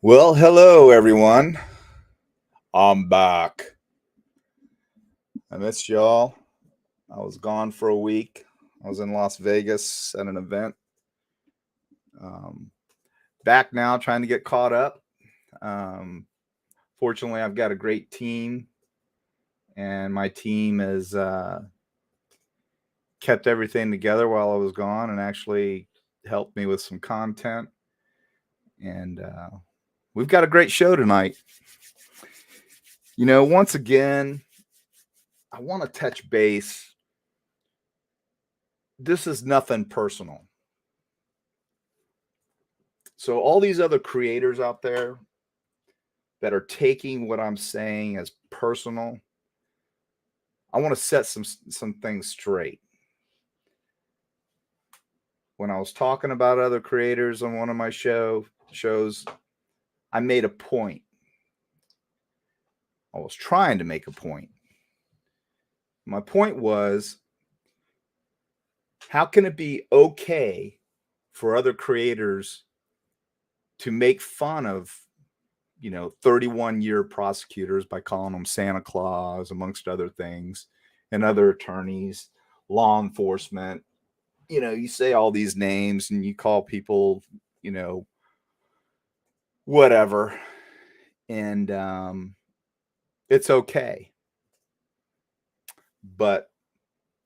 Well, hello, everyone. I'm back. I missed y'all. I was gone for a week. I was in Las Vegas at an event. Back now, trying to get caught up. Fortunately, I've got a great team, and my team has kept everything together while I was gone and actually helped me with some content. And we've got a great show tonight. You know, once again, I want to touch base. This is nothing personal. So all these other creators out there that are taking what I'm saying as personal, I want to set some things straight. When I was talking about other creators on one of my shows, I made a point. I was trying to make a point. My point was, how can it be okay for other creators to make fun of, 31-year prosecutors by calling them Santa Claus, amongst other things, and other attorneys, law enforcement? You say all these names and you call people, whatever. And it's okay. But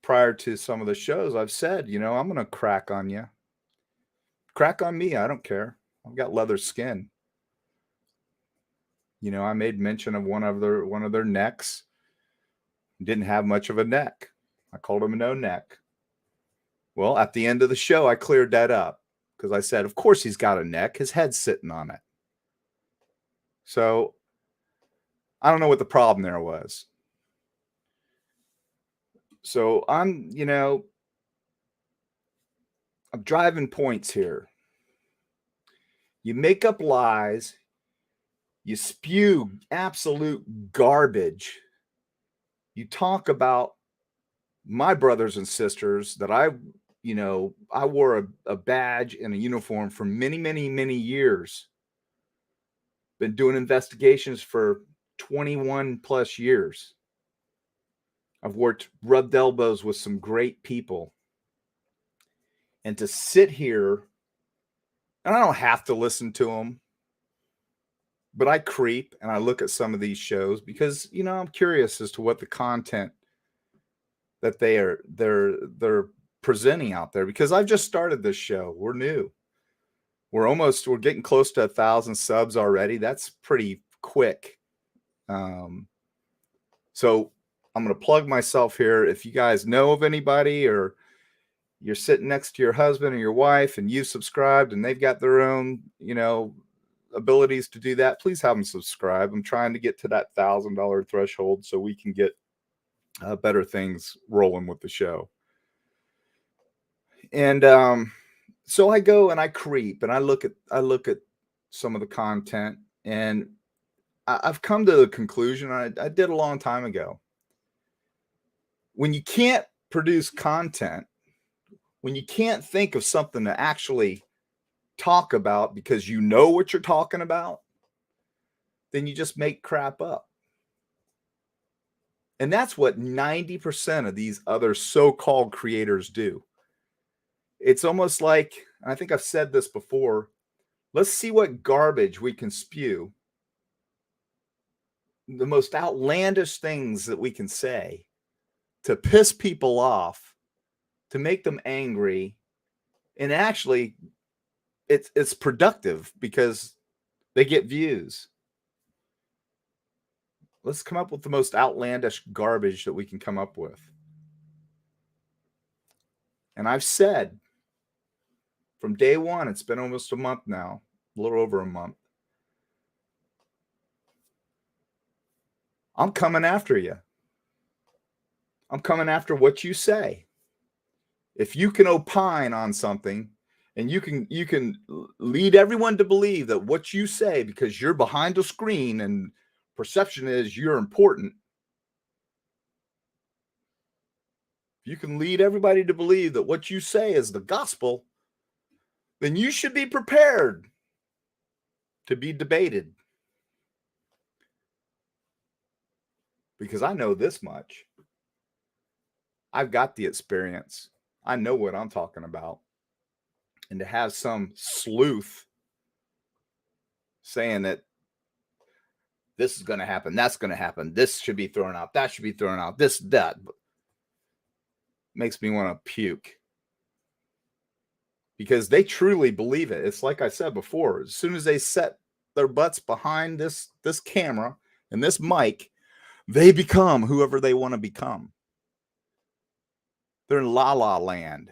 prior to some of the shows, I've said, I'm going to crack on you. Crack on me. I don't care. I've got leather skin. I made mention of one of their necks. Didn't have much of a neck. I called him a no neck. Well, at the end of the show, I cleared that up because I said, of course he's got a neck. His head's sitting on it. So I don't know what the problem there was. So I'm driving points here. You make up lies. You spew absolute garbage. You talk about my brothers and sisters that I wore a badge and a uniform for many, many, many years. Been doing investigations for 21 plus years. I've rubbed elbows with some great people. And to sit here, and I don't have to listen to them, but I creep and I look at some of these shows because, I'm curious as to what the content that they're presenting out there, because I've just started this show. We're new. We're getting close to 1,000 subs already. That's pretty quick. So I'm going to plug myself here. If you guys know of anybody, or you're sitting next to your husband or your wife and you've subscribed and they've got their own, abilities to do that, please have them subscribe. I'm trying to get to that $1,000 threshold so we can get better things rolling with the show. And so I go and I creep and I look at some of the content, and I've come to the conclusion I did a long time ago. When you can't produce content, when you can't think of something to actually talk about because you know what you're talking about, then you just make crap up. And that's what 90% of these other so-called creators do. It's almost like, and I think I've said this before, let's see what garbage we can spew. The most outlandish things that we can say to piss people off, to make them angry. And actually, it's productive because they get views. Let's come up with the most outlandish garbage that we can come up with. And I've said, From day one, it's been almost a month now, a little over a month. I'm coming after you. I'm coming after what you say. If you can opine on something and you can lead everyone to believe that what you say, because you're behind a screen and perception is you're important, you can lead everybody to believe that what you say is the gospel, then you should be prepared to be debated. Because I know this much. I've got the experience. I know what I'm talking about. And to have some sleuth saying that this is going to happen, that's going to happen, this should be thrown out, that should be thrown out, this, that, makes me want to puke. Because they truly believe it. It's like I said before, as soon as they set their butts behind this camera and this mic, they become whoever they want to become. They're in la la land.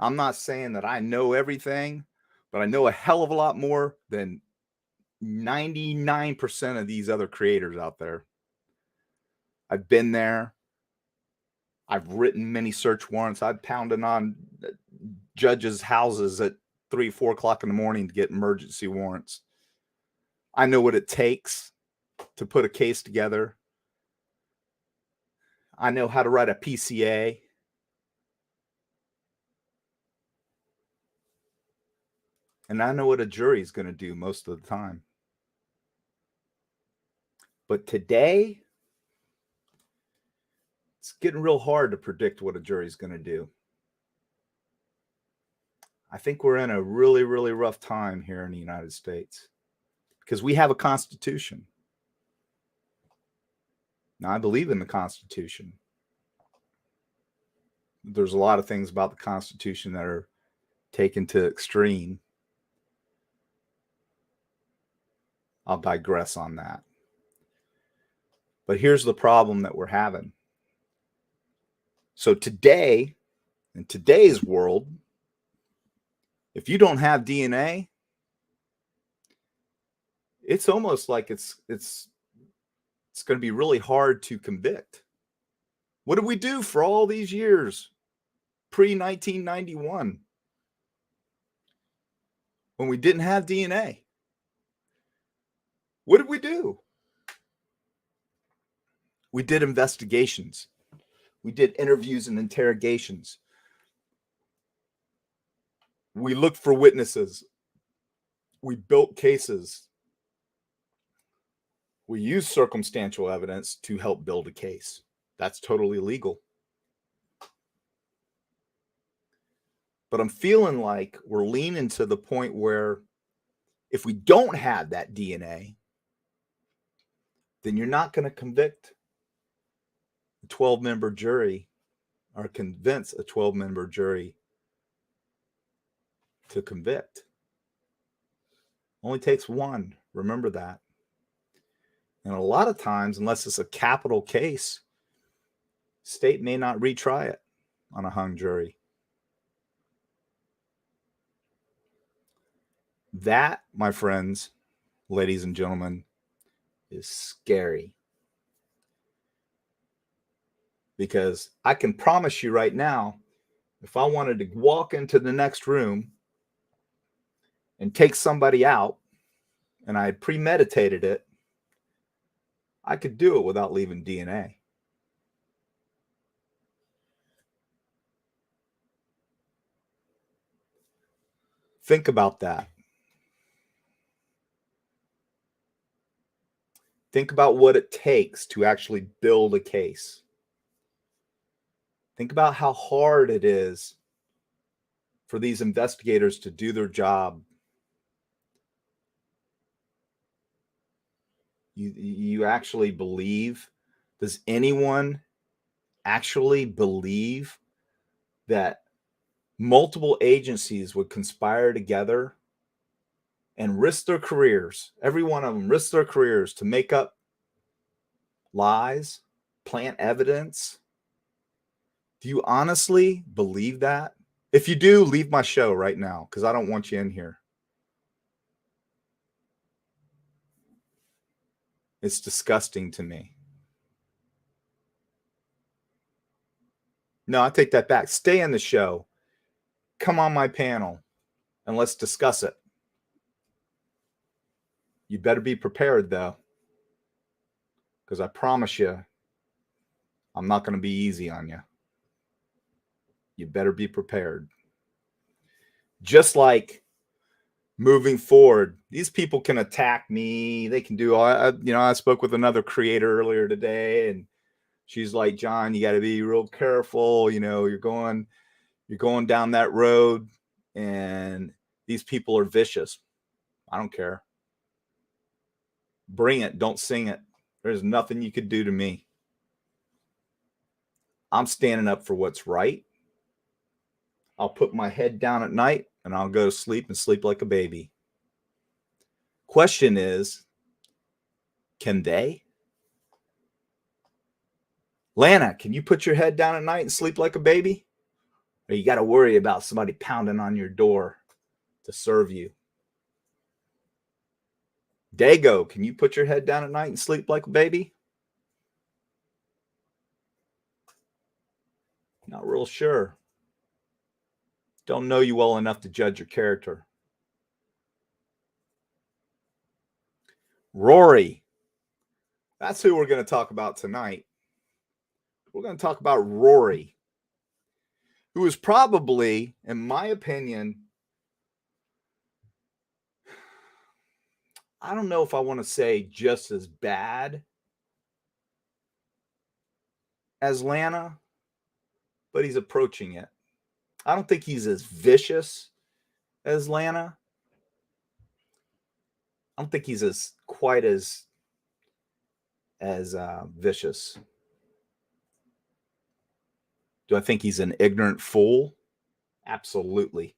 I'm not saying that I know everything, but I know a hell of a lot more than 99% of these other creators out there. I've been there. I've written many search warrants. I've pounded on judges' houses at 3, 4 o'clock in the morning to get emergency warrants. I know what it takes to put a case together. I know how to write a PCA. And I know what a jury is going to do most of the time. But today, it's getting real hard to predict what a jury is going to do. I think we're in a really, really rough time here in the United States because we have a constitution. Now, I believe in the Constitution. There's a lot of things about the Constitution that are taken to extreme. I'll digress on that. But here's the problem that we're having. So today, in today's world, if you don't have DNA, it's almost like it's going to be really hard to convict. What did we do for all these years pre-1991 when we didn't have DNA? What did we do? We did investigations. We did interviews and interrogations. We looked for witnesses. We built cases. We used circumstantial evidence to help build a case. That's totally legal. But I'm feeling like we're leaning to the point where if we don't have that DNA, then you're not going to convict a 12-member jury or convince a 12-member jury to convict. Only takes one. Remember that. And a lot of times, unless it's a capital case, state may not retry it on a hung jury. That, my friends, ladies and gentlemen, is scary. Because I can promise you right now, if I wanted to walk into the next room and take somebody out, and I premeditated it, I could do it without leaving DNA. Think about that. Think about what it takes to actually build a case. Think about how hard it is for these investigators to do their job. You actually believe? Does anyone actually believe that multiple agencies would conspire together and risk their careers, every one of them risk their careers to make up lies, plant evidence, Do you honestly believe that? If you do, leave my show right now because I don't want you in here. It's disgusting to me. No, I take that back. Stay in the show. Come on my panel and let's discuss it. You better be prepared, though, because I promise you, I'm not going to be easy on you. You better be prepared. Just like moving forward, these people can attack me. They can do all, I spoke with another creator earlier today, and she's like, John, you got to be real careful. You're going down that road, and these people are vicious. I don't care. Bring it. Don't sing it. There's nothing you could do to me. I'm standing up for what's right. I'll put my head down at night and I'll go to sleep and sleep like a baby. Question is, can they? Lana, can you put your head down at night and sleep like a baby? Or you got to worry about somebody pounding on your door to serve you? Dago, can you put your head down at night and sleep like a baby? Not real sure. Don't know you well enough to judge your character. Rory, that's who we're going to talk about tonight. We're going to talk about Rory, who is probably, in my opinion, I don't know if I want to say just as bad as Lana, but he's approaching it. I don't think he's as vicious as Lana. I don't think he's quite as vicious. Do I think he's an ignorant fool? Absolutely.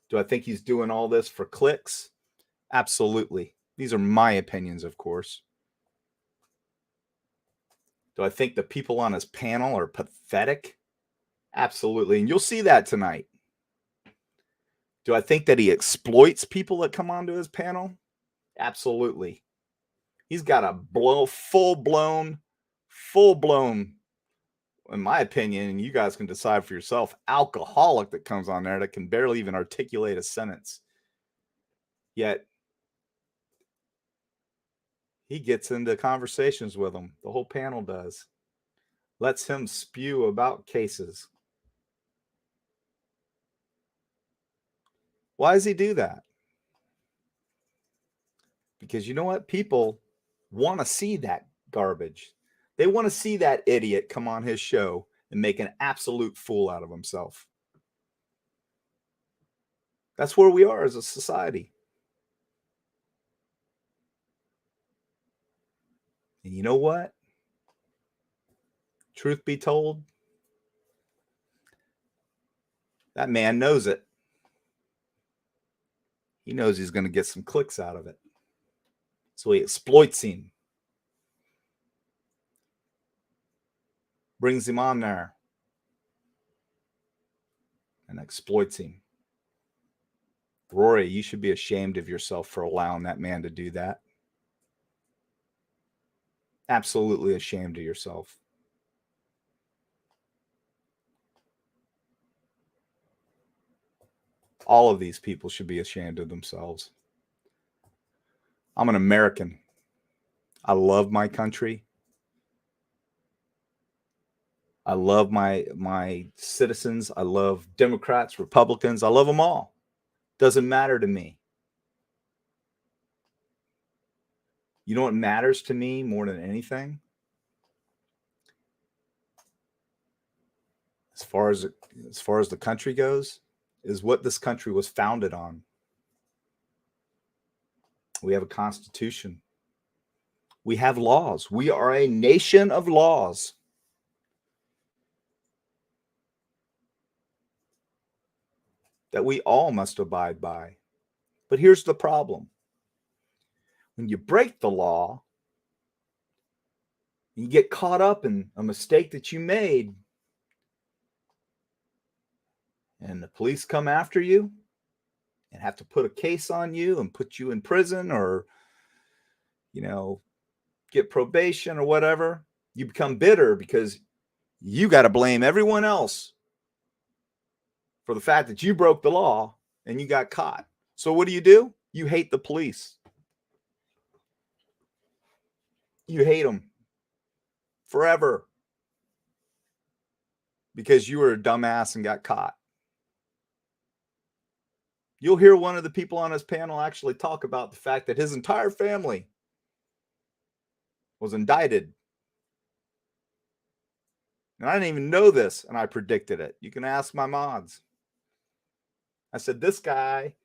Do I think he's doing all this for clicks? Absolutely. These are my opinions, of course. Do I think the people on his panel are pathetic? Absolutely. And you'll see that tonight. Do I think that he exploits people that come onto his panel? Absolutely. He's got a full-blown, in my opinion, and you guys can decide for yourself, alcoholic that comes on there that can barely even articulate a sentence. Yet he gets into conversations with them. The whole panel does. Lets him spew about cases. Why does he do that? Because you know what? People want to see that garbage. They want to see that idiot come on his show and make an absolute fool out of himself. That's where we are as a society. And you know what? Truth be told, that man knows it. He knows he's going to get some clicks out of it. So he exploits him. Brings him on there. And exploits him. Rory, you should be ashamed of yourself for allowing that man to do that. Absolutely ashamed of yourself. All of these people should be ashamed of themselves. I'm an American. I love my country. I love my citizens. I love Democrats, Republicans. I love them all. Doesn't matter to me. You know what matters to me more than anything? As far as the country goes, is what this country was founded on. We have a constitution. We have laws. We are a nation of laws. That we all must abide by. But here's the problem. When you break the law, you get caught up in a mistake that you made, and the police come after you and have to put a case on you and put you in prison or, get probation or whatever, you become bitter because you got to blame everyone else for the fact that you broke the law and you got caught. So what do? You hate the police. You hate them forever because you were a dumbass and got caught. You'll hear one of the people on his panel actually talk about the fact that his entire family was indicted. And I didn't even know this, and I predicted it. You can ask my mods. I said, this guy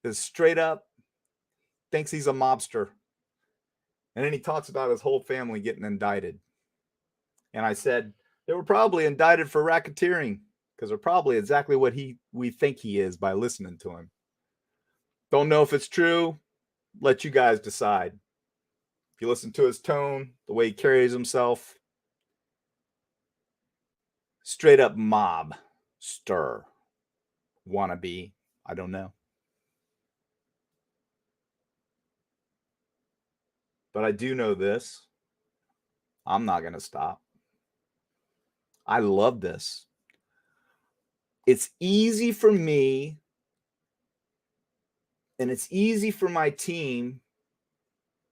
is straight up thinks he's a mobster. And then he talks about his whole family getting indicted. And I said, they were probably indicted for racketeering because they're probably exactly what we think he is by listening to him. Don't know if it's true. Let you guys decide. If you listen to his tone, the way he carries himself, straight up mob stir wannabe. I don't know. But I do know this. I'm not going to stop. I love this. It's easy for me and it's easy for my team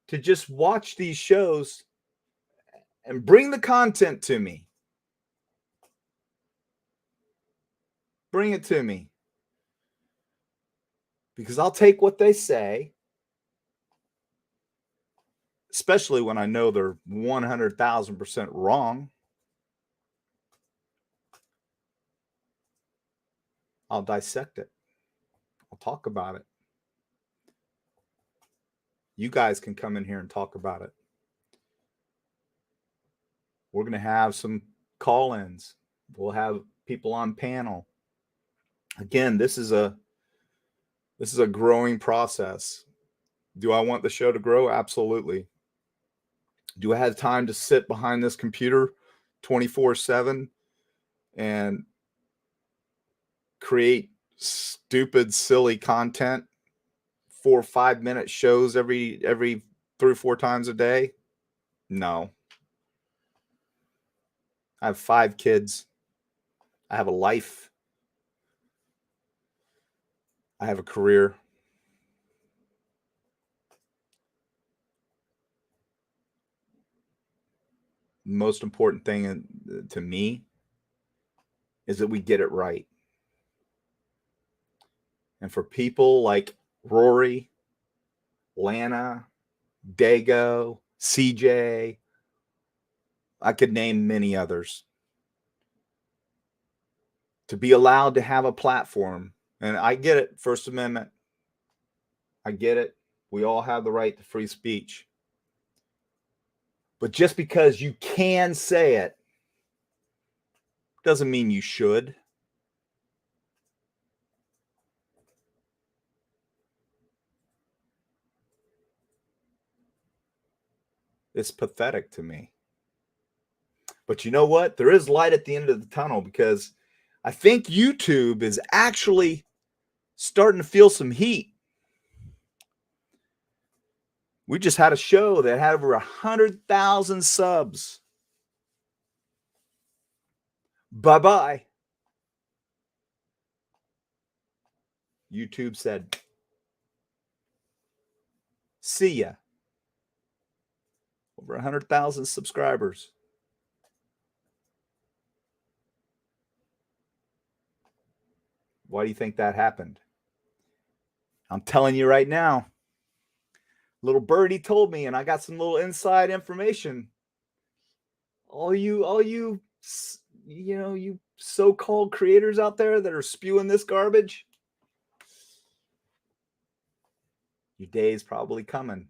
to just watch these shows and bring the content to me. Bring it to me. Because I'll take what they say, especially when I know they're 100,000% wrong. I'll dissect it. I'll talk about it. You guys can come in here and talk about it. We're going to have some call-ins. We'll have people on panel. Again, this is a growing process. Do I want the show to grow? Absolutely. Do I have time to sit behind this computer 24/7 and create stupid, silly content, 4 or 5 minute shows every 3 or 4 times a day? No. I have 5 kids. I have a life. I have a career. Most important thing to me is that we get it right. And for people like Rory, Lana, Dago, CJ, I could name many others, to be allowed to have a platform. And I get it, First Amendment. I get it. We all have the right to free speech. But just because you can say it doesn't mean you should. It's pathetic to me. But you know what? There is light at the end of the tunnel, because I think YouTube is actually starting to feel some heat. We just had a show that had over 100,000 subs. Bye-bye. YouTube said, see ya. Over 100,000 subscribers. Why do you think that happened? I'm telling you right now. Little birdie told me, and I got some little inside information. All you so-called creators out there that are spewing this garbage, your day is probably coming.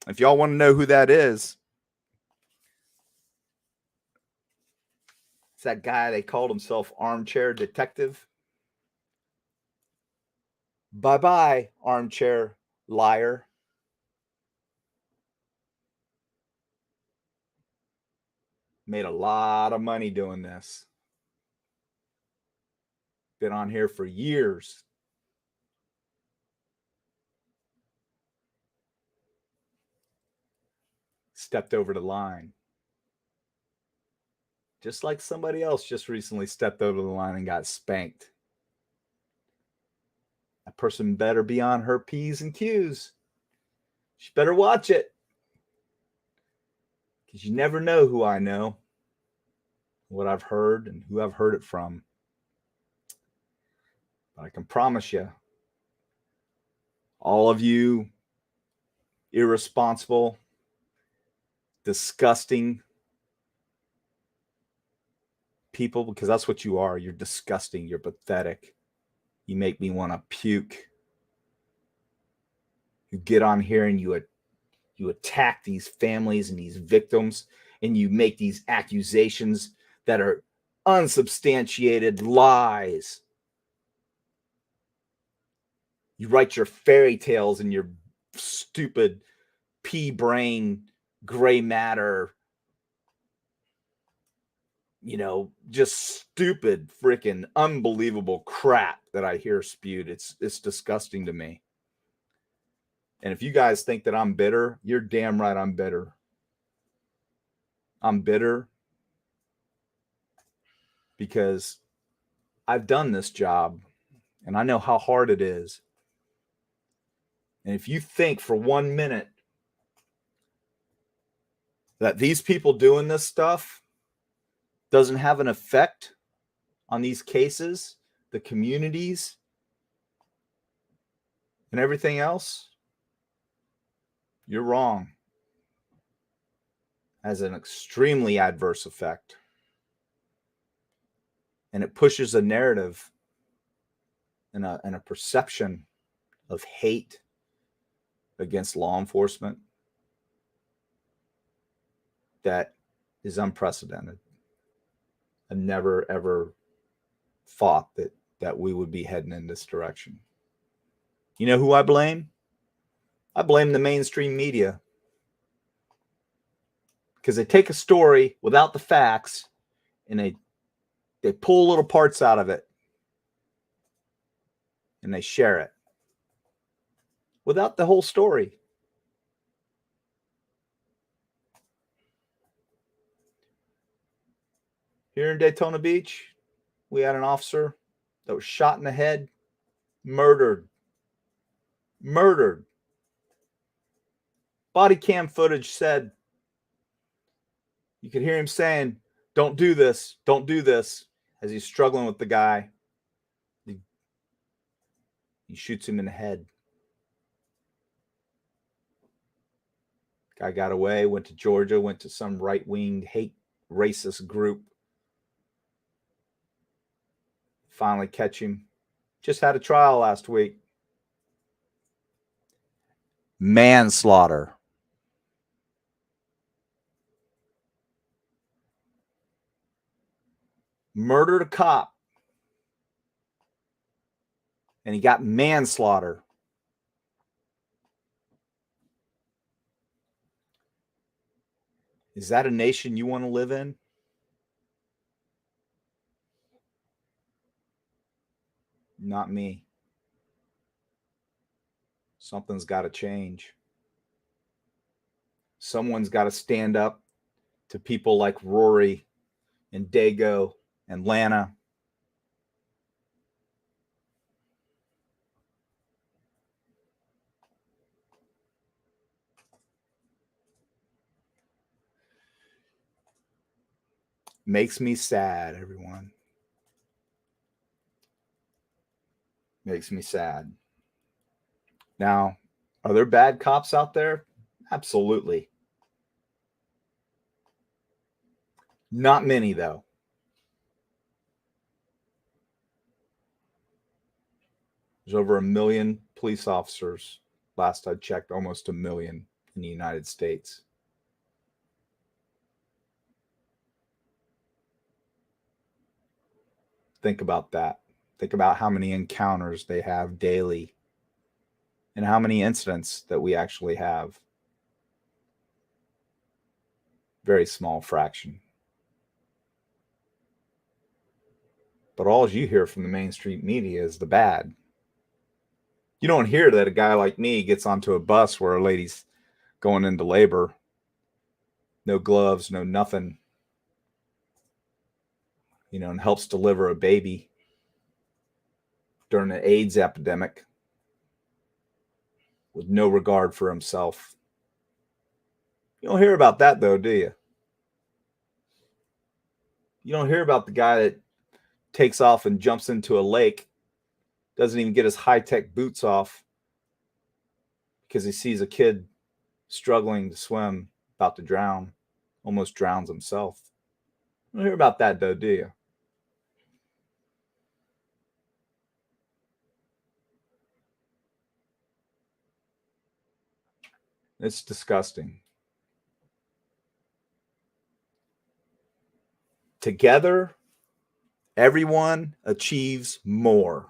If y'all want to know who that is, it's that guy, they called himself Armchair Detective. Bye-bye, armchair liar. Made a lot of money doing this. Been on here for years. Stepped over the line. Just like somebody else just recently stepped over the line and got spanked. That person better be on her P's and Q's. She better watch it. Because you never know who I know, what I've heard, and who I've heard it from. But I can promise you, all of you irresponsible, disgusting people, because that's what you are. You're disgusting. You're pathetic. You make me want to puke. You get on here and you attack these families and these victims, and you make these accusations that are unsubstantiated lies. You write your fairy tales in your stupid pea brain, gray matter, just stupid, freaking unbelievable crap that I hear spewed. It's disgusting to me. And if you guys think that I'm bitter, you're damn right I'm bitter. I'm bitter because I've done this job and I know how hard it is. And if you think for 1 minute that these people doing this stuff doesn't have an effect on these cases, the communities, and everything else, you're wrong. It has an extremely adverse effect. And it pushes a narrative and a perception of hate against law enforcement that is unprecedented. I never, ever thought that we would be heading in this direction. You know who I blame? I blame the mainstream media. Because they take a story without the facts and they pull little parts out of it and they share it without the whole story. Here in Daytona Beach, we had an officer that was shot in the head, murdered. Body cam footage said, you could hear him saying, don't do this, as he's struggling with the guy. He shoots him in the head. Guy got away, went to Georgia, went to some right-wing hate racist group. Finally catch him. Just had a trial last week. Manslaughter. Murdered a cop. And he got manslaughter. Is that a nation you want to live in? Not me. Something's got to change. Someone's got to stand up to people like Rory and Dago and Lana. Makes me sad, everyone. Makes me sad. Now, are there bad cops out there? Absolutely. Not many, though. There's over 1 million police officers. Last I checked, almost 1 million in the United States. Think about that. Think about how many encounters they have daily and how many incidents that we actually have. Very small fraction. But all you hear from the mainstream media is the bad. You don't hear that a guy like me gets onto a bus where a lady's going into labor, no gloves, no nothing, and helps deliver a baby during an AIDS epidemic with no regard for himself. You don't hear about that, though, do you? You don't hear about the guy that takes off and jumps into a lake, doesn't even get his high-tech boots off because he sees a kid struggling to swim, about to drown, almost drowns himself. You don't hear about that, though, do you? It's disgusting. Together, everyone achieves more.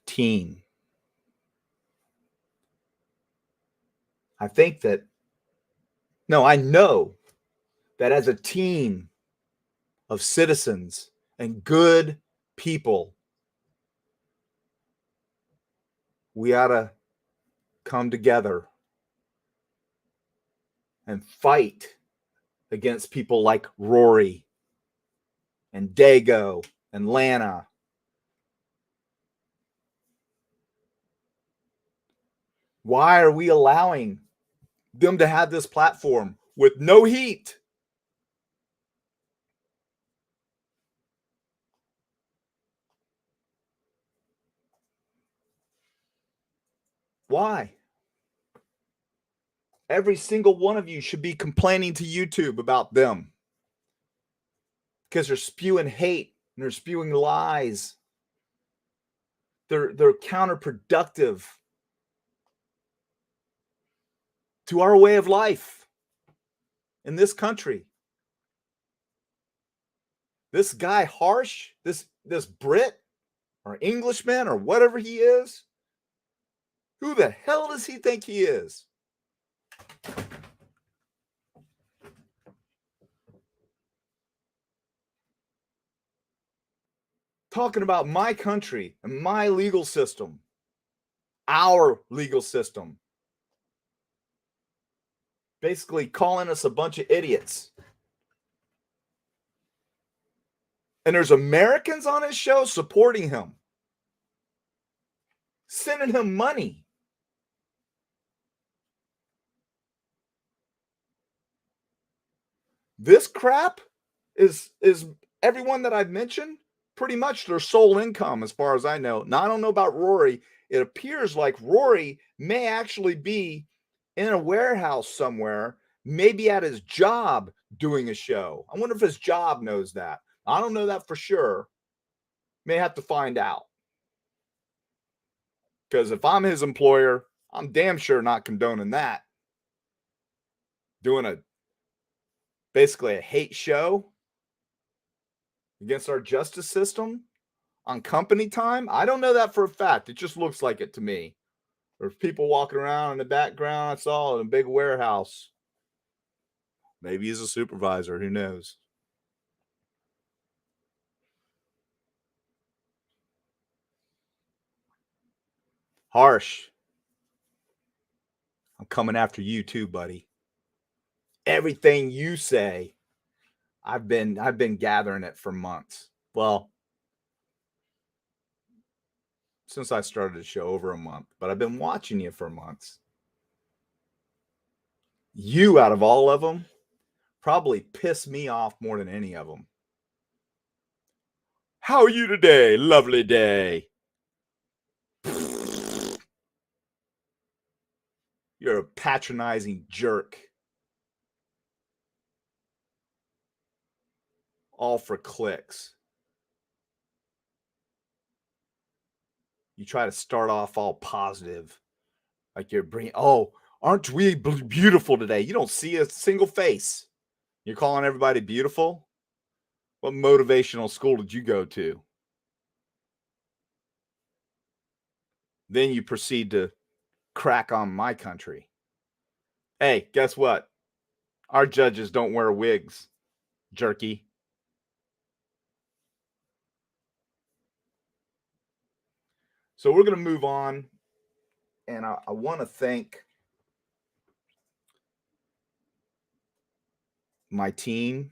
Team. I know that as a team of citizens and good people, we ought to come together and fight against people like Rory and Dago and Lana. Why are we allowing them to have this platform with no heat? Why? Every single one of you should be complaining to YouTube about them because they're spewing hate and they're spewing lies. They're counterproductive to our way of life in this country. This guy Harsh, this Brit or Englishman or whatever he is, who the hell does he think he is? Talking about my country and my legal system, our legal system. Basically calling us a bunch of idiots. And there's Americans on his show supporting him, sending him money. This crap is everyone that I've mentioned, pretty much their sole income, as far as I know. Now, I don't know about Rory. It appears like Rory may actually be in a warehouse somewhere, maybe at his job doing a show. I wonder if his job knows that. I don't know that for sure. May have to find out. Because if I'm his employer, I'm damn sure not condoning that. Doing basically a hate show against our justice system on company time. I don't know that for a fact. It just looks like it to me. There's people walking around in the background. I saw in a big warehouse. Maybe he's a supervisor. Who knows? Harsh. I'm coming after you too, buddy. Everything you say, I've been gathering it for months. Well, since I started the show, over a month, but I've been watching you for months. You, out of all of them, probably piss me off more than any of them. How are you today? Lovely day. You're a patronizing jerk. All for clicks. You try to start off all positive. Like you're bringing, oh, aren't we beautiful today? You don't see a single face. You're calling everybody beautiful? What motivational school did you go to? Then you proceed to crack on my country. Hey, guess what? Our judges don't wear wigs, jerky. So we're going to move on. And I want to thank my team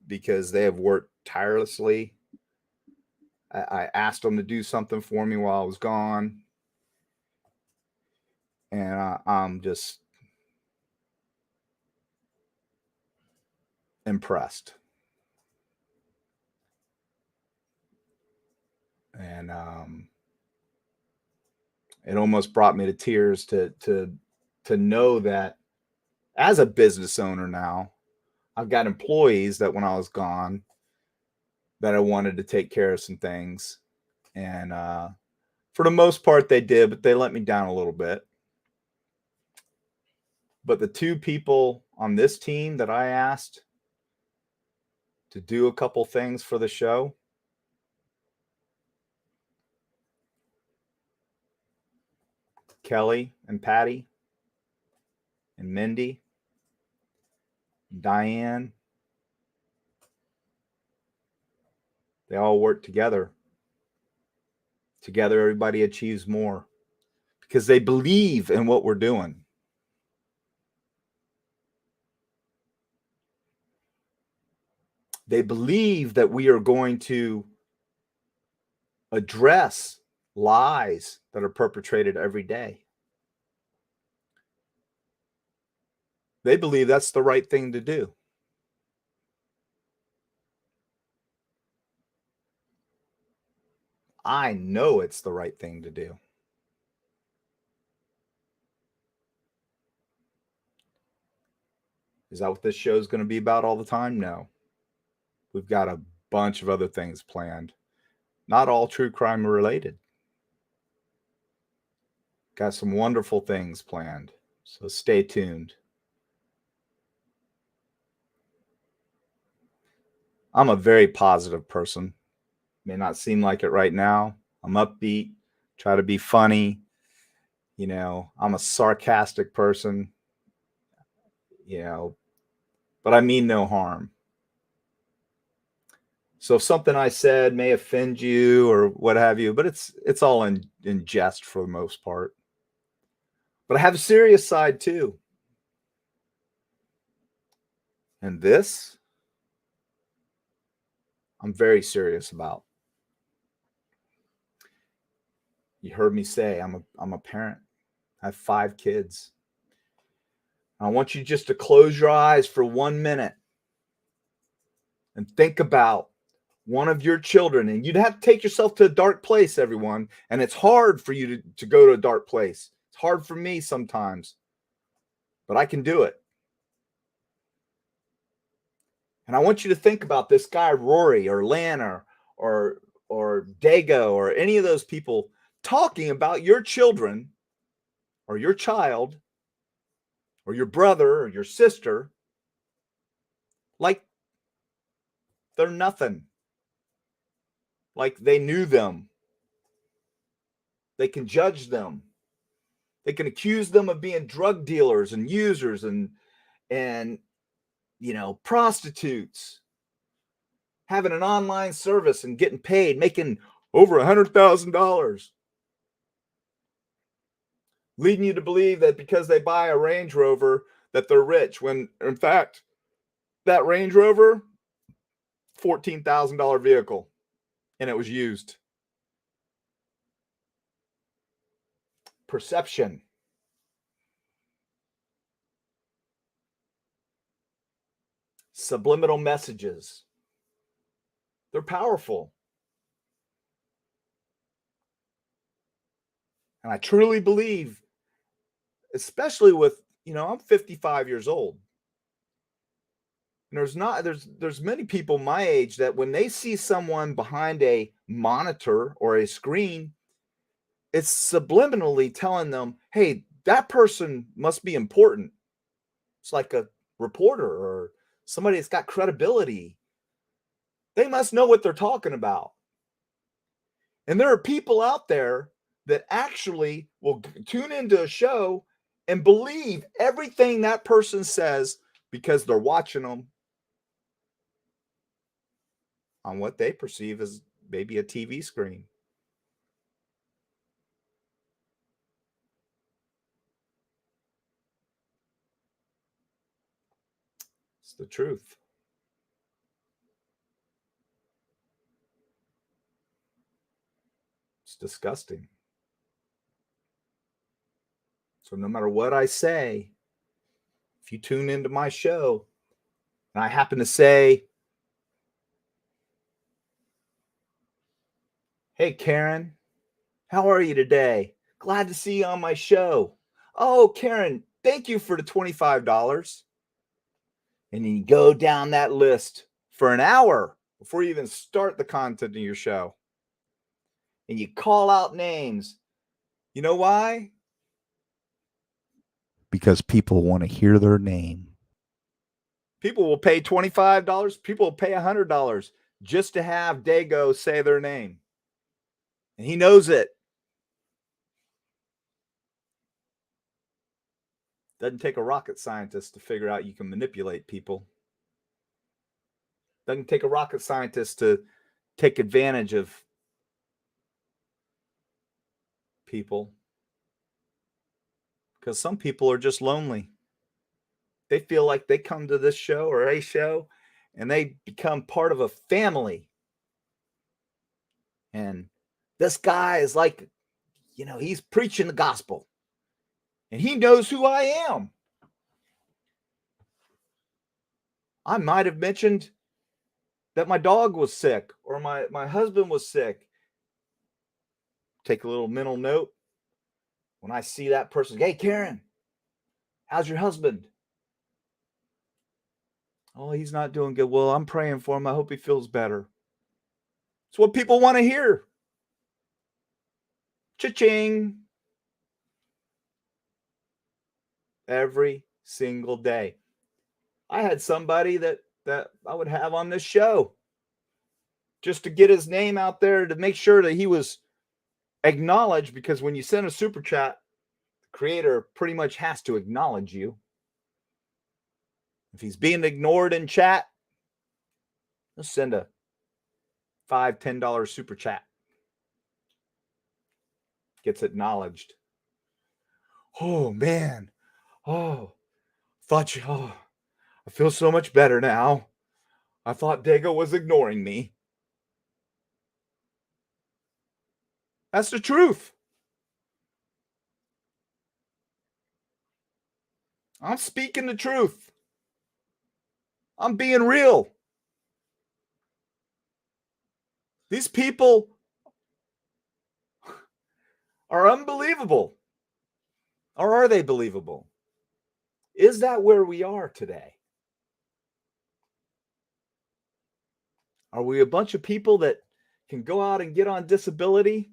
because they have worked tirelessly. I asked them to do something for me while I was gone. And I'm just impressed. And it almost brought me to tears to know that as a business owner now, I've got employees that when I was gone, that I wanted to take care of some things. And for the most part, they did, but they let me down a little bit. But the two people on this team that I asked to do a couple things for the show, Kelly and Patty and Mindy, and Diane, they all work together. Together, everybody achieves more because they believe in what we're doing. They believe that we are going to address lies that are perpetrated every day. They believe that's the right thing to do. I know it's the right thing to do. Is that what this show is going to be about all the time? No. We've got a bunch of other things planned. Not all true crime related. Got some wonderful things planned. So stay tuned. I'm a very positive person. May not seem like it right now. I'm upbeat, try to be funny. You know, I'm a sarcastic person, you know, but I mean no harm. So if something I said may offend you or what have you, but it's all in jest for the most part. But I have a serious side too. And this, I'm very serious about. You heard me say I'm a parent. I have 5 kids. I want you just to close your eyes for 1 minute and think about one of your children. And you'd have to take yourself to a dark place, everyone. And it's hard for you to go to a dark place. It's hard for me sometimes, but I can do it. And I want you to think about this guy, Rory or Lan or Dago or any of those people talking about your children or your child or your brother or your sister like they're nothing. Like they knew them. They can judge them. They can accuse them of being drug dealers and users and you know, prostitutes, having an online service and getting paid, making over $100,000, leading you to believe that because they buy a Range Rover that they're rich, when in fact that Range Rover, $14,000 vehicle, and it was used. Perception. Subliminal messages. They're powerful. And I truly believe, especially with, you know, I'm 55 years old. And there's many people my age that when they see someone behind a monitor or a screen, it's subliminally telling them, hey, that person must be important. It's like a reporter or somebody that's got credibility. They must know what they're talking about. And there are people out there that actually will tune into a show and believe everything that person says because they're watching them on what they perceive as maybe a TV screen. It's the truth. It's disgusting. So no matter what I say, if you tune into my show and I happen to say, "Hey, Karen, how are you today? Glad to see you on my show. Oh, Karen, thank you for the $25. And you go down that list for an hour before you even start the content of your show. And you call out names. You know why? Because people want to hear their name. People will pay $25. People will pay $100 just to have Dago say their name. And he knows it. Doesn't take a rocket scientist to figure out you can manipulate people. Doesn't take a rocket scientist to take advantage of people. Because some people are just lonely. They feel like they come to this show or a show and they become part of a family. And this guy is like, he's preaching the gospel. And he knows who I am. I might have mentioned that my dog was sick or my husband was sick. Take a little mental note. When I see that person, "Hey, Karen, how's your husband?" "Oh, he's not doing good." "Well, I'm praying for him. I hope he feels better." It's what people want to hear. Cha-ching. Every single day. I had somebody that I would have on this show just to get his name out there to make sure that he was acknowledged, because when you send a super chat, the creator pretty much has to acknowledge you. If he's being ignored in chat, let's send a $5, $10 super chat. Gets acknowledged. Oh, man. I feel so much better now. I thought Dago was ignoring me. That's the truth. I'm speaking the truth. I'm being real. These people are unbelievable. Or are they believable? Is that where we are today? Are we a bunch of people that can go out and get on disability?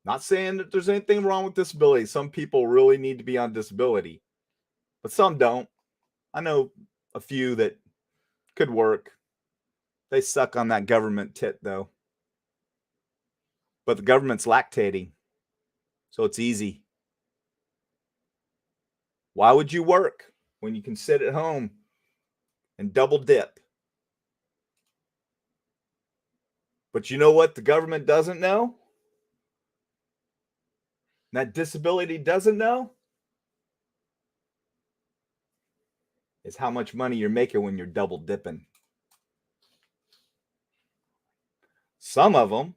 Not saying that there's anything wrong with disability. Some people really need to be on disability, but some don't. I know a few that could work. They suck on that government tit, though. But the government's lactating, so it's easy. Why would you work when you can sit at home and double dip? But you know what the government doesn't know? That disability doesn't know? Is how much money you're making when you're double dipping. Some of them,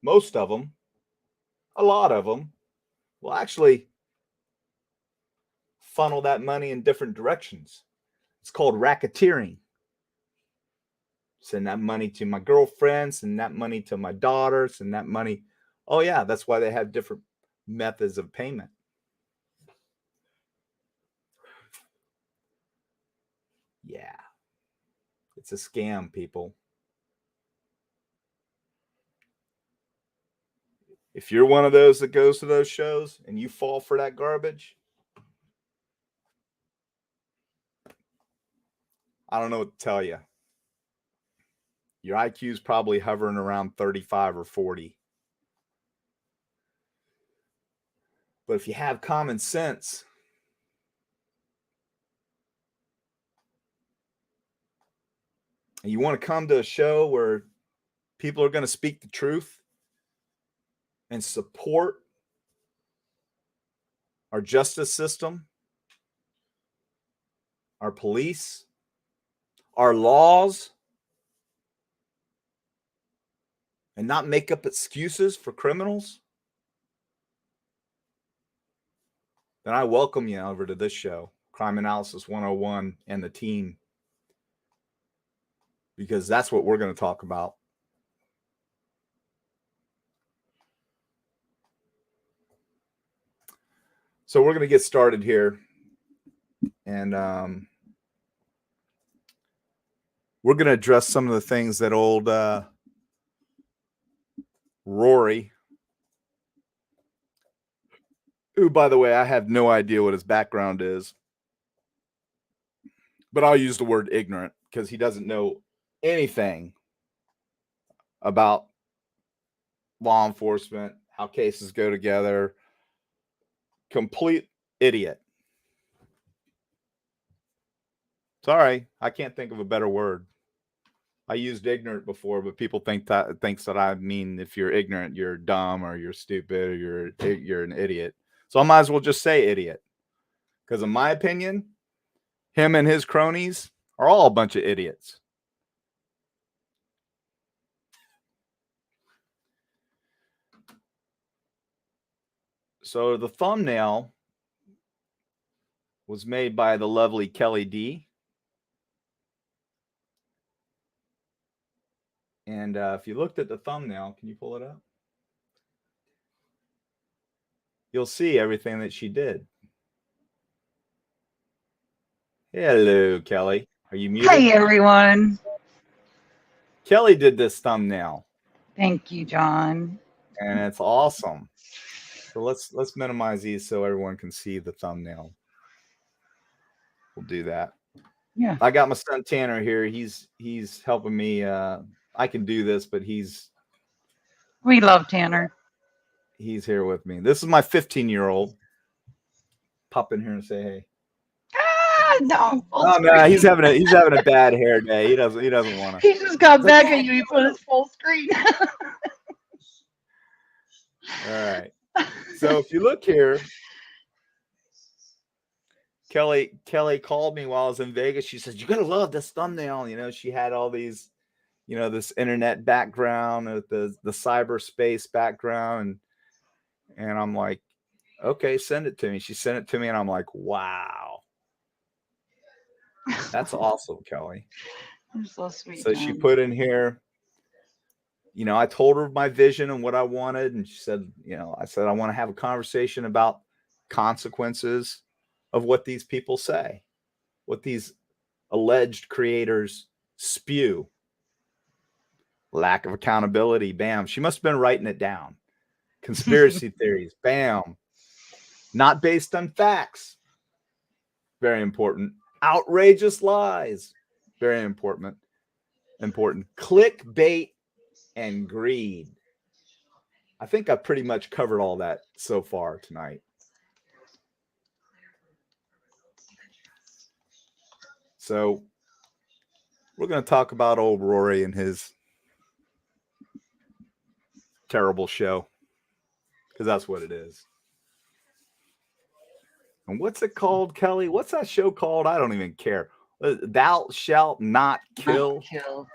most of them, a lot of them will actually funnel that money in different directions. It's called racketeering. Send that money to my girlfriend, send that money to my daughter, send that money. Oh, yeah, that's why they have different methods of payment. Yeah, it's a scam, people. If you're one of those that goes to those shows and you fall for that garbage, I don't know what to tell you. Your IQ is probably hovering around 35 or 40. But if you have common sense, and you want to come to a show where people are going to speak the truth and support our justice system, our police, our laws, and not make up excuses for criminals, then I welcome you over to this show, Crime Analysis 101 and the team, because that's what we're going to talk about. So we're going to get started here, and we're going to address some of the things that old Rory, who, by the way, I have no idea what his background is, but I'll use the word ignorant because he doesn't know anything about law enforcement, how cases go together. Complete idiot. Sorry, I can't think of a better word. I used ignorant before, but people thinks that I mean if you're ignorant, you're dumb or you're stupid or you're an idiot. So I might as well just say idiot. Because in my opinion, him and his cronies are all a bunch of idiots. So the thumbnail was made by the lovely Kelly D. And if you looked at the thumbnail, can you pull it up? You'll see everything that she did. Hello, Kelly. Are you muted? Hey, everyone. Kelly did this thumbnail. Thank you, John. And it's awesome. So let's minimize these so everyone can see the thumbnail. We'll do that. Yeah. I got my son Tanner here. He's helping me. I can do this, but We love Tanner. He's here with me. This is my 15-year-old. Pop in here and say hey. Ah, no. Oh no, he's having a bad hair day. He doesn't want to. He just got back at you. He put his full screen. All right. So if you look here, Kelly called me while I was in Vegas. She says, "You're gonna love this thumbnail." You know, she had all these, you know, this internet background, the cyberspace background, and I'm like, okay, send it to me. She sent it to me, and I'm like, wow, that's awesome, Kelly. You're so sweet. So John. she put in here, you know, I told her my vision and what I wanted, and she said, you know, I said I want to have a conversation about consequences of what these people say, what these alleged creators spew. Lack of accountability, bam. She must have been writing it down. Conspiracy theories, bam. Not based on facts, very important. Outrageous lies, very important. Clickbait and greed. I think I pretty much covered all that so far tonight. So we're going to talk about old Rory and his terrible show, because that's what it is. And what's it called, Kelly? What's that show called? I don't even care. Thou shalt not kill. Not kill.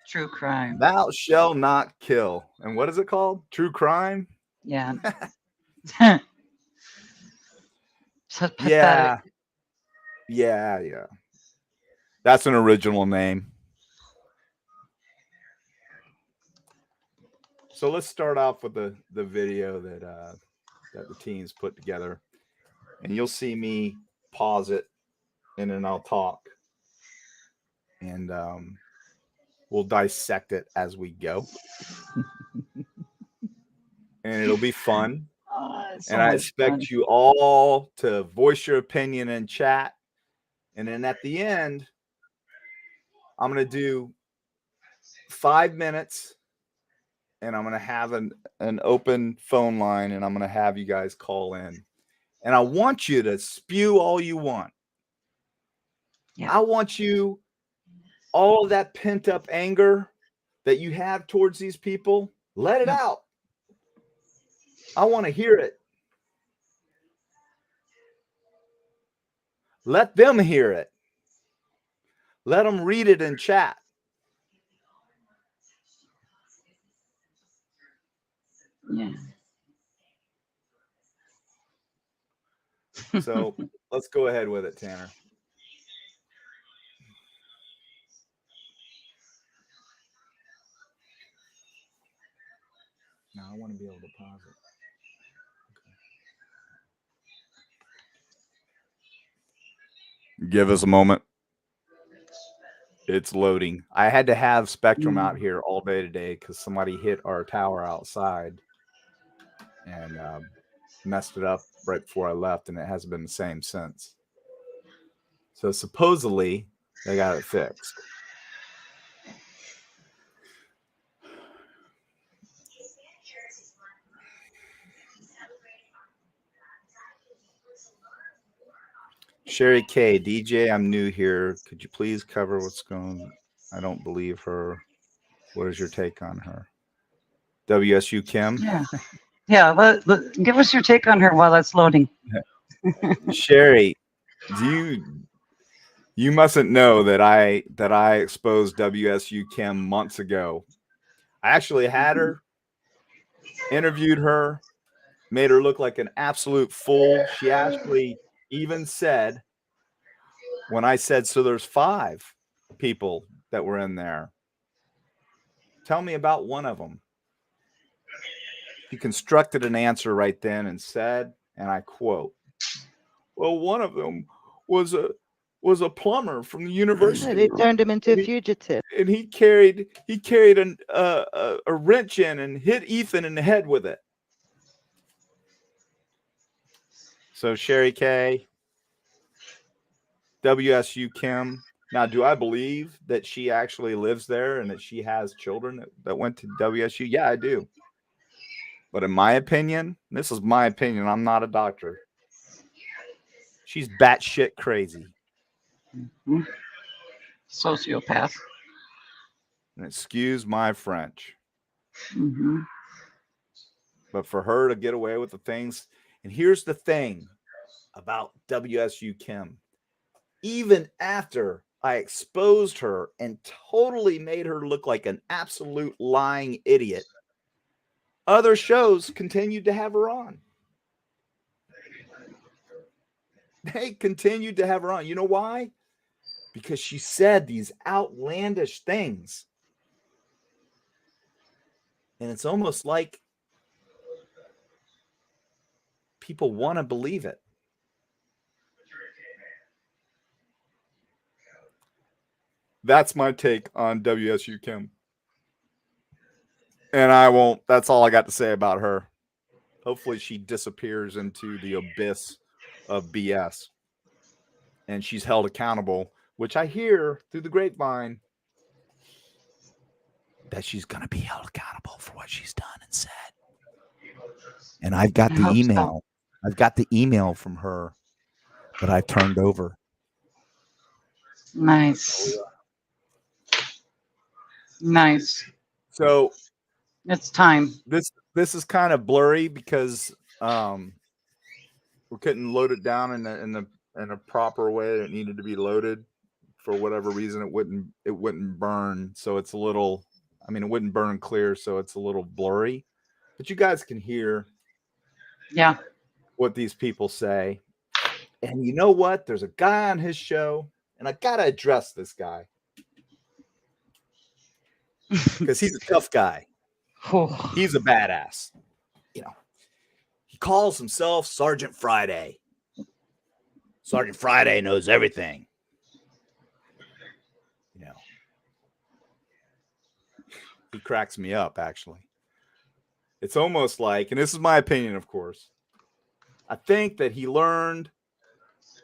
True crime. Thou shalt not kill. And what is it called? True crime? Yeah. So pathetic. Yeah. That's an original name. So let's start off with the video that the teams put together. And you'll see me pause it, and then I'll talk. And we'll dissect it as we go. And it'll be fun. And I expect you all to voice your opinion in chat. And then at the end, I'm going to do 5 minutes, and I'm going to have an open phone line, and I'm going to have you guys call in. And I want you to spew all you want. Yeah. I want you, all of that pent up anger that you have towards these people, let it out. I want to hear it. Let them hear it. Let them read it in chat. Yeah. So let's go ahead with it, Tanner. Now I want to be able to pause it. Okay. Give us a moment. It's loading. I had to have Spectrum out here all day today because somebody hit our tower outside and messed it up right before I left, and it hasn't been the same since. So supposedly they got it fixed. Sherry K, DJ, I'm new here. Could you please cover what's going on? I don't believe her. What is your take on her? WSU Kim? Yeah. Yeah. Give us your take on her while that's loading. Sherry, you mustn't know that I exposed WSU Kim months ago. I actually had her, interviewed her, made her look like an absolute fool. She actually even said, when I said, so there's 5 people that were in there, tell me about one of them. She constructed an answer right then and said, and I quote, well, one of them was a plumber from the university. They turned him into a fugitive. And he carried a wrench in and hit Ethan in the head with it. So Sherry K, WSU Kim. Now, do I believe that she actually lives there and that she has children that went to WSU? Yeah, I do. But in my opinion, this is my opinion, I'm not a doctor, she's batshit crazy. Mm-hmm. Sociopath. And excuse my French. Mm-hmm. But for her to get away with the things, and here's the thing about WSU Kim. Even after I exposed her and totally made her look like an absolute lying idiot, other shows continued to have her on. They continued to have her on. You know why? Because she said these outlandish things. And it's almost like people want to believe it. That's my take on WSU Kim. And I won't, that's all I got to say about her. Hopefully she disappears into the abyss of BS. And she's held accountable, which I hear through the grapevine that she's going to be held accountable for what she's done and said. And I've got the email. So. I've got the email from her that I turned over. Nice. Nice. So it's time. This is kind of blurry because we couldn't load it down in a proper way that it needed to be loaded. For whatever reason, it wouldn't burn. So it's a little, I mean, it wouldn't burn clear, so it's a little blurry. But you guys can hear what these people say. And you know what? There's a guy on his show, and I gotta address this guy. Because he's a tough guy. He's a badass. You know, he calls himself Sergeant Friday. Sergeant Friday knows everything. You know, he cracks me up, actually. It's almost like, and this is my opinion, of course, I think that he learned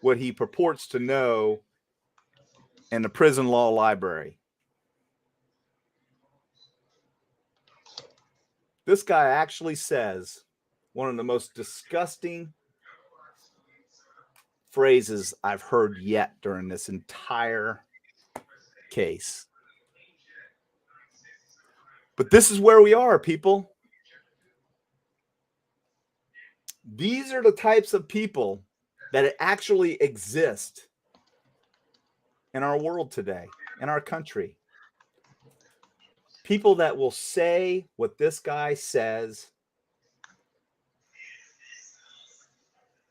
what he purports to know in the prison law library. This guy actually says one of the most disgusting phrases I've heard yet during this entire case. But this is where we are, people. These are the types of people that actually exist in our world today, in our country. People that will say what this guy says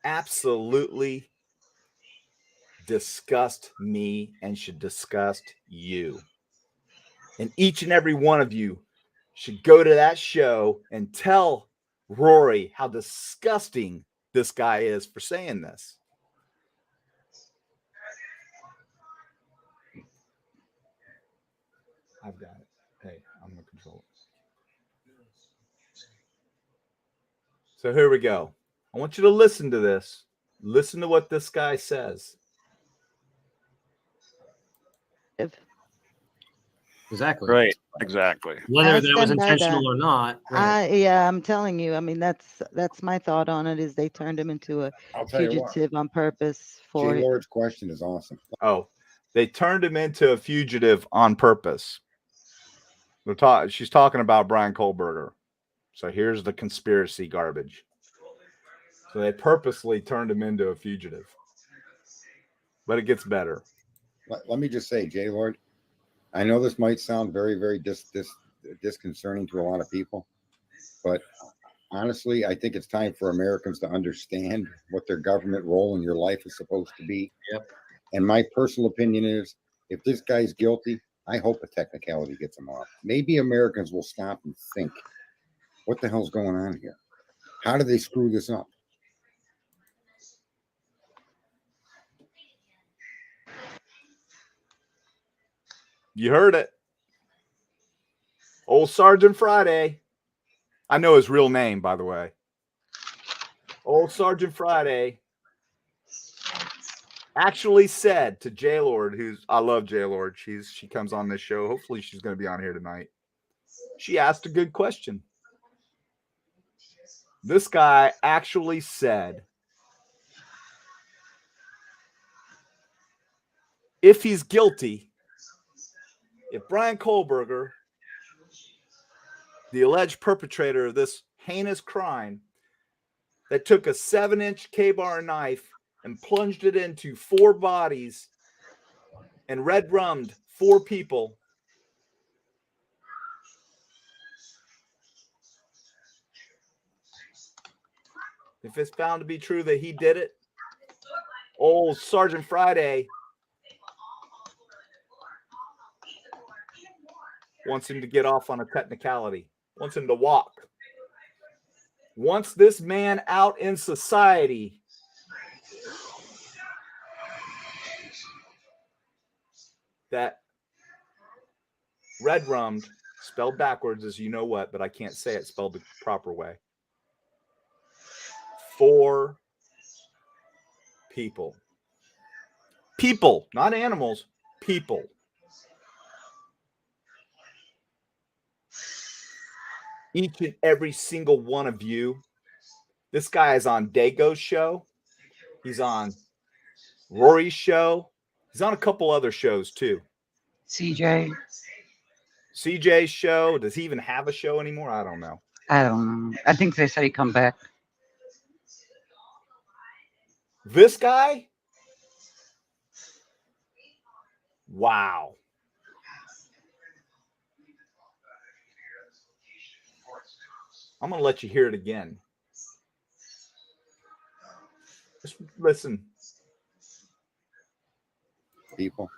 absolutely disgust me and should disgust you. And each and every one of you should go to that show and tell Rory how disgusting this guy is for saying this. I've got it. Hey, I'm going to control it. So here we go. I want you to listen to this. Listen to what this guy says. Exactly. Right. Exactly. Whether I that was stand by intentional that. or not. Right. Yeah, I'm telling you. I mean, that's my thought on it. Is they turned him into a I'll tell you what. fugitive on purpose for it. Lord's question is awesome. Oh, they turned him into a fugitive on purpose. She's talking about Brian Kohlberger. So here's the conspiracy garbage. So they purposely turned him into a fugitive. But it gets better. Let me just say, J. Lord, I know this might sound very, very disconcerting to a lot of people, but honestly, I think it's time for Americans to understand what their government role in your life is supposed to be. Yep. And my personal opinion is, if this guy's guilty, I hope a technicality gets him off. Maybe Americans will stop and think, what the hell's going on here? How did they screw this up? You heard it. Old Sergeant Friday. I know his real name, by the way. Old Sergeant Friday actually said to J Lord, I love J Lord. She comes on this show. Hopefully she's going to be on here tonight. She asked a good question. This guy actually said, if he's guilty, if Brian Kohlberger, the alleged perpetrator of this heinous crime that took a 7-inch K-bar knife and plunged it into 4 bodies and red rummed 4 people, if it's found to be true that he did it, old Sergeant Friday wants him to get off on a technicality, wants him to walk, wants this man out in society. That red rummed, spelled backwards as you know what, but I can't say it spelled the proper way. 4 people. People, not animals, people. Each and every single one of you. This guy is on Dago's show. He's on Rory's show. He's on a couple other shows too. CJ's show. Does he even have a show anymore? I don't know. I don't know. I think they said he'd come back. This guy? Wow. I'm going to let you hear it again. Just listen. People.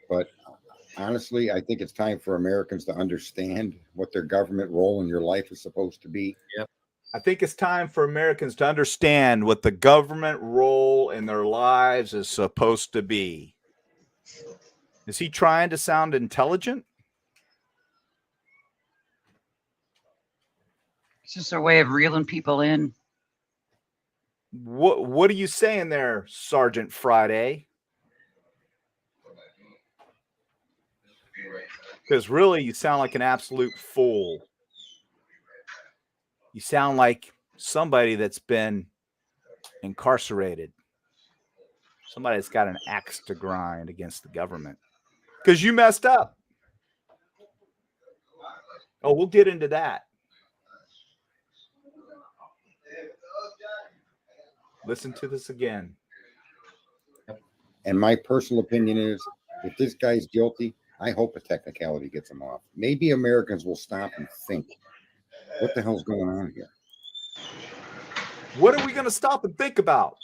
But honestly, I think it's time for Americans to understand what their government role in your life is supposed to be. Yep. I think it's time for Americans to understand what the government role in their lives is supposed to be. Is he trying to sound intelligent? It's just a way of reeling people in. What are you saying there, Sergeant Friday? Because really, you sound like an absolute fool. You sound like somebody that's been incarcerated. Somebody that's got an axe to grind against the government. Because you messed up. Oh, we'll get into that. Listen to this again. And my personal opinion is, If this guy's guilty, I hope a technicality gets him off. Maybe Americans will stop and think, what the hell's going on here? What are we going to stop and think about?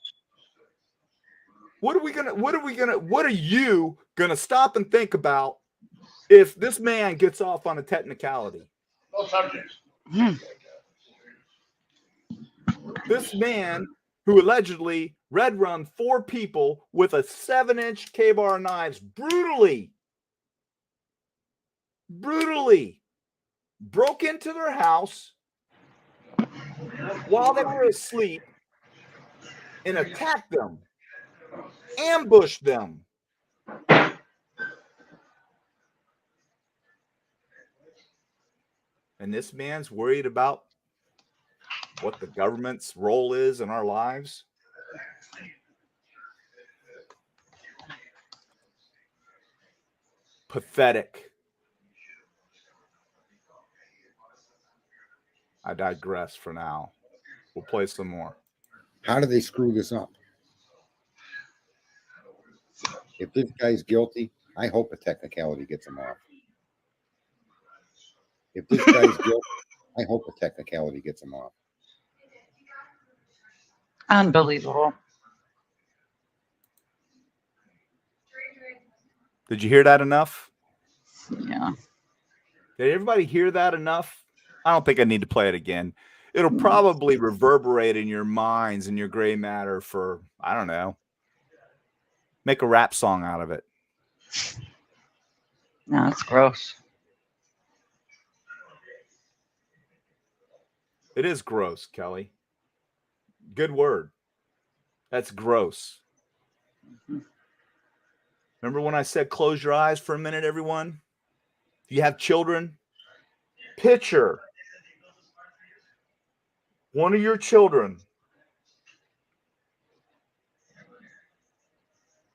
What are you going to stop and think about if this man gets off on a technicality? No subjects. This man who allegedly red run 4 people with a 7-inch K-bar knives brutally broke into their house while they were asleep and attacked them, ambushed them. And this man's worried about what the government's role is in our lives. Pathetic. I digress for now. We'll play some more. How do they screw this up? If this guy's guilty, I hope a technicality gets him off. If this guy's guilty, I hope a technicality gets him off. Unbelievable. Did you hear that enough? Yeah. Did everybody hear that enough? I don't think I need to play it again. It'll probably reverberate in your minds and your gray matter for, I don't know, make a rap song out of it. No, it's gross. It is gross, Kelly. Good word. That's gross. Remember when I said close your eyes for a minute, everyone? If you have children, picture one of your children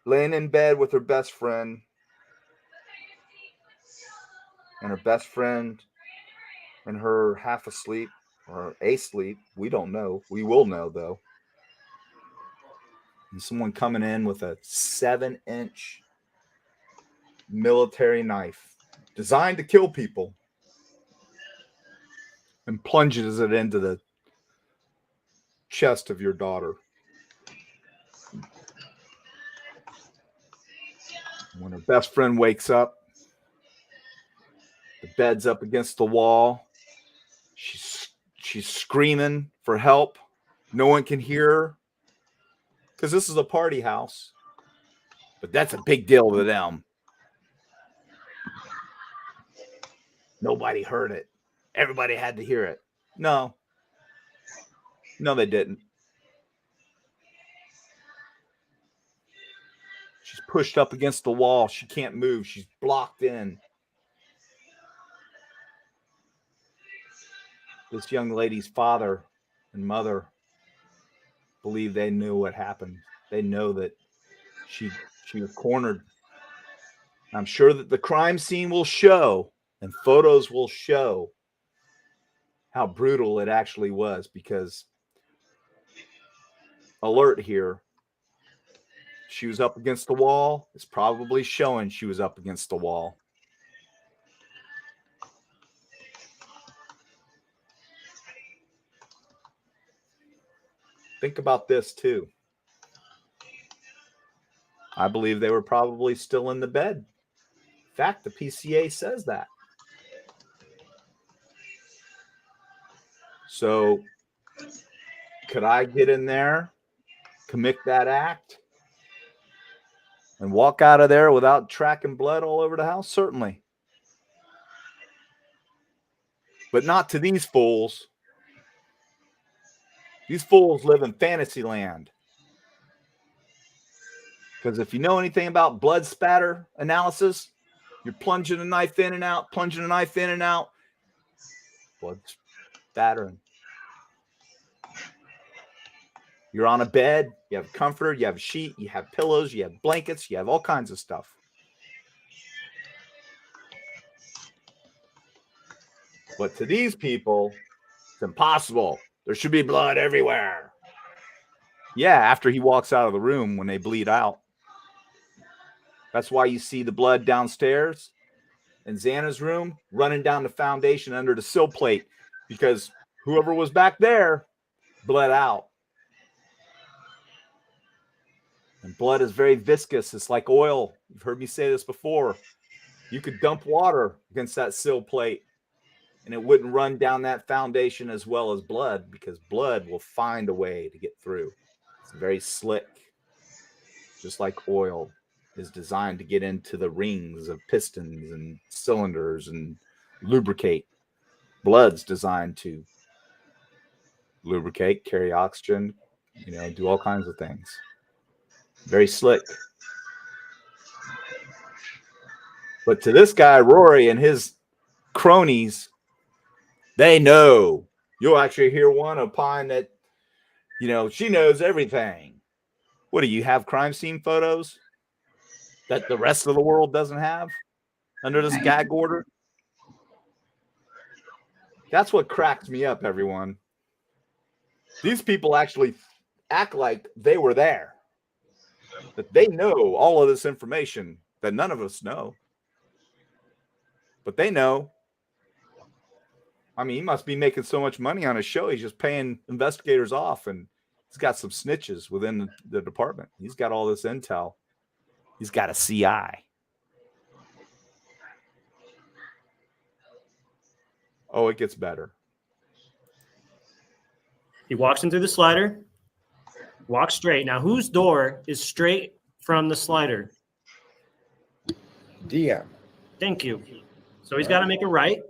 laying in bed with her best friend, and her best friend and her half asleep or asleep. We don't know. We will know, though. And someone coming in with a 7-inch military knife designed to kill people and plunges it into the chest of your daughter. When her best friend wakes up, the bed's up against the wall. She's screaming for help. No one can hear her because this is a party house. But that's a big deal to them. Nobody heard it. Everybody had to hear it. No, they didn't. She's pushed up against the wall. She can't move. She's blocked in. This young lady's father and mother believe they knew what happened. They know that she was cornered. I'm sure that the crime scene will show and photos will show how brutal it actually was, because alert here, she was up against the wall. It's probably showing she was up against the wall. Think about this too. I believe they were probably still in the bed. In fact, the PCA says that. So could I get in there, commit that act, and walk out of there without tracking blood all over the house? Certainly. But not to these fools. These fools live in fantasy land. Because if you know anything about blood spatter analysis, you're plunging a knife in and out, plunging a knife in and out. Blood spattering. You're on a bed, you have a comforter, you have a sheet, you have pillows, you have blankets, you have all kinds of stuff. But to these people, it's impossible. There should be blood everywhere. Yeah, after he walks out of the room when they bleed out. That's why you see the blood downstairs in Xana's room running down the foundation under the sill plate, because whoever was back there bled out. And blood is very viscous. It's like oil. You've heard me say this before. You could dump water against that sill plate and it wouldn't run down that foundation as well as blood, because blood will find a way to get through. It's very slick, just like oil is designed to get into the rings of pistons and cylinders and lubricate. Blood's designed to lubricate, carry oxygen, do all kinds of things. Very slick. But to this guy, Rory, and his cronies, they know. You'll actually hear one opine that, she knows everything. What do you have, crime scene photos that the rest of the world doesn't have under this gag order? That's what cracks me up, everyone. These people actually act like they were there, that they know all of this information that none of us know. But they know. I mean, he must be making so much money on his show. He's just paying investigators off, and he's got some snitches within the department. He's got all this intel. He's got a CI. Oh, it gets better. He walks in through the slider, walks straight. Now, whose door is straight from the slider? DM. Thank you. So he's got to make a right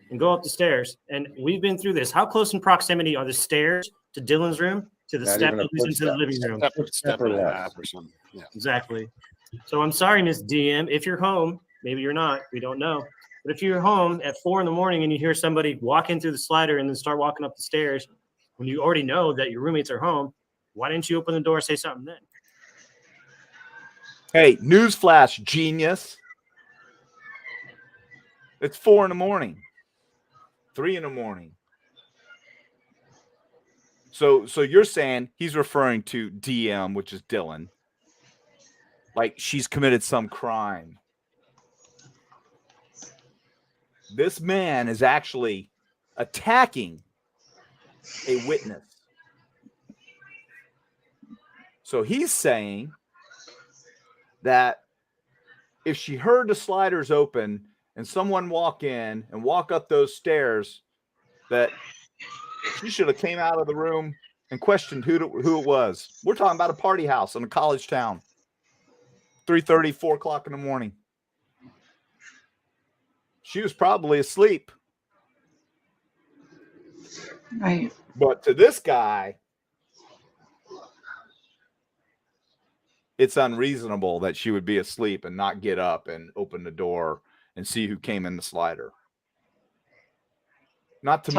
and go up the stairs. And we've been through this. How close in proximity are the stairs to Dylan's room, to the Not step even a that leads into the living room? Step and a half or something. Yeah. Exactly. So I'm sorry, Miss DM. If you're home, maybe you're not. We don't know. But if you're home at 4 a.m. and you hear somebody walk in through the slider and then start walking up the stairs, when you already know that your roommates are home, why didn't you open the door and say something then? Hey, newsflash, genius. It's 4 a.m, 3 a.m. So you're saying he's referring to DM, which is Dylan, like she's committed some crime. This man is actually attacking a witness. So he's saying that if she heard the sliders open and someone walk in and walk up those stairs, that she should have came out of the room and questioned who it was. We're talking about a party house in a college town. 3:30, 4 o'clock in the morning. She was probably asleep. Right. But to this guy, it's unreasonable that she would be asleep and not get up and open the door and see who came in the slider. Not to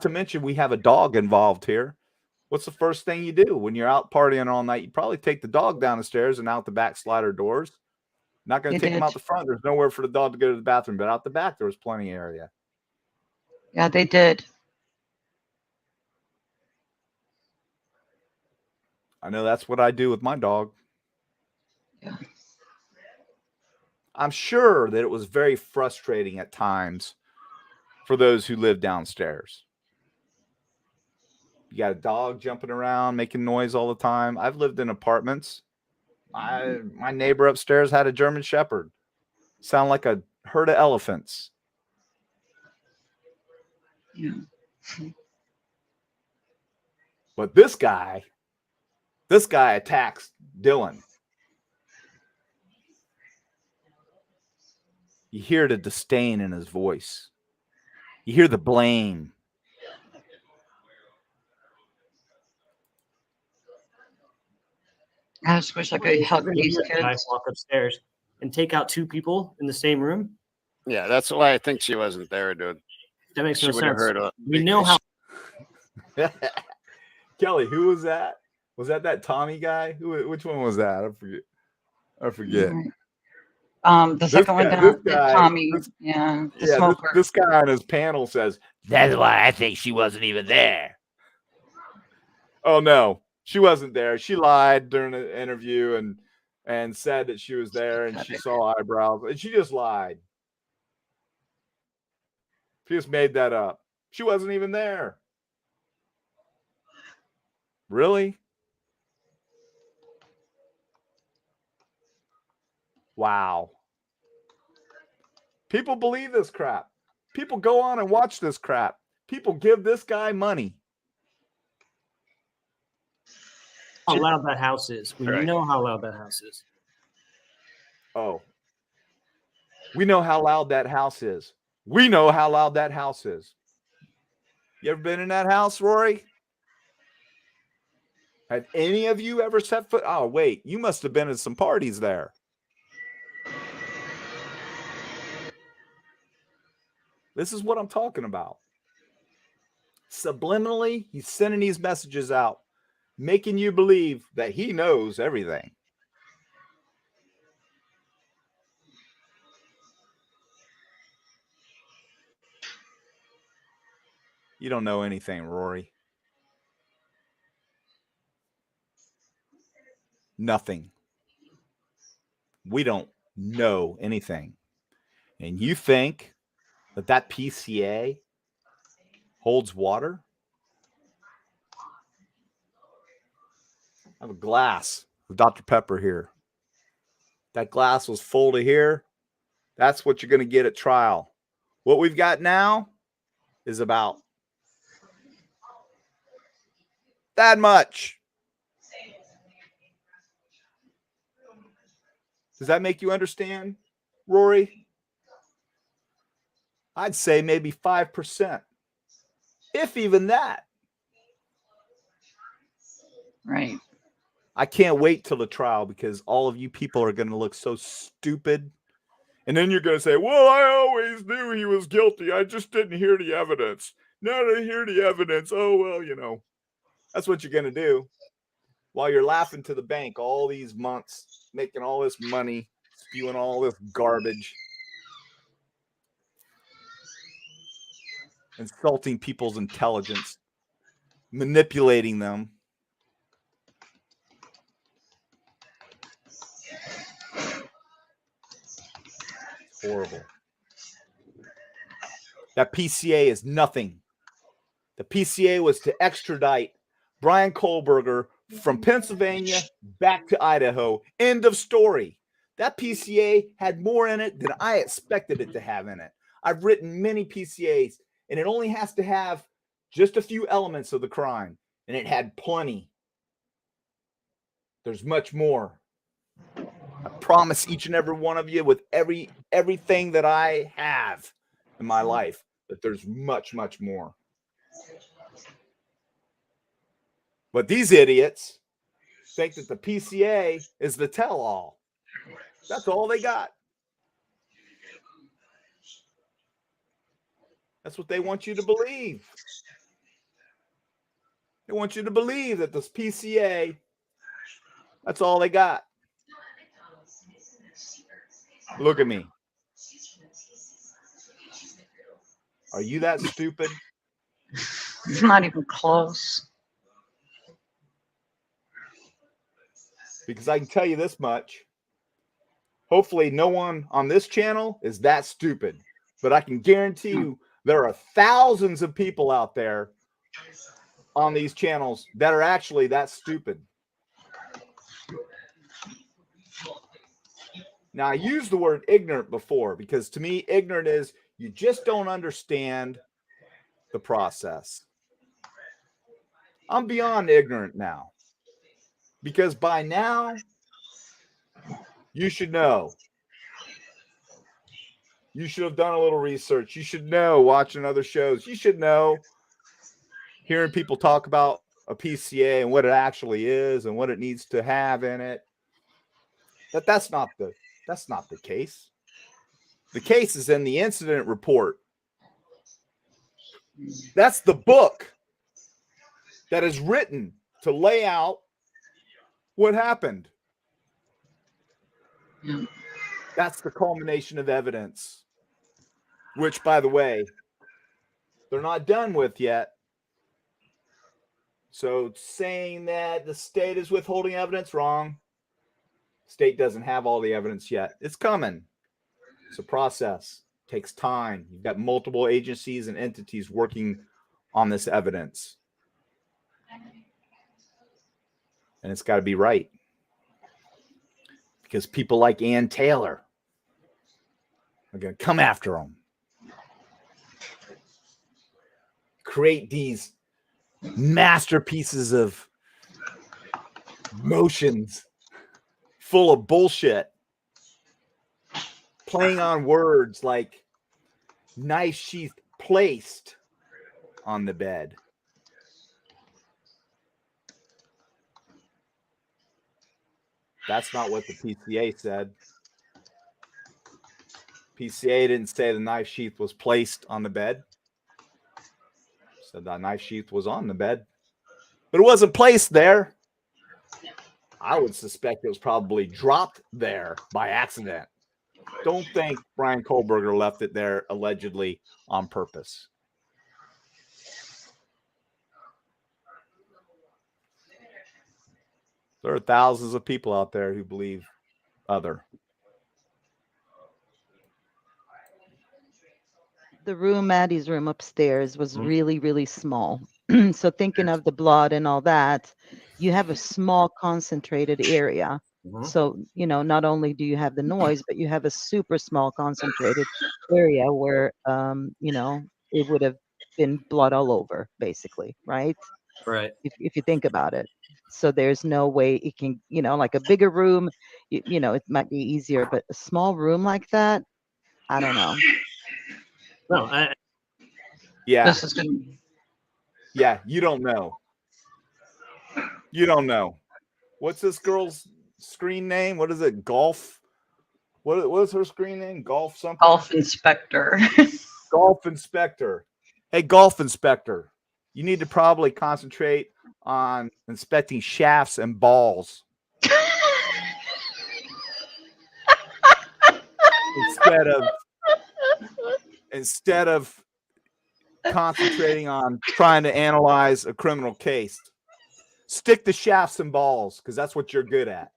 mention we have a dog involved here. What's the first thing you do when you're out partying all night? You probably take the dog down the stairs and out the back slider doors. Not going to take him out the front. There's nowhere for the dog to go to the bathroom, but out the back there was plenty of area. Yeah, they did. I know that's what I do with my dog. Yeah. I'm sure that it was very frustrating at times for those who live downstairs. You got a dog jumping around, making noise all the time. I've lived in apartments. My neighbor upstairs had a German Shepherd. Sound like a herd of elephants. Yeah. But this guy attacks Dylan. You hear the disdain in his voice. You hear the blame. I just wish I could help these Guy kids. walk upstairs and take out 2 people in the same room. Yeah, that's why I think she wasn't there, dude. That makes She no would have sense. heard it. We know how. Kelly, who was that? Was that Tommy guy? Which one was that? I forget. The second one down, Tommy. The smoker. This guy on his panel says, that's why I think she wasn't even there. Oh, no, she wasn't there. She lied during the interview, and and said that she was there and she saw eyebrows, and she just lied. She just made that up. She wasn't even there. Really? Wow. People believe this crap. People go on and watch this crap. People give this guy money. How loud that house is. We know how loud that house is. Oh. We know how loud that house is. We know how loud that house is. You ever been in that house, Rory? Have any of you ever set foot? Oh, wait. You must have been at some parties there. This is what I'm talking about. Subliminally, he's sending these messages out, making you believe that he knows everything. You don't know anything, Rory. Nothing. We don't know anything. And you think that that PCA holds water? I have a glass of Dr. Pepper here. That glass was full to here. That's what you're going to get at trial. What we've got now is about that much. Does that make you understand, Rory? I'd say maybe 5%, if even that. Right. I can't wait till the trial because all of you people are going to look so stupid. And then you're going to say, well, I always knew he was guilty. I just didn't hear the evidence. Now that I hear the evidence, oh, well, you know, that's what you're going to do while you're laughing to the bank all these months, making all this money, spewing all this garbage, insulting people's intelligence, manipulating them. Horrible. That PCA is nothing. The PCA was to extradite Brian Kohlberger from Pennsylvania back to Idaho. End of story. That PCA had more in it than I expected it to have in it. I've written many PCAs, and it only has to have just a few elements of the crime, and it had plenty. There's much more. I promise each and every one of you with everything that I have in my life that there's much, much more. But these idiots think that the PCA is the tell-all. That's all they got. That's what they want you to believe. They want you to believe that this PCA, that's all they got. Look at me. Are you that stupid? It's not even close. Because I can tell you this much. Hopefully no one on this channel is that stupid. But I can guarantee you there are thousands of people out there on these channels that are actually that stupid. Now, I used the word ignorant before because to me, ignorant is you just don't understand the process. I'm beyond ignorant now because by now, you should know. You should have done a little research. You should know watching other shows. You should know hearing people talk about a PCA and what it actually is and what it needs to have in it. That's not the case. The case is in the incident report. That's the book that is written to lay out what happened. That's the culmination of evidence, which, by the way, they're not done with yet. So saying that the state is withholding evidence, wrong. State doesn't have all the evidence yet. It's coming. It's a process. It takes time. You've got multiple agencies and entities working on this evidence. And it's got to be right. Because people like Ann Taylor are going to come after them. Create these masterpieces of motions full of bullshit, playing on words like knife sheath placed on the bed. That's not what the PCA said. PCA didn't say the knife sheath was placed on the bed. Said that knife sheath was on the bed, but it wasn't placed there. I would suspect it was probably dropped there by accident. Don't think Brian Kohlberger left it there allegedly on purpose. There are thousands of people out there who believe other. The room, Maddie's room upstairs, was really, really small. So thinking of the blood and all that, you have a small concentrated area. So, you know, not only do you have the noise, but you have a super small concentrated area where, you know, it would have been blood all over, basically, right? Right. If you think about it. So there's no way it can, you know, like a bigger room, you know, it might be easier, but a small room like that, I don't know. No, Yeah. This is good. Yeah, you don't know. You don't know. What's this girl's screen name? What is it? Golf? What is her screen name? Golf something? Golf inspector. Golf inspector. Hey, golf inspector. You need to probably concentrate on inspecting shafts and balls. instead of concentrating on trying to analyze a criminal case. Stick to shafts and balls, because that's what you're good at.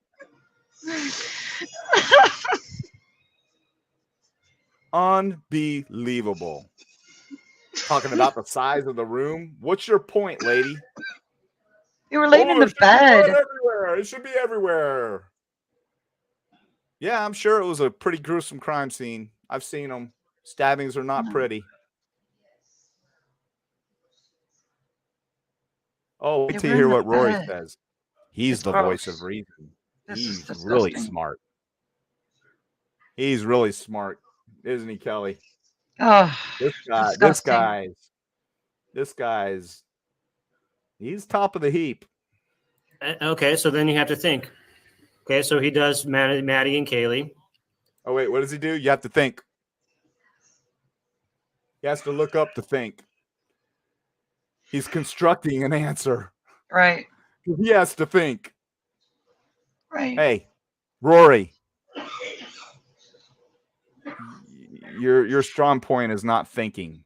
Unbelievable. Talking about the size of the room. What's your point, lady? You were laying in the It should be bed. everywhere. It should be everywhere. Yeah, I'm sure it was a pretty gruesome crime scene. I've seen them. Stabbings are not pretty. Oh, wait till you hear what Rory says. He's the voice of reason. He's really smart. He's really smart, isn't he, Kelly? Oh, This guy's he's top of the heap. okay, so then you have to think. Okay, so he does Maddie and Kaylee. Oh, wait, what does he do? You have to think. He has to look up to think. He's constructing an answer. right. He has to think. Right. Hey, Rory, your strong point is not thinking,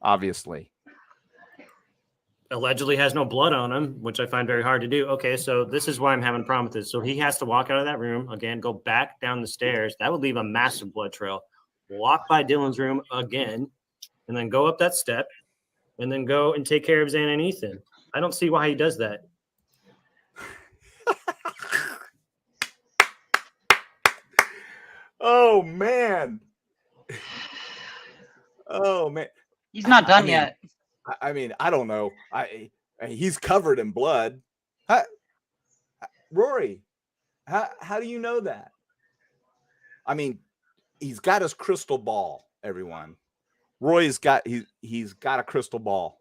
obviously. Allegedly has no blood on him, which I find very hard to do. Okay, so this is why I'm having a problem with this. So he has to walk out of that room again, go back down the stairs. That would leave a massive blood trail. Walk by Dylan's room again, and then go up that step, and then go and take care of Xana and Ethan. I don't see why he does that. Oh, man. Oh, man. He's not done yet. I mean, I don't know. He's covered in blood. Rory, how do you know that? I mean, he's got his crystal ball, everyone. Roy's got he's got a crystal ball.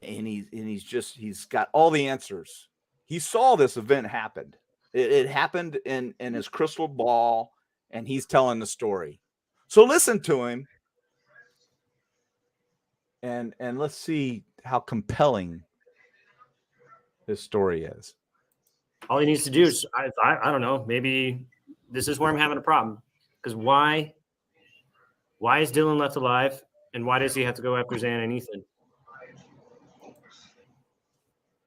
And he's got all the answers. He saw this event happen. It happened in his crystal ball, and he's telling the story. So listen to him. And let's see how compelling his story is. All he needs to do is, I don't know, maybe this is where I'm having a problem. Because why is Dylan left alive, and why does he have to go after Xana and Ethan?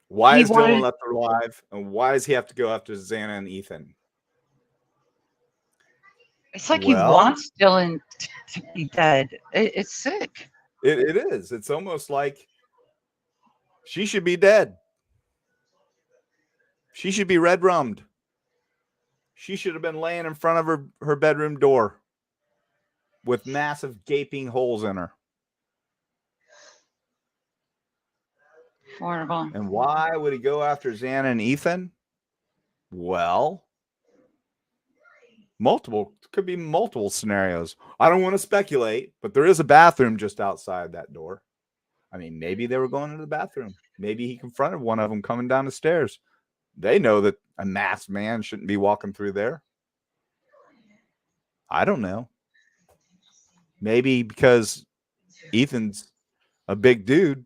Why He is Dylan wanted- left alive? And why does he have to go after Xana and Ethan? It's like Well- he wants Dylan to be dead. It's sick. It is. It's almost like she should be dead. She should be red rummed. She should have been laying in front of her bedroom door with massive gaping holes in her. Horrible. And why would he go after Xana and Ethan? Well, could be multiple scenarios. I don't want to speculate, but there is a bathroom just outside that door. I mean, maybe they were going into the bathroom. Maybe he confronted one of them coming down the stairs. They know that a masked man shouldn't be walking through there. I don't know. Maybe because Ethan's a big dude.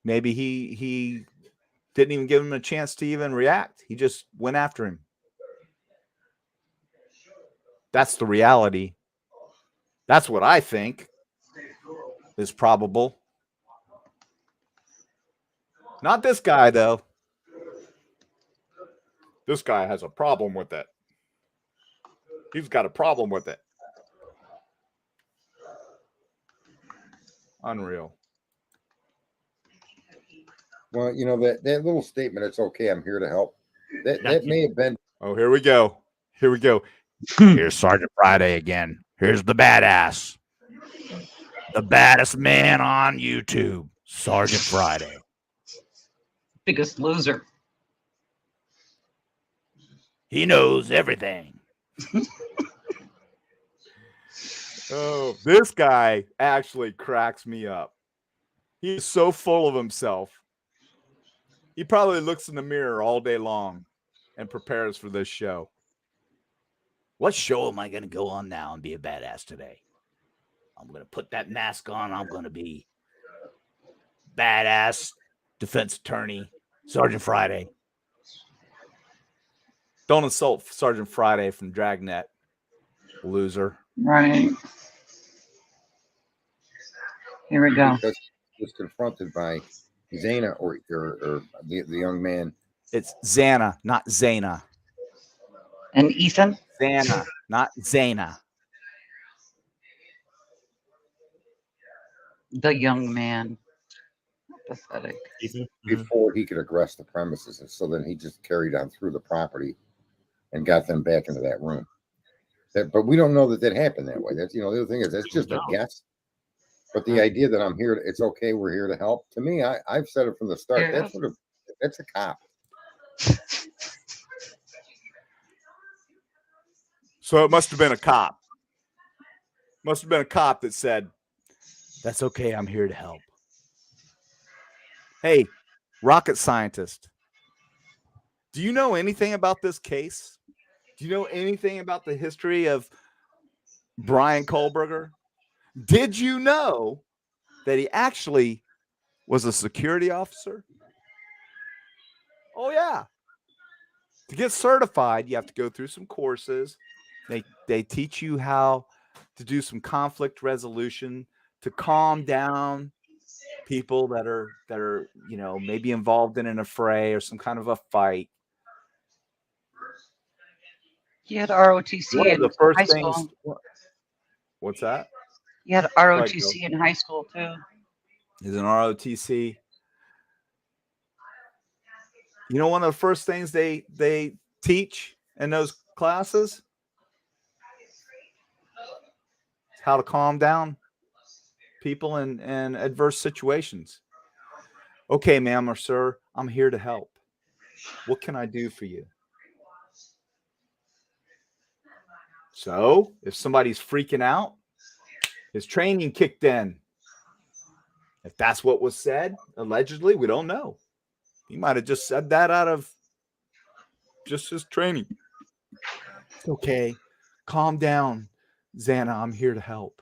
Maybe he didn't even give him a chance to even react. He just went after him. That's the reality. That's what I think is probable. Not this guy, though. This guy has a problem with it. He's got a problem with it. Unreal. Well, you know, that little statement, it's okay, I'm here to help. That may have been. Oh, here we go. Here we go. Here's Sergeant Friday again. Here's the badass. The baddest man on YouTube, Sergeant Friday. Biggest loser. He knows everything. Oh, this guy actually cracks me up. He's so full of himself. He probably looks in the mirror all day long and prepares for this show. What show am I going to go on now and be a badass today? I'm going to put that mask on. I'm going to be badass defense attorney, Sergeant Friday. Don't insult Sergeant Friday from Dragnet, loser. Right. Here we go. Because he was confronted by Xana or the young man. It's Xana, not Zana. And Ethan? Xana, not Zana. The young man. Pathetic. Ethan? Before he could aggress the premises. And so then he just carried on through the property and got them back into that room. But we don't know that happened that way. That's, the other thing is that's just a guess. But the idea that I'm here, it's okay, we're here to help. To me, I've said it from the start. Yeah. That's a cop. So it must have been a cop. Must have been a cop that said, "That's okay, I'm here to help." Hey, rocket scientist, do you know anything about this case? Do you know anything about the history of Brian Kohlberger? Did you know that he actually was a security officer? Oh, yeah. To get certified, you have to go through some courses. They teach you how to do some conflict resolution, to calm down people that are maybe involved in an affray or some kind of a fight. He had ROTC One of in the first high things. school. What's that? He had ROTC in high school too. Is an ROTC. You know, one of the first things they teach in those classes is how to calm down people in adverse situations. Okay, ma'am or sir, I'm here to help. What can I do for you? So if somebody's freaking out, his training kicked in. If that's what was said, allegedly, we don't know. He might have just said that out of just his training. It's okay. Calm down, Xana. I'm here to help.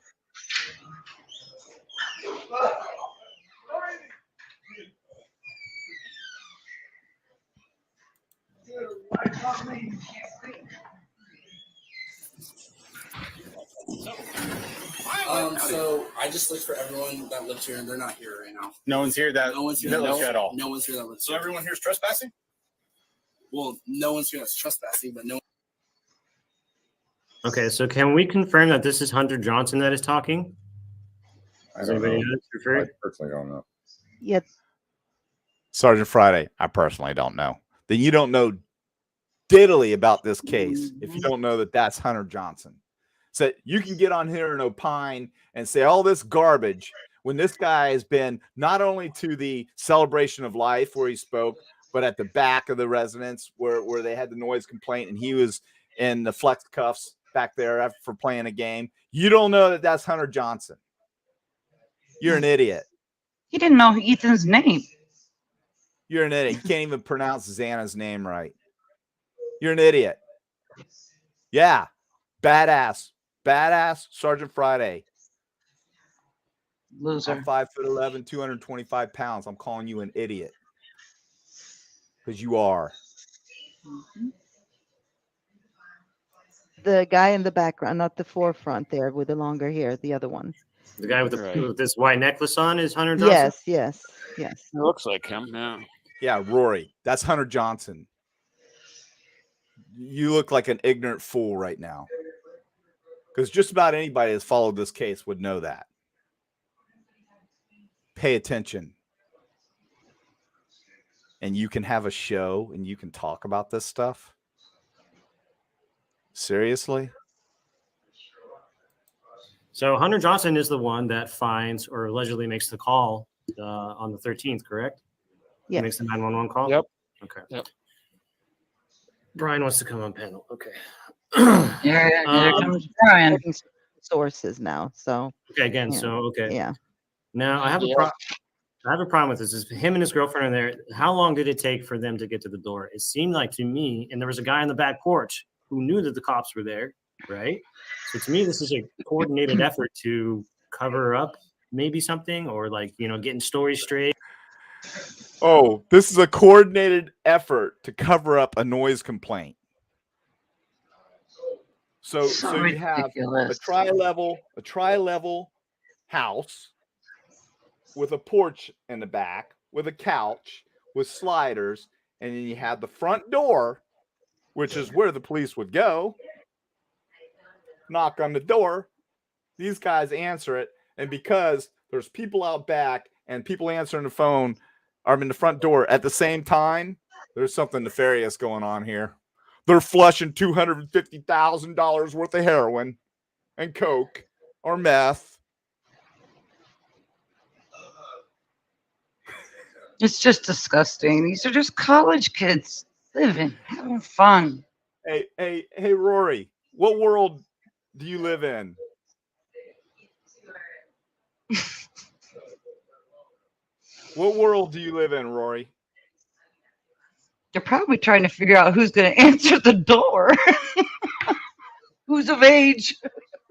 So I just looked for everyone that lives here, and they're not here right now. No one's here that lives here at all. No one's here that lives So here. everyone here is trespassing? Well, no one's here that's trespassing, but no. Okay, so can we confirm that this is Hunter Johnson that is talking? I Does don't anybody know. know this for I free? personally don't know. Yeah, Sergeant Friday, I personally don't know. Then you don't know diddly about this case if you don't know that that's Hunter Johnson. So you can get on here and opine and say all this garbage when this guy has been not only to the celebration of life where he spoke, but at the back of the residence where they had the noise complaint and he was in the flex cuffs back there for playing a game. You don't know that that's Hunter Johnson. You're an idiot. He didn't know Ethan's name. You're an idiot. You can't even pronounce Xana's name right. You're an idiot. Yeah. Badass Sergeant Friday. Loser. I'm 5'11", 225 pounds. I'm calling you an idiot. Because you are. the guy in the background, not the forefront there with the longer hair, the other one. The guy with, Right. with this white necklace on is Hunter Johnson? Yes. It looks like him, yeah. Yeah, Rory. That's Hunter Johnson. You look like an ignorant fool right now. Because just about anybody that's followed this case would know that. Pay attention. And you can have a show and you can talk about this stuff. Seriously? So Hunter Johnson is the one that finds or allegedly makes the call on the 13th, correct? He Yes. makes the 911 call? Yep. Okay. Yep. Brian wants to come on panel. Okay. Here comes Brian. Checking sources now. So Okay, again, Yeah. so, okay. yeah. Now, I have a problem with this. Is him and his girlfriend are there. How long did it take for them to get to the door? It seemed like to me, and there was a guy on the back porch who knew that the cops were there, right? So to me, this is a coordinated effort to cover up maybe something or like, getting stories straight. Oh, this is a coordinated effort to cover up a noise complaint. So you have a tri-level house with a porch in the back, with a couch, with sliders, and then you have the front door, which is where the police would go. Knock on the door. These guys answer it, and because there's people out back and people answering the phone are in the front door at the same time, there's something nefarious going on here. They're flushing $250,000 worth of heroin and coke or meth. It's just disgusting. These are just college kids living, having fun. Hey, Rory, what world do you live in? What world do you live in, Rory? They're probably trying to figure out who's going to answer the door. Who's of age?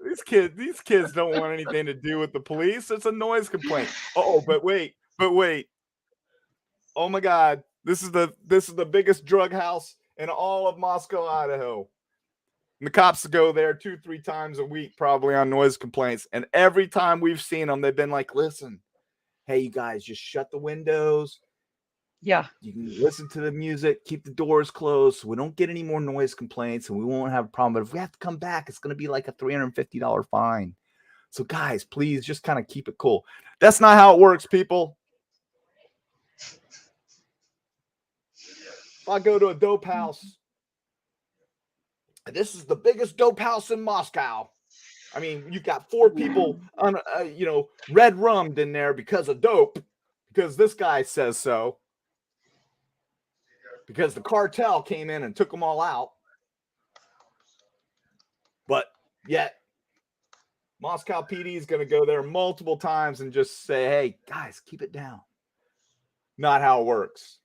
These kids don't want anything to do with the police. It's a noise complaint. Oh, but wait. Oh my God. This is the biggest drug house in all of Moscow, Idaho. And the cops go there 2-3 times a week, probably on noise complaints. And every time we've seen them, they've been like, listen, hey, you guys, just shut the windows. Yeah. You can listen to the music, keep the doors closed so we don't get any more noise complaints and we won't have a problem. But if we have to come back, it's going to be like a $350 fine. So guys, please just kind of keep it cool. That's not how it works, people. If I go to a dope house, this is the biggest dope house in Moscow. I mean, you've got 4 people, red rummed in there because of dope, because this guy says so. Because the cartel came in and took them all out. But yet, Moscow PD is going to go there multiple times and just say, hey, guys, keep it down. Not how it works.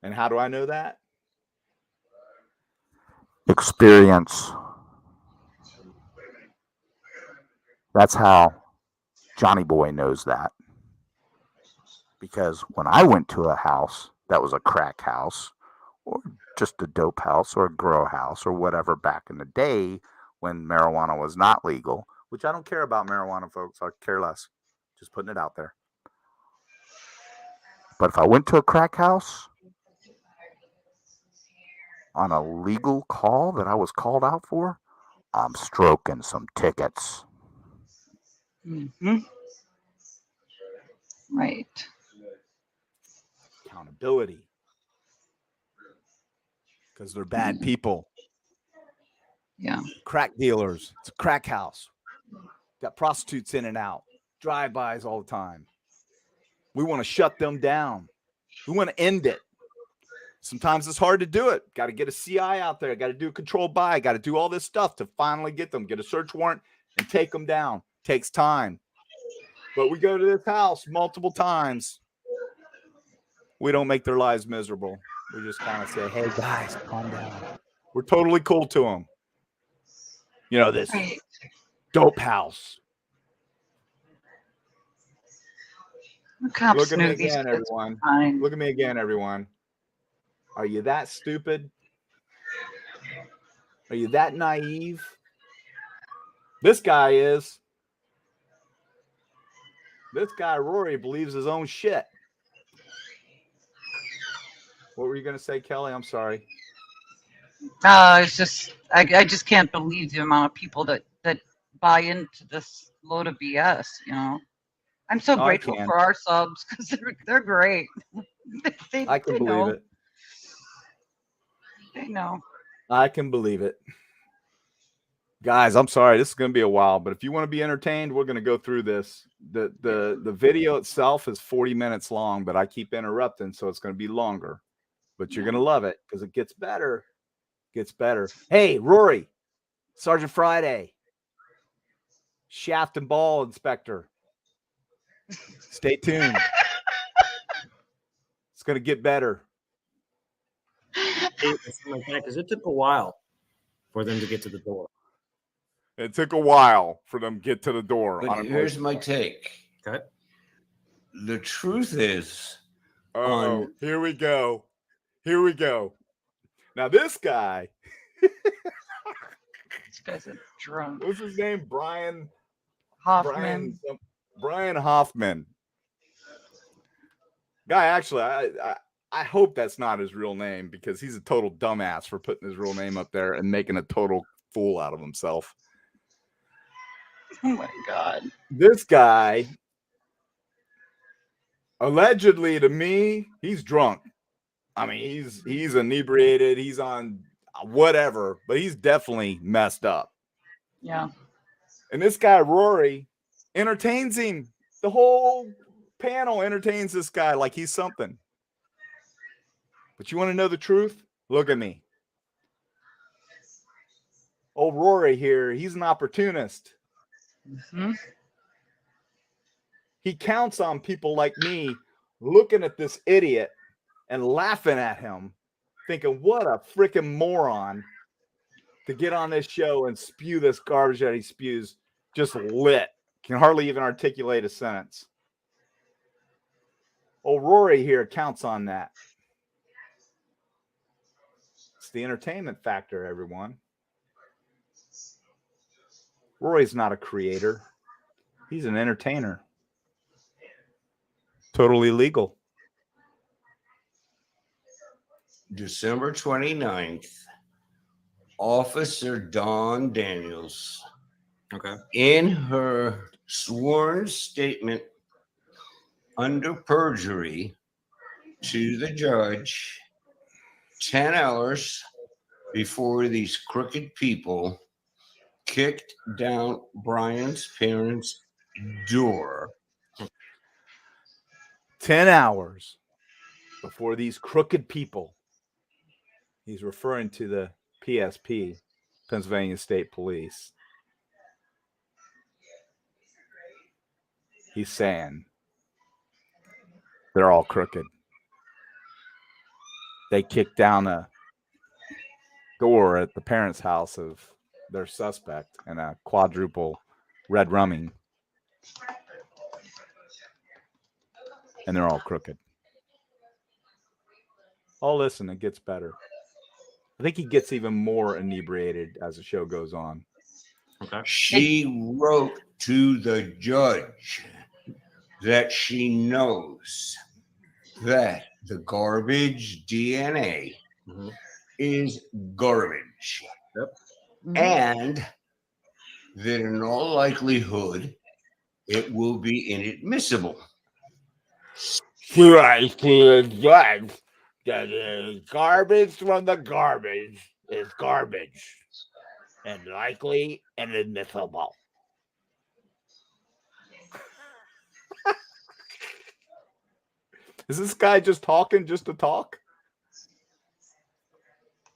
And how do I know that? Experience. That's how Johnny Boy knows that. Because when I went to a house that was a crack house or just a dope house or a grow house or whatever back in the day when marijuana was not legal, which I don't care about marijuana, folks. I care less. Just putting it out there. But if I went to a crack house on a legal call that I was called out for, I'm stroking some tickets. Mm-hmm. Right. Accountability. Because they're bad people. Yeah. Crack dealers. It's a crack house. Got prostitutes in and out. Drive-bys all the time. We want to shut them down. We want to end it. Sometimes it's hard to do it. Got to get a CI out there. Got to do a controlled buy. Got to do all this stuff to finally get them. Get a search warrant and take them down. Takes time. But we go to this house multiple times. We don't make their lives miserable. We just kind of say, hey, guys, calm down. We're totally cool to them. You know, this Right. dope house. Cop Look at me snooze these again, kids everyone. fine. Look at me again, everyone. Are you that stupid? Are you that naive? This guy is. This guy, Rory, believes his own shit. What were you going to say, Kelly? I'm sorry. It's just I just can't believe the amount of people that buy into this load of BS. You know, I'm so No, I grateful can. for our subs because they're great. I can believe it. They know. I can believe it. Guys, I'm sorry. This is going to be a while, but if you want to be entertained, we're going to go through this. The video itself is 40 minutes long, but I keep interrupting, so it's going to be longer. But you're going to love it because it gets better. Gets better. Hey, Rory, Sergeant Friday, Shaft and Ball Inspector. Stay tuned. It's going to get better. Because it took a while for them to get to the door. It took a while for them to get to the door. But here's my take. Okay. The truth is, Oh, here we go. Here we go. Now this guy. This guy's a drunk. What's his name? Brian Hoffman. Brian Hoffman. Guy, actually, I hope that's not his real name because he's a total dumbass for putting his real name up there and making a total fool out of himself. Oh my God. This guy, allegedly to me, he's drunk. I mean, he's inebriated. He's on whatever, but he's definitely messed up. Yeah. And this guy, Rory, entertains him. The whole panel entertains this guy like he's something. But you want to know the truth? Look at me. Old Rory here, he's an opportunist. Mm-hmm. He counts on people like me looking at this idiot and laughing at him, thinking, what a freaking moron to get on this show and spew this garbage that he spews, just lit. Can hardly even articulate a sentence. Old Rory here counts on that. It's the entertainment factor, everyone. Rory's not a creator. He's an entertainer. Totally legal. December 29th, Officer Dawn Daniels, in her sworn statement under perjury to the judge, 10 hours before these crooked people kicked down Brian's parents' door. 10 hours before these crooked people. He's referring to the PSP, Pennsylvania State Police. He's saying they're all crooked. They kicked down a door at the parents' house of their suspect in a quadruple red rumming. And they're all crooked. Oh, listen, it gets better. I think he gets even more inebriated as the show goes on. Okay. She wrote to the judge that she knows that the garbage DNA is garbage. Mhm. And that in all likelihood, it will be inadmissible. She writes to the judge that the garbage from the garbage is garbage and likely inadmissible. Is this guy just talking just to talk?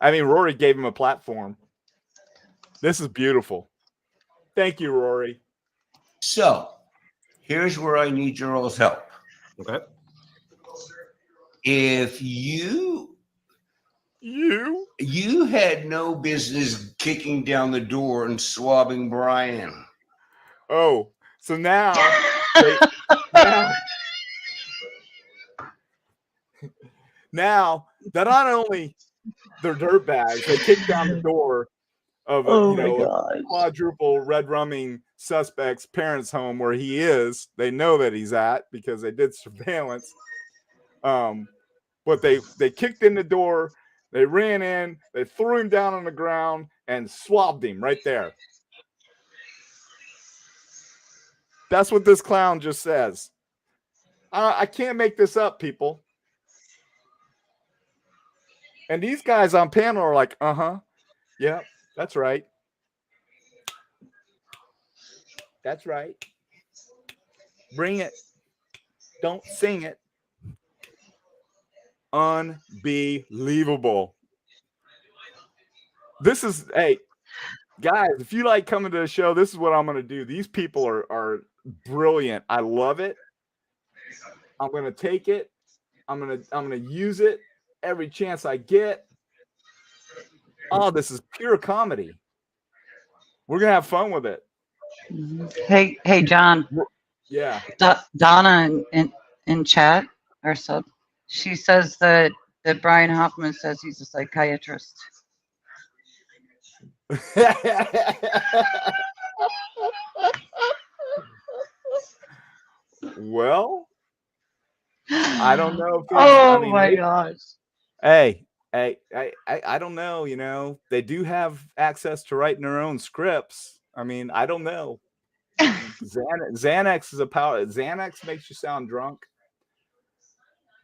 I mean, Rory gave him a platform. This is beautiful. Thank you, Rory. So here's where I need your all's help. Okay. If you had no business kicking down the door and swabbing Brian. Oh, so now, now that not only they're dirtbags, they kick down the door of a quadruple red rumming suspect's parents' home where he is. They know that he's at because they did surveillance. But they kicked in the door, they ran in, they threw him down on the ground and swabbed him right there. That's what this clown just says. I can't make this up, people. And these guys on panel are like, yeah, that's right. That's right. Bring it. Don't sing it. Unbelievable. This is, hey, guys, if you like coming to the show, this is what I'm going to do. These people are brilliant. I love it. I'm going to take it. I'm going to use it every chance I get. Oh, this is pure comedy. We're going to have fun with it. Hey, John. Yeah. Donna in chat or sub, she says that Brian Hoffman says he's a psychiatrist. Well, I don't know if my gosh. Hey, I don't know, they do have access to writing their own scripts. I mean, I don't know. Xanax is a power. Xanax makes you sound drunk.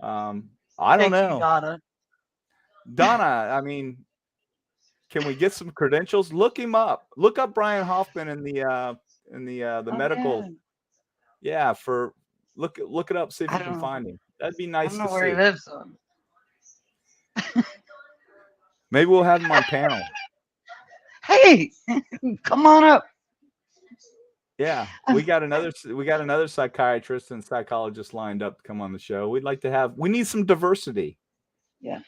I don't know. Donna, I mean, can we get some credentials? Look him up. Look up Brian Hoffman in the medical. Yeah, look it up. See if you can find him. That'd be nice to see. I don't know where he lives. Maybe we'll have him on panel. Hey, come on up. Yeah, we got another psychiatrist and psychologist lined up to come on the show. We need some diversity. Yeah.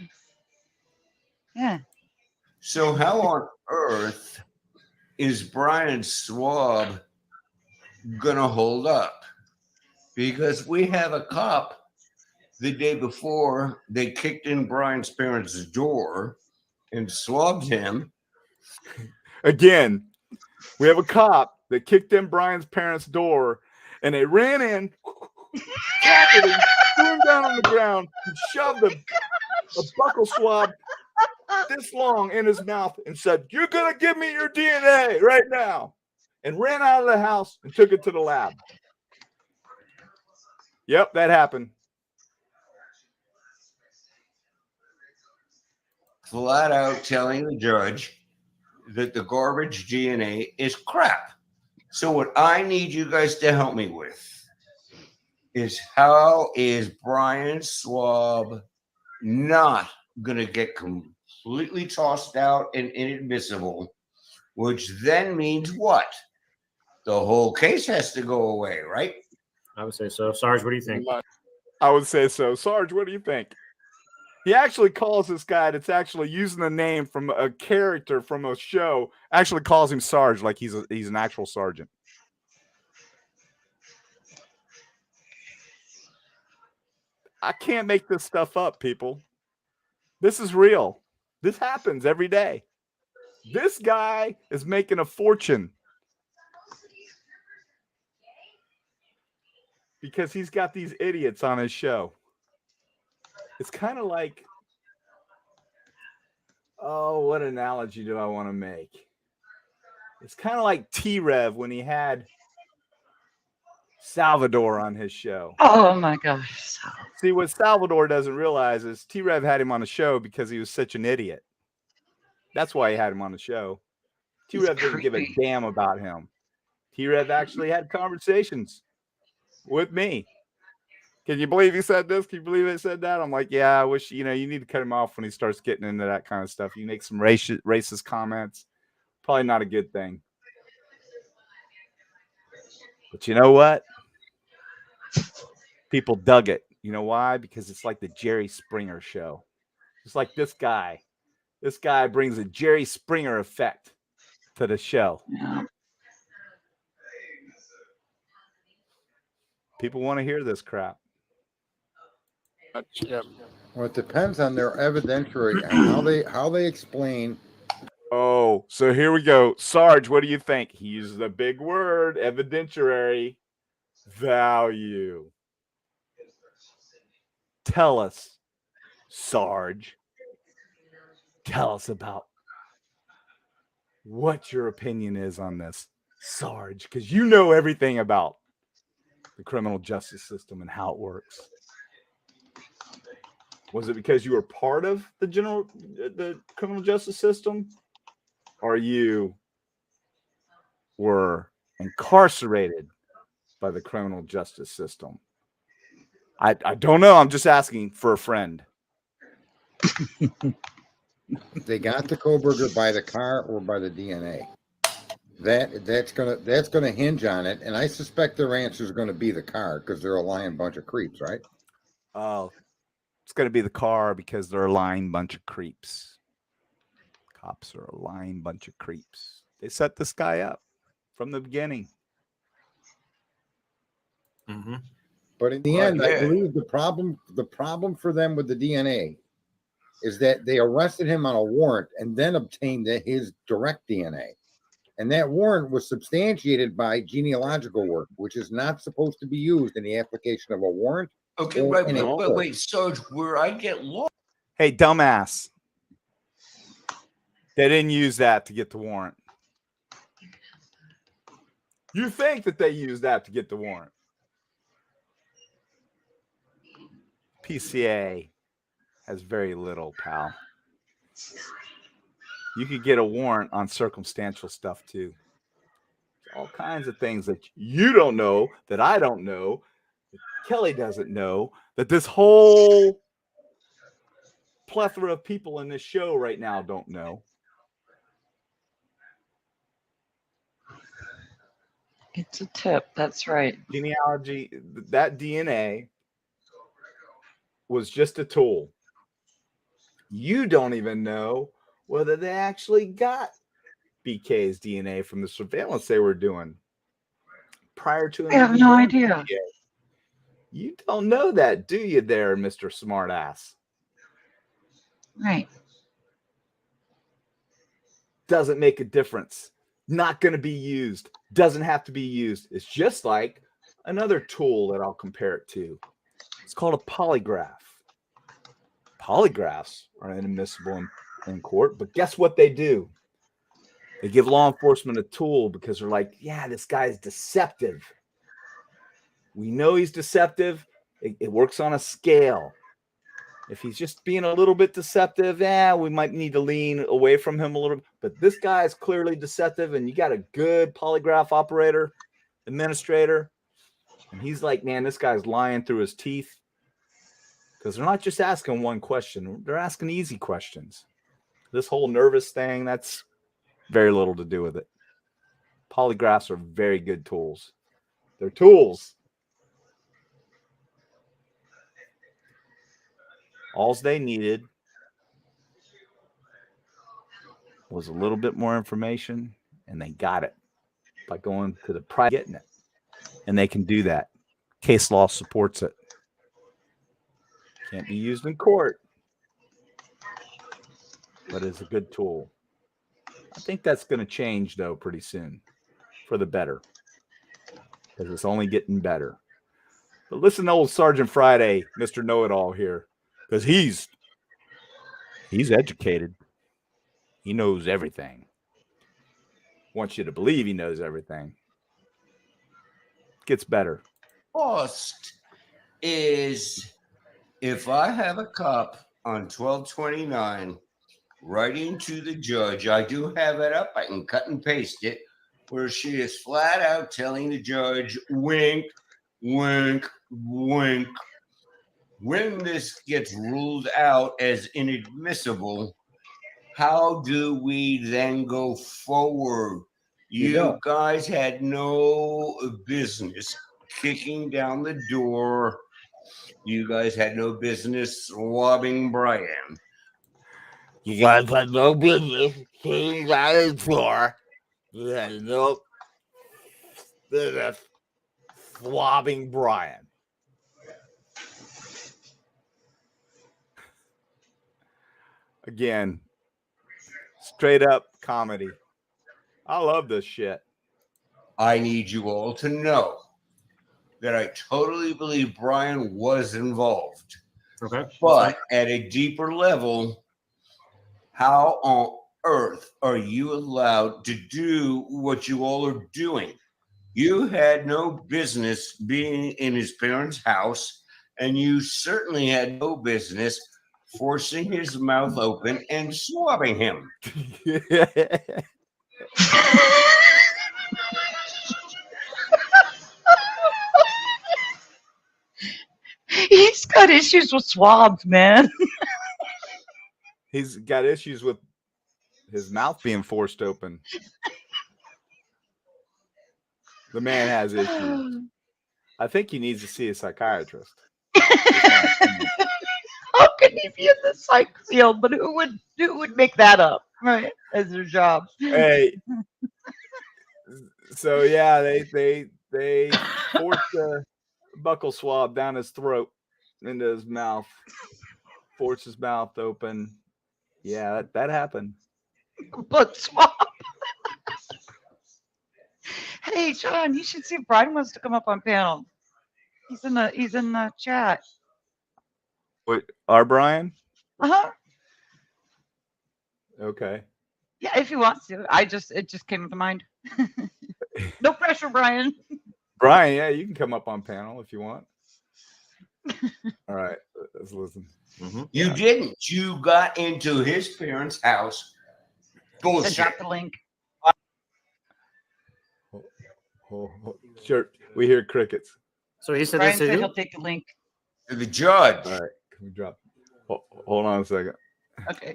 So how on earth is Brian swab gonna hold up? Because we have a cop the day before they kicked in Brian's parents' door and swabbed him. Again, we have a cop that kicked in Brian's parents' door and they ran in, tackled him, threw him down on the ground, and shoved a buckle swab this long in his mouth and said, "You're going to give me your DNA right now," and ran out of the house and took it to the lab. Yep, that happened. Flat out telling the judge that the garbage DNA is crap. So what I need you guys to help me with is, how is Brian's swab not going to get completely tossed out and inadmissible, which then means what? The whole case has to go away, right? I would say so. Sarge, what do you think? I would say so. Sarge, what do you think? He actually calls this guy that's actually using the name from a character from a show, actually calls him Sarge like he's an actual sergeant. I can't make this stuff up, people. This is real. This happens every day. This guy is making a fortune because he's got these idiots on his show. It's kind of like, oh, what analogy do I want to make? It's kind of like T-Rev when he had Salvador on his show. Oh my gosh. See, what Salvador doesn't realize is T-Rev had him on the show because he was such an idiot. That's why he had him on the show. T-Rev didn't give a creepy. damn about him. T-Rev actually had conversations with me. Can you believe he said this? Can you believe he said that? I'm like, yeah, I wish, you need to cut him off when he starts getting into that kind of stuff. You make some racist comments. Probably not a good thing. But you know what? People dug it. You know why? Because it's like the Jerry Springer show. It's like this guy. This guy brings a Jerry Springer effect to the show. Yeah. People want to hear this crap. Yep. Well, it depends on their evidentiary and how they explain. Oh, so here we go. Sarge, what do you think? He uses a big word, evidentiary value. Tell us, Sarge. Tell us about what your opinion is on this, Sarge, because you know everything about the criminal justice system and how it works. Was it because you were part of the criminal justice system, or you were incarcerated by the criminal justice system? I don't know. I'm just asking for a friend. They got the Koberger by the car or by the DNA. That's gonna hinge on it, and I suspect their answer is going to be the car because they're a lying bunch of creeps, right? Oh, it's going to be the car because they're a lying bunch of creeps. Cops are a lying bunch of creeps. They set this guy up from the beginning. Mm-hmm. But in the end, I believe the problem for them with the DNA is that they arrested him on a warrant and then obtained his direct DNA. And that warrant was substantiated by genealogical work, which is not supposed to be used in the application of a warrant. Okay, or right, in a but court. wait, Sarge, where I get lost. Hey, dumbass. They didn't use that to get the warrant. You think that they used that to get the warrant. PCA has very little, pal. You could get a warrant on circumstantial stuff too. All kinds of things that you don't know, that I don't know, that Kelly doesn't know, that this whole plethora of people in this show right now don't know. It's a tip. That's right. Genealogy, that DNA was just a tool. You don't even know whether they actually got BK's DNA from the surveillance they were doing prior to. I have no idea. You don't know that, do you, there, Mr. Smartass? Right. Doesn't make a difference. Not going to be used. Doesn't have to be used. It's just like another tool that I'll compare it to. It's called a polygraph. Polygraphs are inadmissible in court, but guess what they do? They give law enforcement a tool because they're like, yeah, this guy's deceptive. We know he's deceptive. It works on a scale. If he's just being a little bit deceptive, we might need to lean away from him a little bit. But this guy is clearly deceptive, and you got a good polygraph operator, administrator, and he's like, man, this guy's lying through his teeth. Because they're not just asking one question. They're asking easy questions. This whole nervous thing, that's very little to do with it. Polygraphs are very good tools. They're tools. All they needed was a little bit more information, and they got it by going to the private, getting it. And they can do that. Case law supports it. Can't be used in court, but it's a good tool. I think that's going to change, though, pretty soon for the better, because it's only getting better. But listen to old Sergeant Friday, Mr. Know-It-All here, because he's educated. He knows everything. Wants you to believe he knows everything. Gets better. Cost is if I have a cop on 1229 writing to the judge, I do have it up. I can cut and paste it, where she is flat out telling the judge, wink, wink, wink. When this gets ruled out as inadmissible, how do we then go forward? You guys had no business kicking down the door. You guys had no business swabbing Brian. You guys had no business kicking down the door. You had no business Swabbing Brian. Again, straight up comedy. I love this shit. I need you all to know that I totally believe Brian was involved. Okay. But at a deeper level, how on earth are you allowed to do what you all are doing? You had no business being in his parents' house, and you certainly had no business forcing his mouth open and swabbing him. He's got issues with swabs, man. He's got issues with his mouth being forced open. The man has issues. I think he needs to see a psychiatrist. How can he be in the psych field? But who would make that up, right? As their job. Hey. So yeah, they forced the buccal swab down his throat into his mouth. Forced his mouth open. Yeah, that happened. Butt swab. Hey, John, you should see if Brian wants to come up on panel. He's in the chat. Wait, our Brian? Uh-huh. Okay. Yeah, if he wants to. It just came to mind. No pressure, Brian. Brian, yeah, you can come up on panel if you want. All right, let's listen. You didn't. You got into his parents' house. Bullshit. Drop the link. Sure, we hear crickets. So he said Brian this to said who? he'll take the link. To the judge. All right, can we drop? Hold on a second. Okay.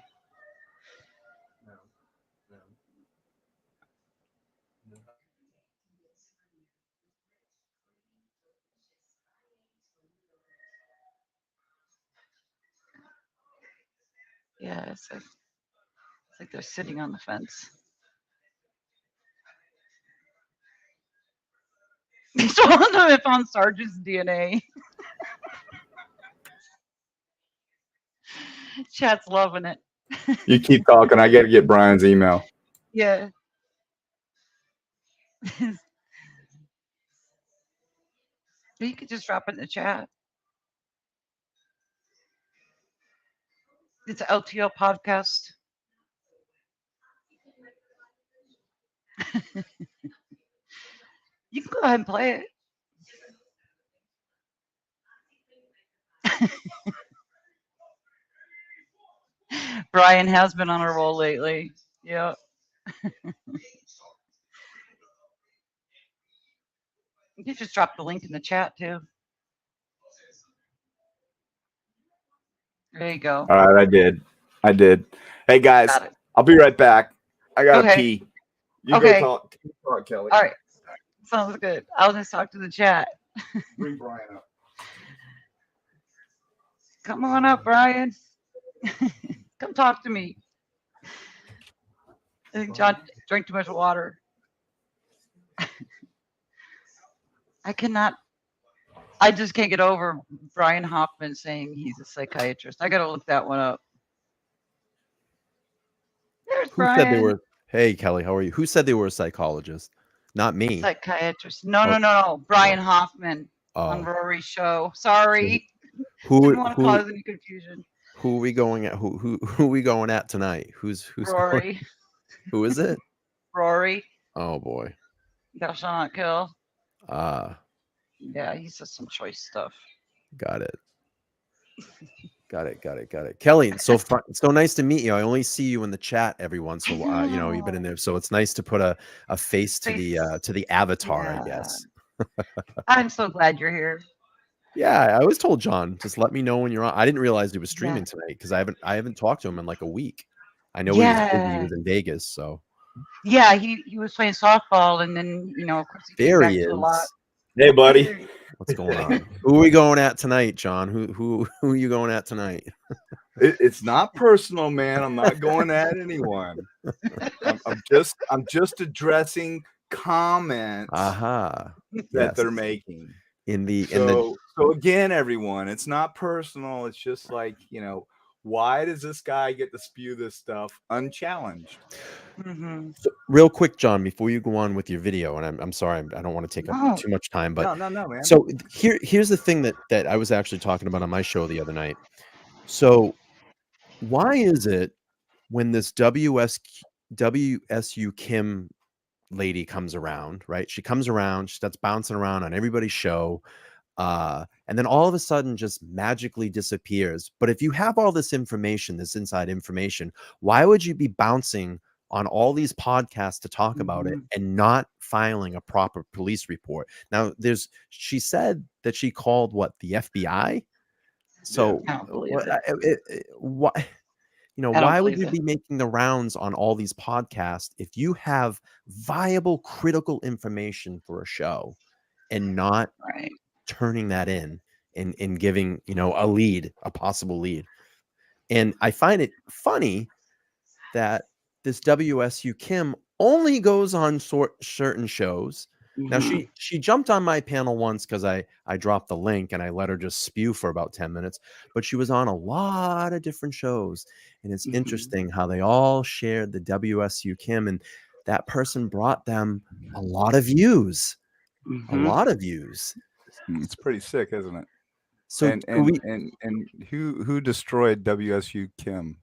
Yeah, it's like they're sitting on the fence. So I don't know if on Sarge's DNA. Chat's loving it. You keep talking. I got to get Brian's email. Yeah. You could just drop it in the chat. It's an LTO podcast. You can go ahead and play it. Brian has been on a roll lately. Yeah. You can just drop the link in the chat too. There you go. All right, I did. Hey guys, I'll be right back. I gotta pee. You go talk, Kelly. All right. Sounds good. I'll just talk to the chat. Bring Brian up. Come on up, Brian. Come talk to me. I think John drank too much water. I just can't get over Brian Hoffman saying he's a psychiatrist. I got to look that one up. There's Who Brian. said they were? Hey, Kelly, how are you? Who said they were a psychologist? Not me. Psychiatrist. No. Brian Hoffman. on Rory's show. Sorry. Who Didn't want to cause any confusion. Who are we going at? Who are we going at tonight? Who's Rory. Who is it? Rory. Oh boy. Thou shalt not kill. Yeah, he says some choice stuff. Got it. Got it. Kelly, so nice to meet you. I only see you in the chat, everyone. So you know, you've been in there. So it's nice to put a face to the avatar, I guess. I'm so glad you're here. Yeah, I always told John, just let me know when you're on. I didn't realize he was streaming tonight because I haven't talked to him in like a week. I know he was busy. He was in Vegas, so yeah, he was playing softball, and then of course there he is. A lot. Hey, buddy. What's going on? Who are we going at tonight, John? Who are you going at tonight? It's not personal, man. I'm not going at anyone. I'm just addressing comments that they're making. So again, everyone, it's not personal. It's just like, why does this guy get to spew this stuff unchallenged? So real quick, John, before you go on with your video, and I'm sorry, I don't want to take up too much time, but no, man. So here's the thing that I was actually talking about on my show the other night. So why is it when this WSU Kim lady comes around, right? She comes around, she starts bouncing around on everybody's show, and then all of a sudden just magically disappears. But if you have all this information, this inside information, why would you be bouncing on all these podcasts to talk about it and not filing a proper police report? Now, she said that she called the FBI. So why would you be making the rounds on all these podcasts if you have viable, critical information for a show and not turning that in and giving, a possible lead? And I find it funny that this WSU Kim only goes on certain shows. Now she jumped on my panel once because I dropped the link and I let her just spew for about 10 minutes, but she was on a lot of different shows, and it's interesting how they all shared the WSU Kim, and that person brought them a lot of views. It's pretty sick, isn't it? So and who destroyed WSU Kim?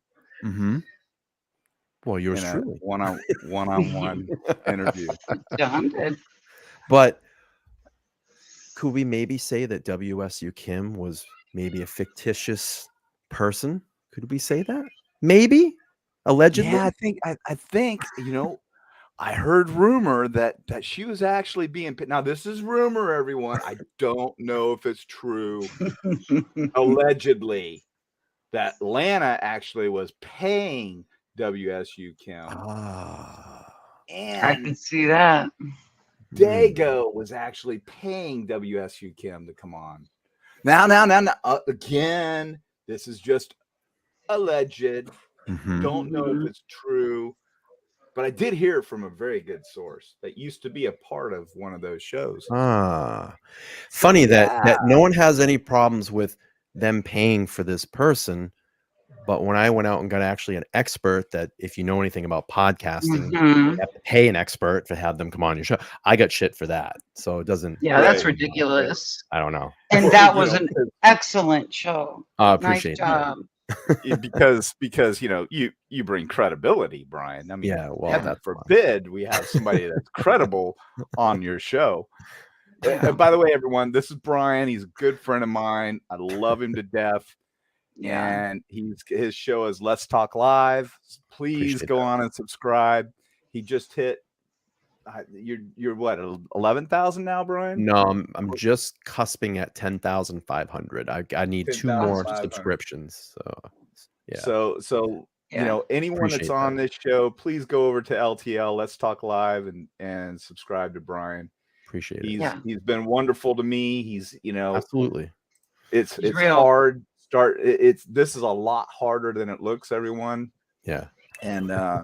Well, yours truly. One-on-one interview. John did. But could we maybe say that WSU Kim was maybe a fictitious person? Could we say that? Maybe? Allegedly? Yeah, I think, I heard rumor that she was actually being – now, this is rumor, everyone. I don't know if it's true. Allegedly, that Atlanta actually was paying WSU Kim. And I can see that. Dago was actually paying WSU Kim to come on. Now, again, this is just alleged. Don't know if it's true, but I did hear it from a very good source that used to be a part of one of those shows. Funny that no one has any problems with them paying for this person. But when I went out and got actually an expert, that if you know anything about podcasting, you have to pay an expert to have them come on your show. I got shit for that. So it doesn't. Yeah, that's ridiculous. I don't know. And that was an excellent show. Appreciate nice job. because you bring credibility, Brian. I mean, heaven forbid we have somebody that's credible on your show. And by the way, everyone, this is Brian. He's a good friend of mine. I love him to death. And his show is Let's Talk Live. Please go on and subscribe. He just hit you're what, 11,000 now, Brian? No, I'm just cusping at 10,500. I need 2 more subscriptions. So anyone that's on this show, please go over to LTL Let's Talk Live and subscribe to Brian. Appreciate it. He's been wonderful to me. He's absolutely. It's hard. This is a lot harder than it looks, everyone. And I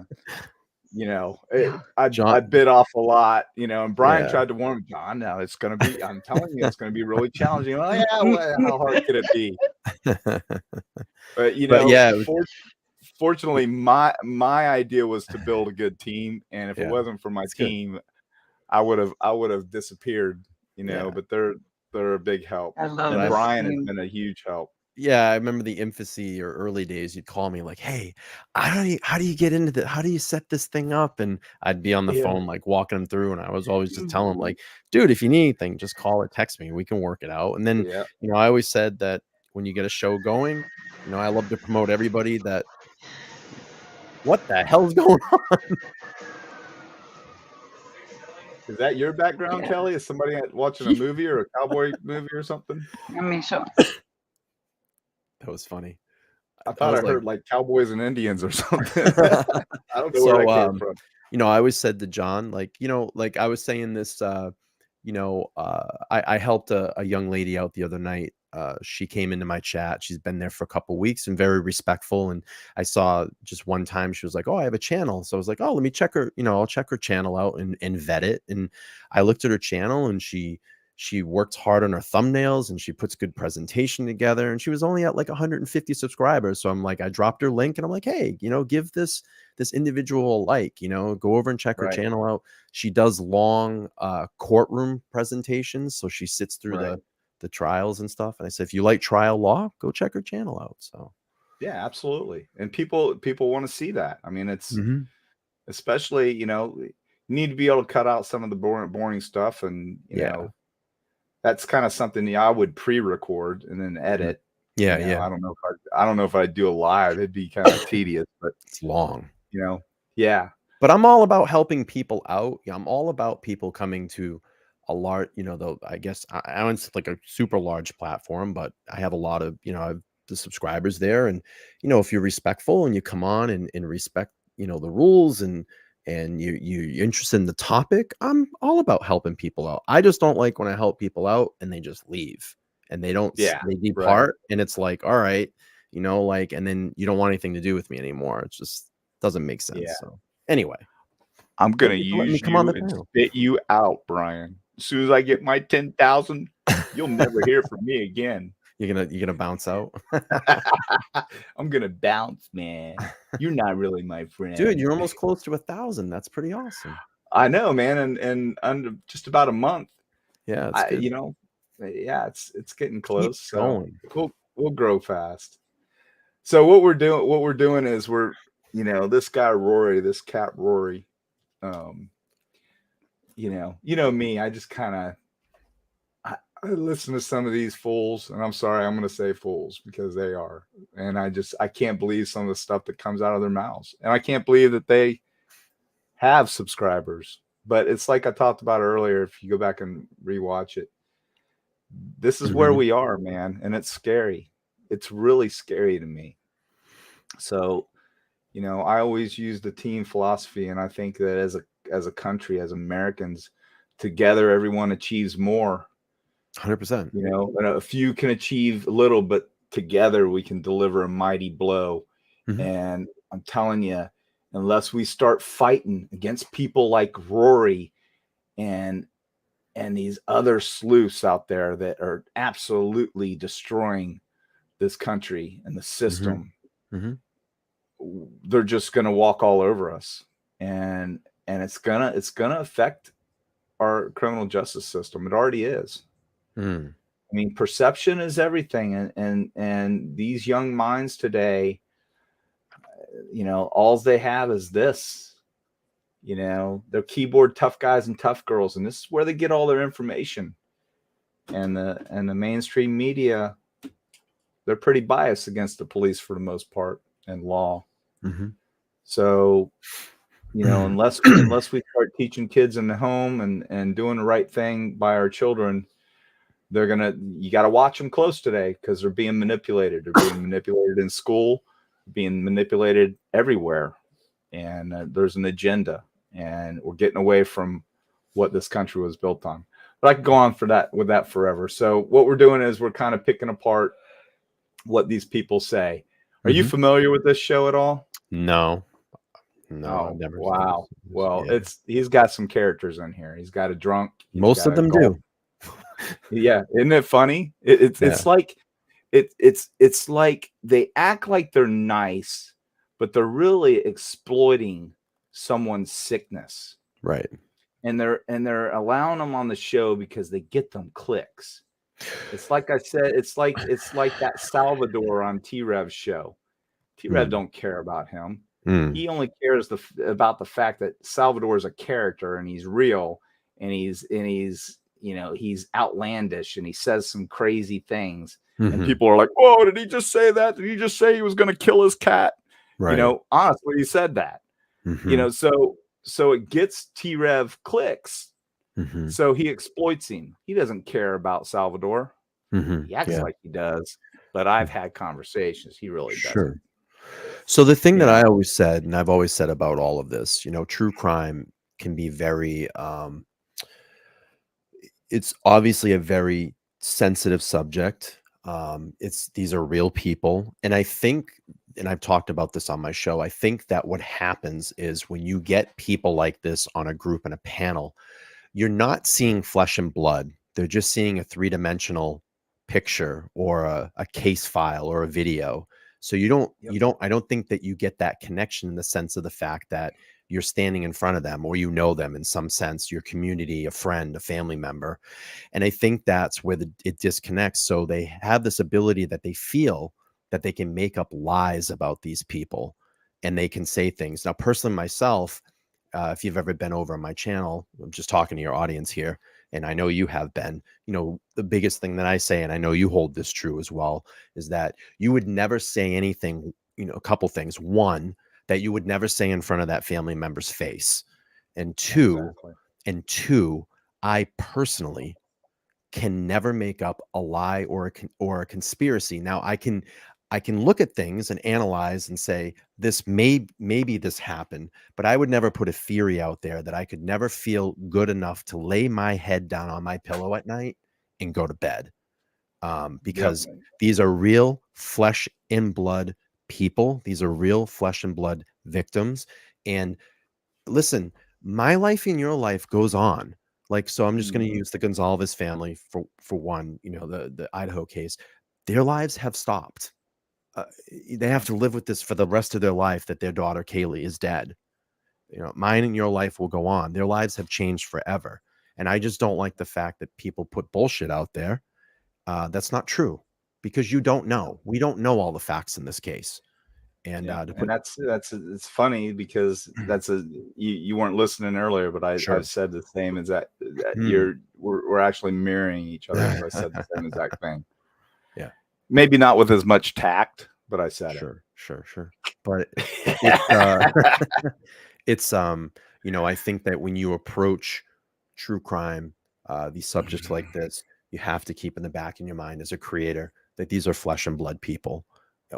bit off a lot, and Brian tried to warn me, John, now it's gonna be, I'm telling you, it's gonna be really challenging. How hard could it be? But fortunately my idea was to build a good team, and if it wasn't for my team, I would have disappeared, but They're a big help. I love And this Brian has team. been a huge help. Yeah, I remember the infancy or early days. You'd call me like, "Hey, how do you get into the? How do you set this thing up?" And I'd be on the Yeah. phone like walking them through, and I was always just telling them like, "Dude, if you need anything, just call or text me. We can work it out." And then Yeah. you know, I always said that when you get a show going, you know, I love to promote everybody that. What the hell's going on? Is that your background, Yeah. Kelly? Is somebody watching a movie or a cowboy movie or something? Let me show. That was funny. I thought I was like- heard like cowboys and Indians or something. I don't know where that came from. You know, I always said to John, like, you know, like I was saying this, you know, I helped a young lady out the other night. She came into my chat. She's been there for a couple weeks and very respectful. And I saw just one time she was like, "Oh, I have a channel." So I was like, "Oh, let me check her, you know, I'll check her channel out and vet it." And I looked at her channel and she works hard on her thumbnails and she puts good presentation together. And she was only at like 150 subscribers. So I'm like, I dropped her link and I'm like, "Hey, you know, give this individual a like, you know, go over and check her Right. channel out." She does long courtroom presentations. So she sits through Right. the trials and stuff. And I said, if you like trial law, go check her channel out. So Yeah, absolutely. And people want to see that. I mean, it's Mm-hmm. especially, you know, you need to be able to cut out some of the boring stuff. And, you Yeah. know, that's kind of something I would pre-record and then edit. Yeah, You know, yeah. I don't know if I'd do a live. It'd be kind of tedious, but It's long. you know, yeah. But I'm all about helping people out. Yeah, I'm all about people coming to a large, you know, though I guess I wouldn't like a super large platform, but I have a lot of, you know, I have the subscribers there. And, you know, if you're respectful and you come on and respect, you know, the rules and you're interested in the topic, I'm all about helping people out. I just don't like when I help people out and they just leave and they don't, Yeah, they depart and it's like, all right, you know, like, and then you don't want anything to do with me anymore. It just doesn't make sense. Yeah. So anyway, I'm gonna thank you for letting me use come you on the and panel. spit you out, Brian. As soon as I get my 10,000, you'll never hear from me again. You're gonna bounce out. I'm gonna bounce, man. You're not really my friend, Dude, you're almost close to 1,000. That's pretty awesome. I know, man, and under just about a month. Yeah, it's good. You know, yeah, it's getting close. Keep So going. we'll grow fast. So what we're doing is we're, you know, this guy Rory, this cat Rory, you know me, I just kind of I listen to some of these fools, and I'm sorry, I'm going to say fools because they are, and I can't believe some of the stuff that comes out of their mouths, and I can't believe that they have subscribers. But it's like I talked about earlier. If you go back and rewatch it, this is where we are, man, and it's scary. It's really scary to me. So, you know, I always use the team philosophy, and I think that as a country, as Americans, together everyone achieves more. 100%. You know, and a few can achieve little, but together we can deliver a mighty blow. And I'm telling you, unless we start fighting against people like Rory and these other sleuths out there that are absolutely destroying this country and the system, they're just going to walk all over us, and it's gonna affect our criminal justice system. It already is. I mean, perception is everything, and these young minds today, you know, all they have is this. You know, they're keyboard tough guys and tough girls, and this is where they get all their information. And the mainstream media, they're pretty biased against the police for the most part and law. So, you know, unless we start teaching kids in the home and doing the right thing by our children, you got to watch them close today, because they're being manipulated. They're being manipulated in school, being manipulated everywhere, and there's an agenda, and we're getting away from what this country was built on. But I could go on with that forever. So what we're doing is we're kind of picking apart what these people say. Are you familiar with this show at all? No, Oh, never. wow. Well, Yeah. he's got some characters in here. He's got a drunk. Most of them do. Yeah, isn't it funny? It's like it's like they act like they're nice, but they're really exploiting someone's sickness. Right. And they're allowing them on the show because they get them clicks. It's like I said, it's like that Salvador on T-Rev's show. T-Rev don't care about him. He only cares about the fact that Salvador is a character and he's real and he's you know, he's outlandish and he says some crazy things. And people are like, "Whoa, did he just say that? Did he just say he was going to kill his cat?" Right. You know, honestly, he said that. You know, so it gets T-Rev clicks. So he exploits him. He doesn't care about Salvador. He acts like he does, but I've had conversations. He really doesn't. So the thing that I always said, and I've always said about all of this, you know, true crime can be very, it's obviously a very sensitive subject. These are real people. And I think, and I've talked about this on my show, I think that what happens is when you get people like this on a group and a panel, you're not seeing flesh and blood. They're just seeing a three-dimensional picture or a case file or a video. So I don't think that you get that connection in the sense of the fact that you're standing in front of them or you know them in some sense, your community, a friend, a family member. And I think that's where it disconnects. So they have this ability that they feel that they can make up lies about these people and they can say things. Now, personally, myself, if you've ever been over on my channel, I'm just talking to your audience here, and I know you have been, you know, the biggest thing that I say, and I know you hold this true as well, is that you would never say anything, you know, a couple things. One, that you would never say in front of that family member's face. And two, I personally can never make up a lie or a conspiracy. Now I can look at things and analyze and say maybe this happened, but I would never put a theory out there that I could never feel good enough to lay my head down on my pillow at night and go to bed. Because these are real flesh and blood people. These are real flesh and blood victims. And listen, my life and your life goes on. Like, so I'm just going to use the Gonzalez family for one, you know, the Idaho case. Their lives have stopped. They have to live with this for the rest of their life, that their daughter Kaylee is dead. You know, mine and your life will go on. Their lives have changed forever. And I just don't like the fact that people put bullshit out there. That's not true, because you don't know. We don't know all the facts in this case. And, it's funny because you weren't listening earlier, but I've said the same as that we're actually mirroring each other. I said the same exact thing. Yeah. Maybe not with as much tact, but I said it. Sure. But it's you know, I think that when you approach true crime, these subjects like this, you have to keep in the back of your mind as a creator that these are flesh and blood people,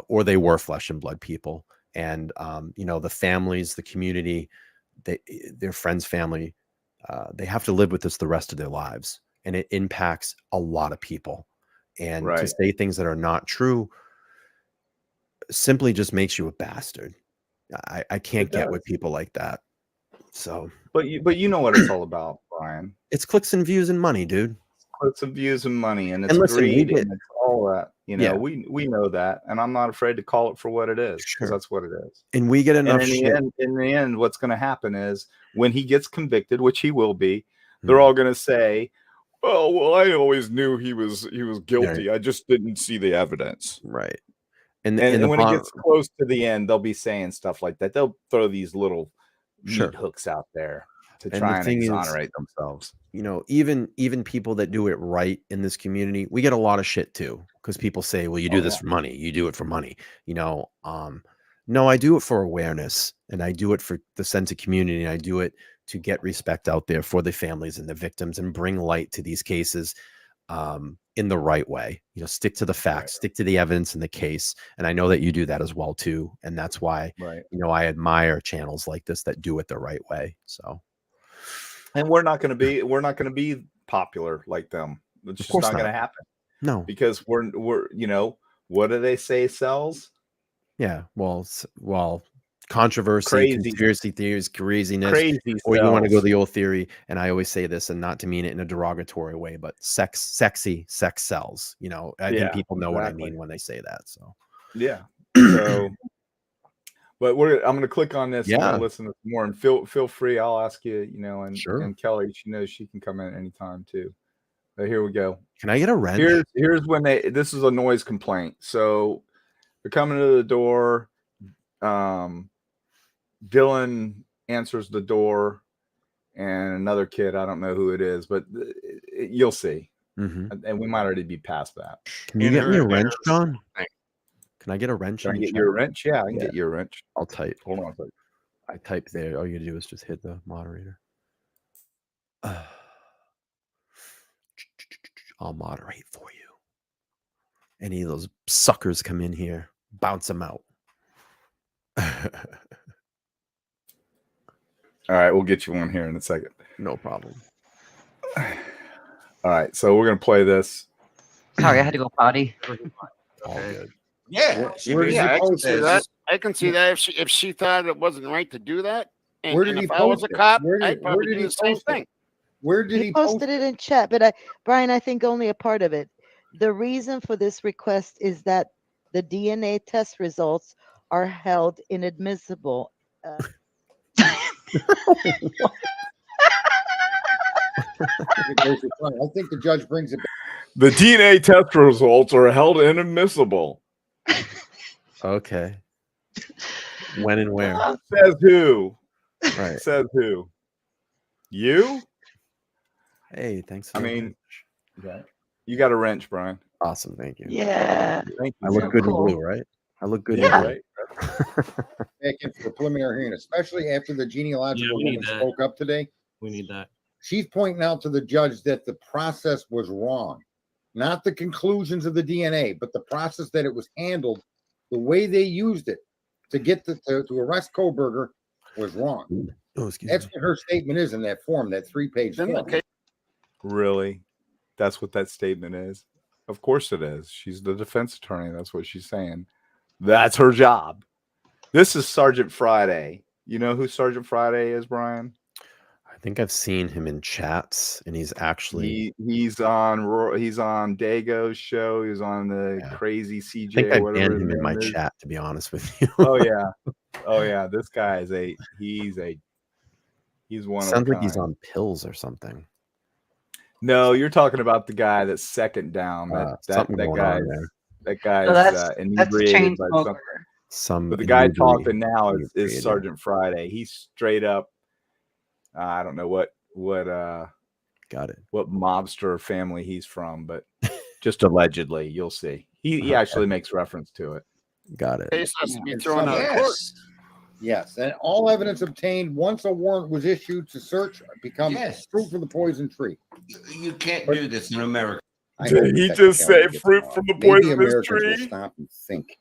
or they were flesh and blood people. And you know, the families, the community, their friends, family, they have to live with this the rest of their lives, and it impacts a lot of people. And to say things that are not true simply just makes you a bastard. I can't get with people like that. So, but you know what it's all about, Brian. It's clicks and views and money, dude. Clicks and views and money, and it's greed, and it's all that. You know, we know that, and I'm not afraid to call it for what it is, because that's what it is. And we get enough. And in the end, what's going to happen is when he gets convicted, which he will be, they're all going to say, "Oh, well, I always knew he was guilty. I just didn't see the evidence." Right. And when it gets close to the end, they'll be saying stuff like that. They'll throw these little meat hooks out there to try and exonerate themselves. You know, even people that do it right in this community, we get a lot of shit too, because people say, well, you do this for money. You do it for money. You know, no, I do it for awareness, and I do it for the sense of community, and I do it to get respect out there for the families and the victims and bring light to these cases in the right way. You know, stick to the facts, stick to the evidence in the case. And I know that you do that as well too. And that's why, you know, I admire channels like this that do it the right way. So, and we're not going to be popular like them. It's just not going to happen. No, because we're, you know, what do they say sells? Yeah. Well, controversy, conspiracy theories, craziness, or you want to go the old theory. And I always say this, and not to mean it in a derogatory way, but sexy sex sells. You know, I think people know what I mean when they say that. So yeah. So, but I'm going to click on this. Yeah. And listen to more, and feel free. I'll ask you. You know, and Sure. And Kelly, she knows she can come in anytime too. Here we go. Can I get a wrench? Here's when this is a noise complaint. So they're coming to the door. Dylan answers the door, and another kid, I don't know who it is, but you'll see. And we might already be past that. Can you get me a wrench, John? Can I get a wrench? Can I get you a wrench? Yeah, I can get you a wrench. I'll type. Hold on a second. I type there. All you gotta do is just hit the moderator. I'll moderate for you. Any of those suckers come in here, bounce them out. All right, we'll get you one here in a second. No problem. All right, so we're gonna play this. Sorry, I had to go potty. All good. Yeah, I can see that. I can see that if she thought it wasn't right to do that. And, Where did and he if I was post a it? cop, Where I'd probably did do he the same post it? thing. Where did He posted it in chat, but Brian, I think only a part of it. The reason for this request is that the DNA test results are held inadmissible. I think the judge brings it back. The DNA test results are held inadmissible. Okay. When and where? Says who? Right. Says who? You? Hey, thanks. I mean, you got a wrench, Brian. Awesome. Thank you. Yeah. Thank you. I look good cool. in blue, right? I look good Yeah, in blue. right. Back in for preliminary hearing, especially after the genealogical we need woman that. spoke up today. We need that. She's pointing out to the judge that the process was wrong, not the conclusions of the DNA, but the process that it was handled, the way they used it to get to arrest Koberger was wrong. Oh, excuse That's me. what her statement is in that form, that 3-page Then form. okay. Really? That's what that statement is? Of course it is. She's the defense attorney. That's what she's saying. That's her job. This is Sergeant Friday. You know who Sergeant Friday is, Brian? I think I've seen him in chats, and he's actually he's on Dago's show. He's on the crazy CJ. I think I whatever banned his him in name my is. chat, to be honest with you. Oh yeah. This guy is he's one of a Sounds like he's kind. on pills or something. No, you're talking about the guy that's second down. Something going on there. That guy's So that's inebriated chain by smoker. something. But the guy talking now is Sergeant Friday. He's straight up. I don't know what got it. What mobster family he's from, but just allegedly, you'll see. He actually makes reference to it. Got it. Case has to be thrown out of court. Yes, and all evidence obtained once a warrant was issued to search becomes proof of the poison tree. You can't do this in America. Did he just say fruit from the poisonous tree? Will stop and think.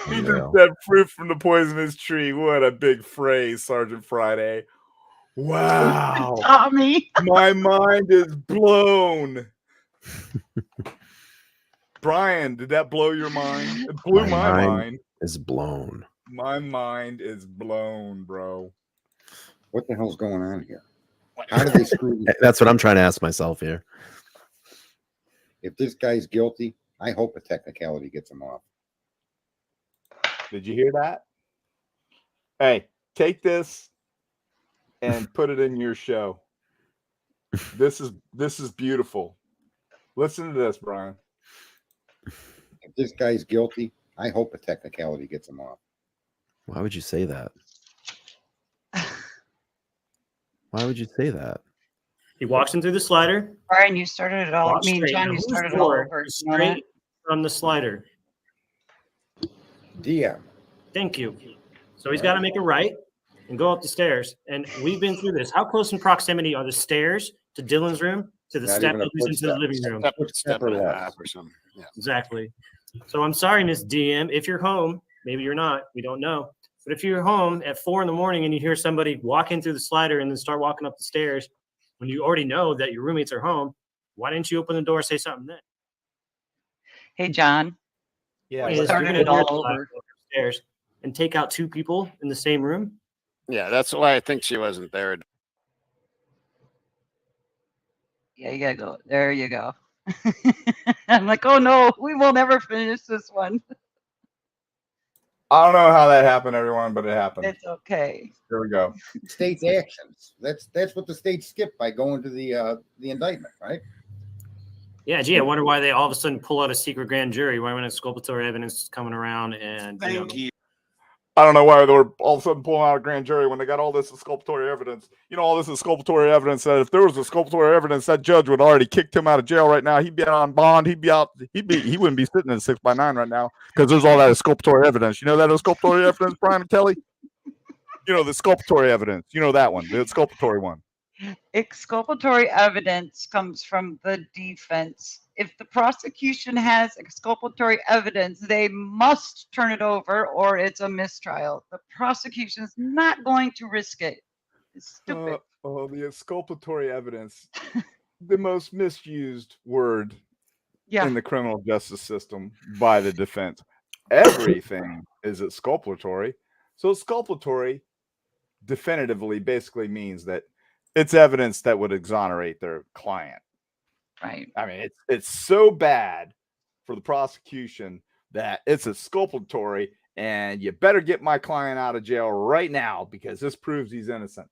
He just said fruit from the poisonous tree. What a big phrase, Sergeant Friday. Wow. Tommy. My mind is blown. Brian, did that blow your mind? It blew my mind. Is blown. My mind is blown, bro. What the hell's going on here? How did they screw this? That's what I'm trying to ask myself here. If this guy's guilty, I hope a technicality gets him off. Did you hear that? Hey, take this and put it in your show. This is beautiful. Listen to this, Brian. If this guy's guilty, I hope a technicality gets him off. Why would you say that? Why would you say that? He walks in through the slider. Brian, you started it all. Walks I mean, straight. John, Now, you who's started it all for over. straight from the slider. DM. Thank you. So he's got to make a right and go up the stairs. And we've been through this. How close in proximity are the stairs to Dylan's room to the Not step even a that leads into the living room? Step and a half or something. Yeah. Exactly. So I'm sorry, Miss DM. If you're home, maybe you're not. We don't know. But if you're home at 4 a.m. and you hear somebody walk in through the slider and then start walking up the stairs, when you already know that your roommates are home, why didn't you open the door and say something then? Hey, John. Yeah, We started it all over. Upstairs and take out 2 people in the same room. Yeah, that's why I think she wasn't there. Yeah, you gotta go. There you go. I'm like, oh no, we will never finish this one. I don't know how that happened, everyone, but it happened. It's okay. Here we go. State's actions. That's what the state skipped by going to the indictment, right? Yeah, gee, I wonder why they all of a sudden pull out a secret grand jury. Why when exculpatory evidence is coming around and Thank you. I don't know why they were all of a sudden pulling out a grand jury when they got all this exculpatory evidence. You know, all this exculpatory evidence that if there was exculpatory evidence, that judge would already kicked him out of jail right now. He'd be on bond. He wouldn't be sitting in 6x9 right now because there's all that exculpatory evidence. You know that exculpatory evidence, Brian and Kelly? You know, the exculpatory evidence. You know that one, the exculpatory one. Exculpatory evidence comes from the defense. If the prosecution has exculpatory evidence, they must turn it over or it's a mistrial. The prosecution's not going to risk it. It's stupid. The exculpatory evidence, the most misused word in the criminal justice system by the defense. Everything is exculpatory. So exculpatory definitively basically means that it's evidence that would exonerate their client. Right. I mean, it's so bad for the prosecution that it's exculpatory, and you better get my client out of jail right now because this proves he's innocent.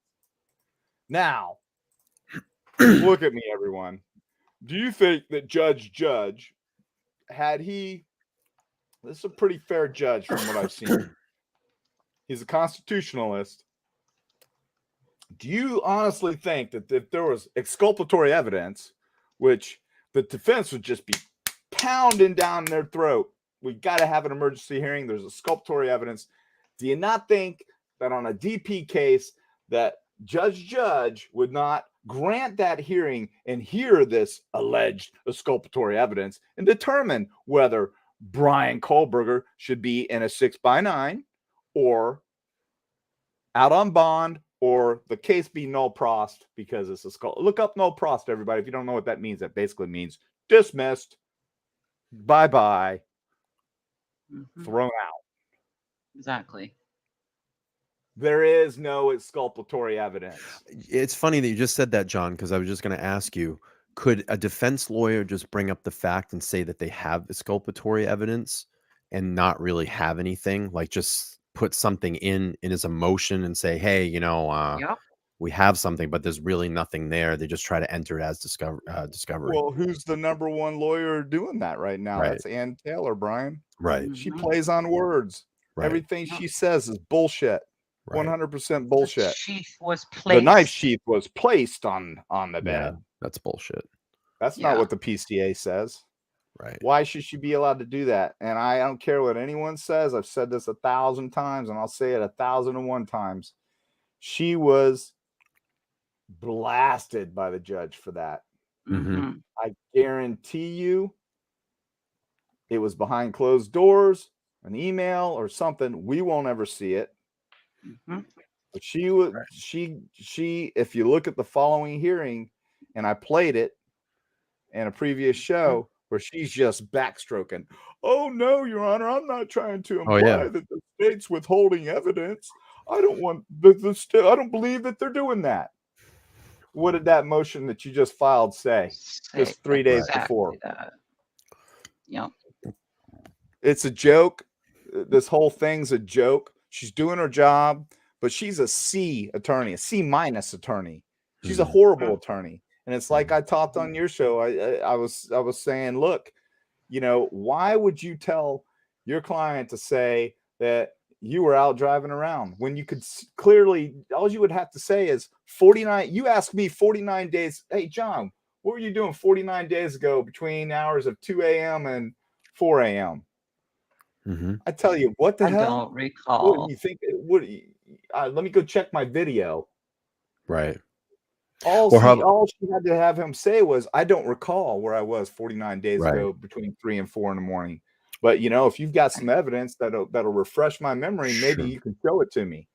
Now, look at me, everyone. Do you think that Judge, had he, this is a pretty fair judge from what I've seen. He's a constitutionalist. Do you honestly think that if there was exculpatory evidence, which the defense would just be pounding down their throat, we got to have an emergency hearing, there's exculpatory evidence, do you not think that on a DP case that Judge would not grant that hearing and hear this alleged exculpatory evidence and determine whether Brian Kohlberger should be in a 6x9 or out on bond, or the case be null prost because it's a skull. Look up null prost, everybody. If you don't know what that means, that basically means dismissed, bye-bye, thrown out. Exactly. There is no exculpatory evidence. It's funny that you just said that, John, because I was just going to ask you, could a defense lawyer just bring up the fact and say that they have exculpatory evidence and not really have anything? Like just put something in his emotion and say, hey, you know, we have something, but there's really nothing there. They just try to enter it as discovery. Well, who's the number one lawyer doing that right now? Right. That's Ann Taylor, Brian. Right. She plays on words. Right. Everything she says is bullshit. Right. 100% bullshit. The sheath was placed. The knife sheath was placed on the bed. Yeah, that's bullshit. That's not what the PCA says. Right. Why should she be allowed to do that? And I don't care what anyone says. I've said this 1,000 times, and I'll say it 1,001 times. She was blasted by the judge for that. Mm-hmm. I guarantee you it was behind closed doors, an email or something. We won't ever see it. But she was, she, if you look at the following hearing, and I played it in a previous show where she's just backstroking. Oh no, Your Honor, I'm not trying to imply that the state's withholding evidence. I don't want I don't believe that they're doing that. What did that motion that you just filed say? Just 3 days before. Yeah. It's a joke. This whole thing's a joke. She's doing her job, but she's a C attorney, a C- attorney. She's a horrible attorney. And it's like I talked on your show. I was saying, look, you know, why would you tell your client to say that you were out driving around when you could clearly, all you would have to say is 49. You asked me 49 days. Hey, John, what were you doing 49 days ago between hours of 2 a.m. and 4 a.m.? I tell you, what the hell? I don't recall. What do you think? Let me go check my video. Right. All she had to have him say was, I don't recall where I was 49 days ago between 3 and 4 in the morning. But, you know, if you've got some evidence that'll refresh my memory, maybe you can show it to me.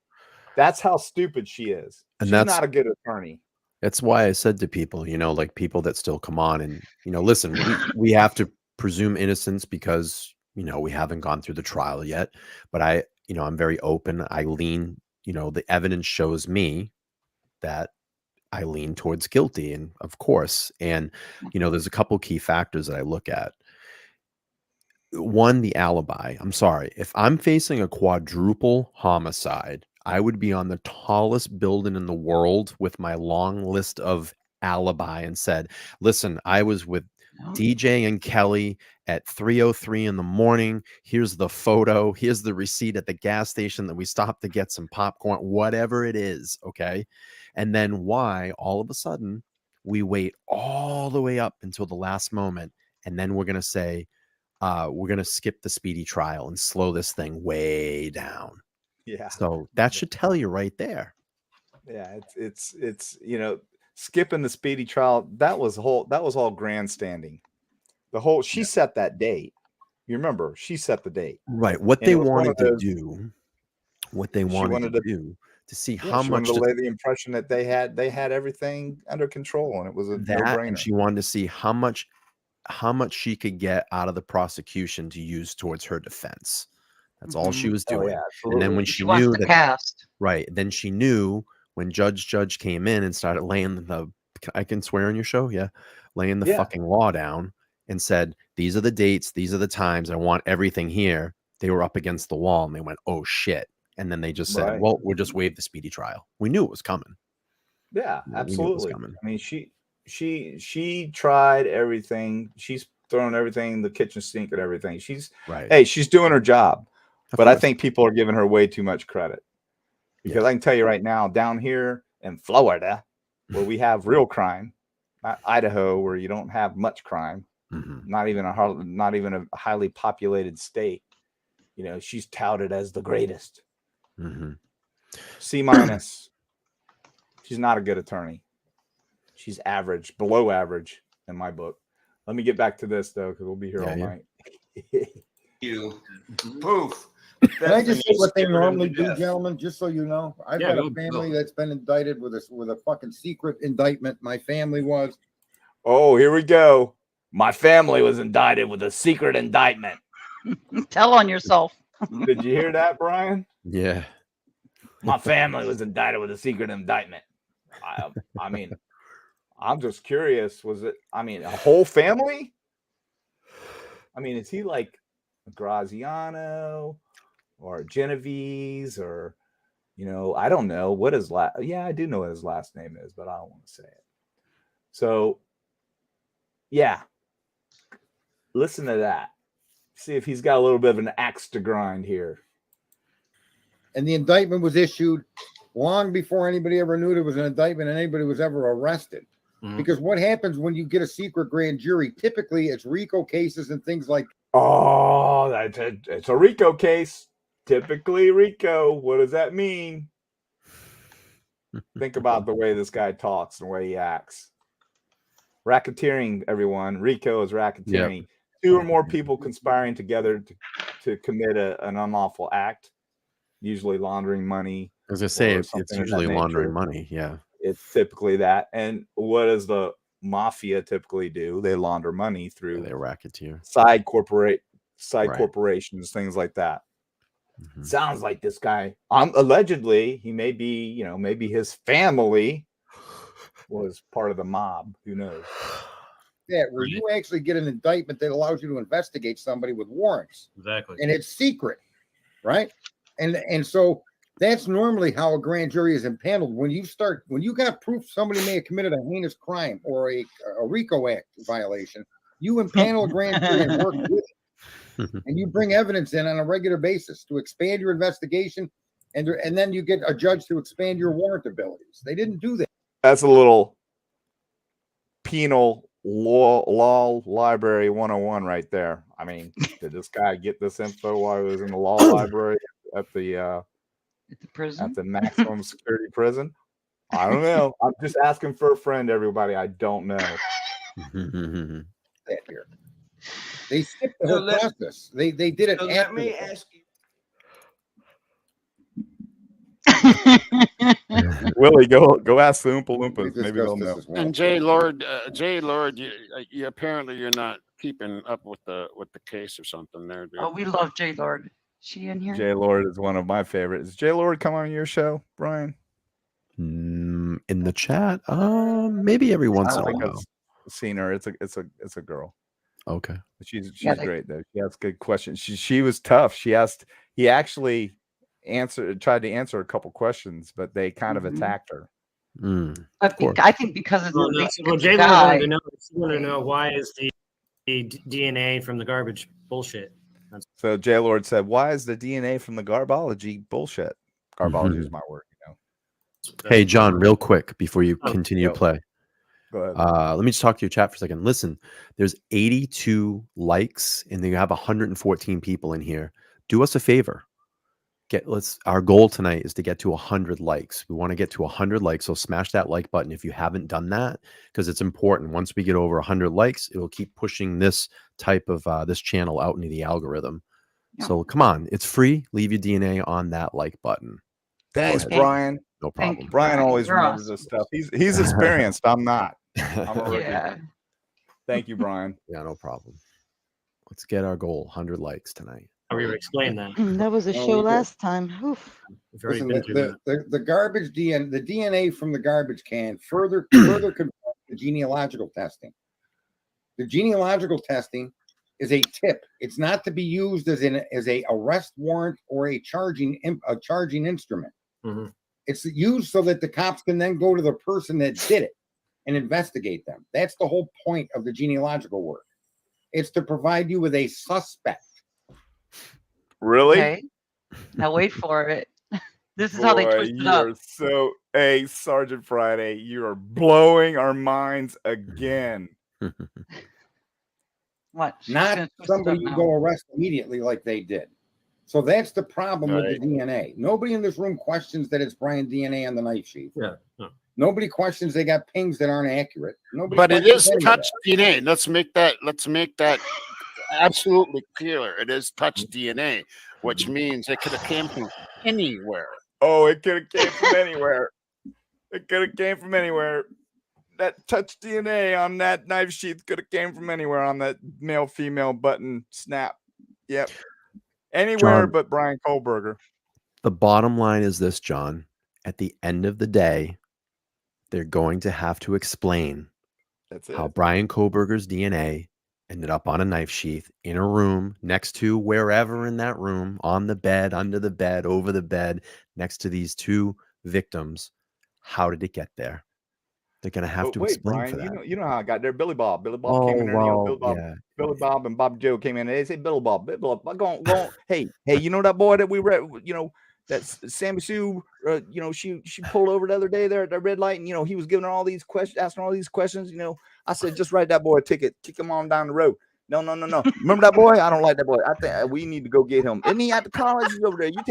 That's how stupid she is. And she's that's not a good attorney. That's why I said to people, you know, like people that still come on and, you know, listen, we have to presume innocence because, you know, we haven't gone through the trial yet. But I'm very open. I lean, you know, the evidence shows me that I lean towards guilty, and of course, and you know, there's a couple key factors that I look at. One, the alibi. I'm sorry, if I'm facing a quadruple homicide, I would be on the tallest building in the world with my long list of alibi and said, listen, I was with DJ and Kelly at 3:03 in the morning. Here's the photo. Here's the receipt at the gas station that we stopped to get some popcorn, whatever it is. Okay. And then why all of a sudden we wait all the way up until the last moment. And then we're going to say, we're going to skip the speedy trial and slow this thing way down. Yeah. So that should tell you right there. Yeah. It's, you know, skipping the speedy trial. That was all grandstanding. She set that date. You remember, she set the date. Right. What they wanted to do, to see how much to lay the impression that they had everything under control, and it was a no-brainer. And she wanted to see how much she could get out of the prosecution to use towards her defense. That's all she was doing. And then when she knew that, cast. right, then she knew when Judge came in and started laying I can swear on your show, laying the fucking law down and said, these are the dates, these are the times, I want everything here. They were up against the wall and they went, oh shit. And then they just said, well, we'll just waive the speedy trial. We knew it was coming. Yeah, absolutely. I mean, she tried everything. She's thrown everything in the kitchen sink and everything. She's doing her job. But I think people are giving her way too much credit. Because I can tell you right now, down here in Florida, where we have real crime, not Idaho, where you don't have much crime, not even a highly populated state, you know, she's touted as the greatest. C-. She's not a good attorney. She's average, below average in my book. Let me get back to this though, because we'll be here all night. Poof. Can I just say what they normally do, gentlemen? Just so you know, I've got a family that's been indicted with a fucking secret indictment. My family was. Oh, here we go. My family was indicted with a secret indictment. Tell on yourself. Did you hear that, Brian? Yeah. My family was indicted with a secret indictment. I mean, I'm just curious. Was it, a whole family? I mean, is he like Graziano or Genovese or, you know, I don't know what his I do know what his last name is, but I don't want to say it. So, yeah. Listen to that. See if he's got a little bit of an axe to grind here. And the indictment was issued long before anybody ever knew there was an indictment and anybody was ever arrested. Because what happens when you get a secret grand jury? Typically, it's RICO cases and things like. Oh, it's a RICO case. Typically RICO. What does that mean? Think about the way this guy talks and the way he acts. Racketeering, everyone. RICO is racketeering. Yep. 2 or more people conspiring together to commit an unlawful act, usually laundering money. As I say, it's usually laundering money. Yeah. It's typically that. And what does the mafia typically do? They launder money through they racketeer, side corporations, things like that. Sounds like this guy, allegedly, he may be, you know, maybe his family was part of the mob. Who knows? Yeah, where you actually get an indictment that allows you to investigate somebody with warrants. Exactly. And it's secret, right? And so that's normally how a grand jury is impaneled. When you got proof somebody may have committed a heinous crime or a RICO Act violation, you impanel a grand jury and work with it. And you bring evidence in on a regular basis to expand your investigation, and then you get a judge to expand your warrant abilities. They didn't do that. That's a little penal law library 101 right there. I mean, did this guy get this info while he was in the law library at the prison, at the maximum security prison? I don't know. I'm just asking for a friend, everybody. I don't know. They skipped the whole process. They did it. So let me ask you. Willie, go ask the Oompa Loompas. Maybe they'll know. And Jay Lord, you apparently you're not keeping up with the case or something there, dude. Oh, we love Jay Lord. She in here? Jay Lord is one of my favorites. Is Jay Lord come on your show, Brian? In the chat, maybe every once in a while. I've seen her. It's a girl. Okay. She's great though. She asks good questions. She was tough. He actually tried to answer a couple questions, but they kind of attacked her. I think because it's Jay wanted to know why is the the DNA from the garbage bullshit. So J Lord said, "Why is the DNA from the garbology bullshit?" Garbology is my word, you know. Hey, John, real quick before you Oh, continue to yo. play. Go ahead. Let me just talk to your chat for a second. Listen, there's 82 likes and then you have 114 people in here. Do us a favor. Our goal tonight is to get to 100 likes. We want to get to 100 likes. So smash that like button if you haven't done that, because it's important. Once we get over 100 likes, it will keep pushing this type of this channel out into the algorithm. Yeah. So come on, it's free. Leave your DNA on that like button. Thanks, ahead. Brian. No Thank problem. you, Brian always You're remembers awesome. this stuff. He's experienced. I'm not. I'm a rookie. Yeah. Thank you, Brian. Yeah, no problem. Let's get our goal, 100 likes tonight. How we explain that? That was a Oh, show we did. last time. Oof. We've already Listen, been through that. the garbage DNA, the DNA from the garbage can further confirms the genealogical testing. The genealogical testing is a tip. It's not to be used as a arrest warrant or a charging instrument. Mm-hmm. It's used so that the cops can then go to the person that did it and investigate them. That's the whole point of the genealogical work. It's to provide you with a suspect. Really? Okay. Now wait for it. This is how they Boy, twist it you up. are so Sergeant Friday. You are blowing our minds again. What? She's Not gonna twist it somebody up you now. go arrest immediately like they did. So that's the problem with the DNA. Nobody in this room questions that it's Brian DNA on the knife sheath. Yeah. No. Nobody questions they got pings that aren't accurate. Nobody But it questions is any of touch that. DNA. Let's make that absolutely clear. It is touch DNA, which means it could have came from anywhere. Oh, it could have came from anywhere. It could have came from anywhere. That touch DNA on that knife sheath could have came from anywhere on that male-female button snap. Yep. Anywhere John, but Brian Kohlberger. the bottom line is this, John. At the end of the day, they're going to have to explain That's how it. Brian Kohlberger's DNA ended up on a knife sheath in a room next to wherever in that room, on the bed, under the bed, over the bed, next to these two victims. How did it get there? They're going to have But to wait, explain Brian, for that. you know how I got there. Billy Bob came in there. You know, yeah. Billy Bob and Bob Joe came in. And they say Billy Bob. Go on. Hey, you know that boy that we read? You know that Sammy Sue. You know she pulled over the other day there at the red light, and you know he was giving her all these questions, asking all these questions. You know, I said just write that boy a ticket, kick him on down the road. No. Remember that boy? I don't like that boy. I think we need to go get him. Isn't he at the college? He's over there. You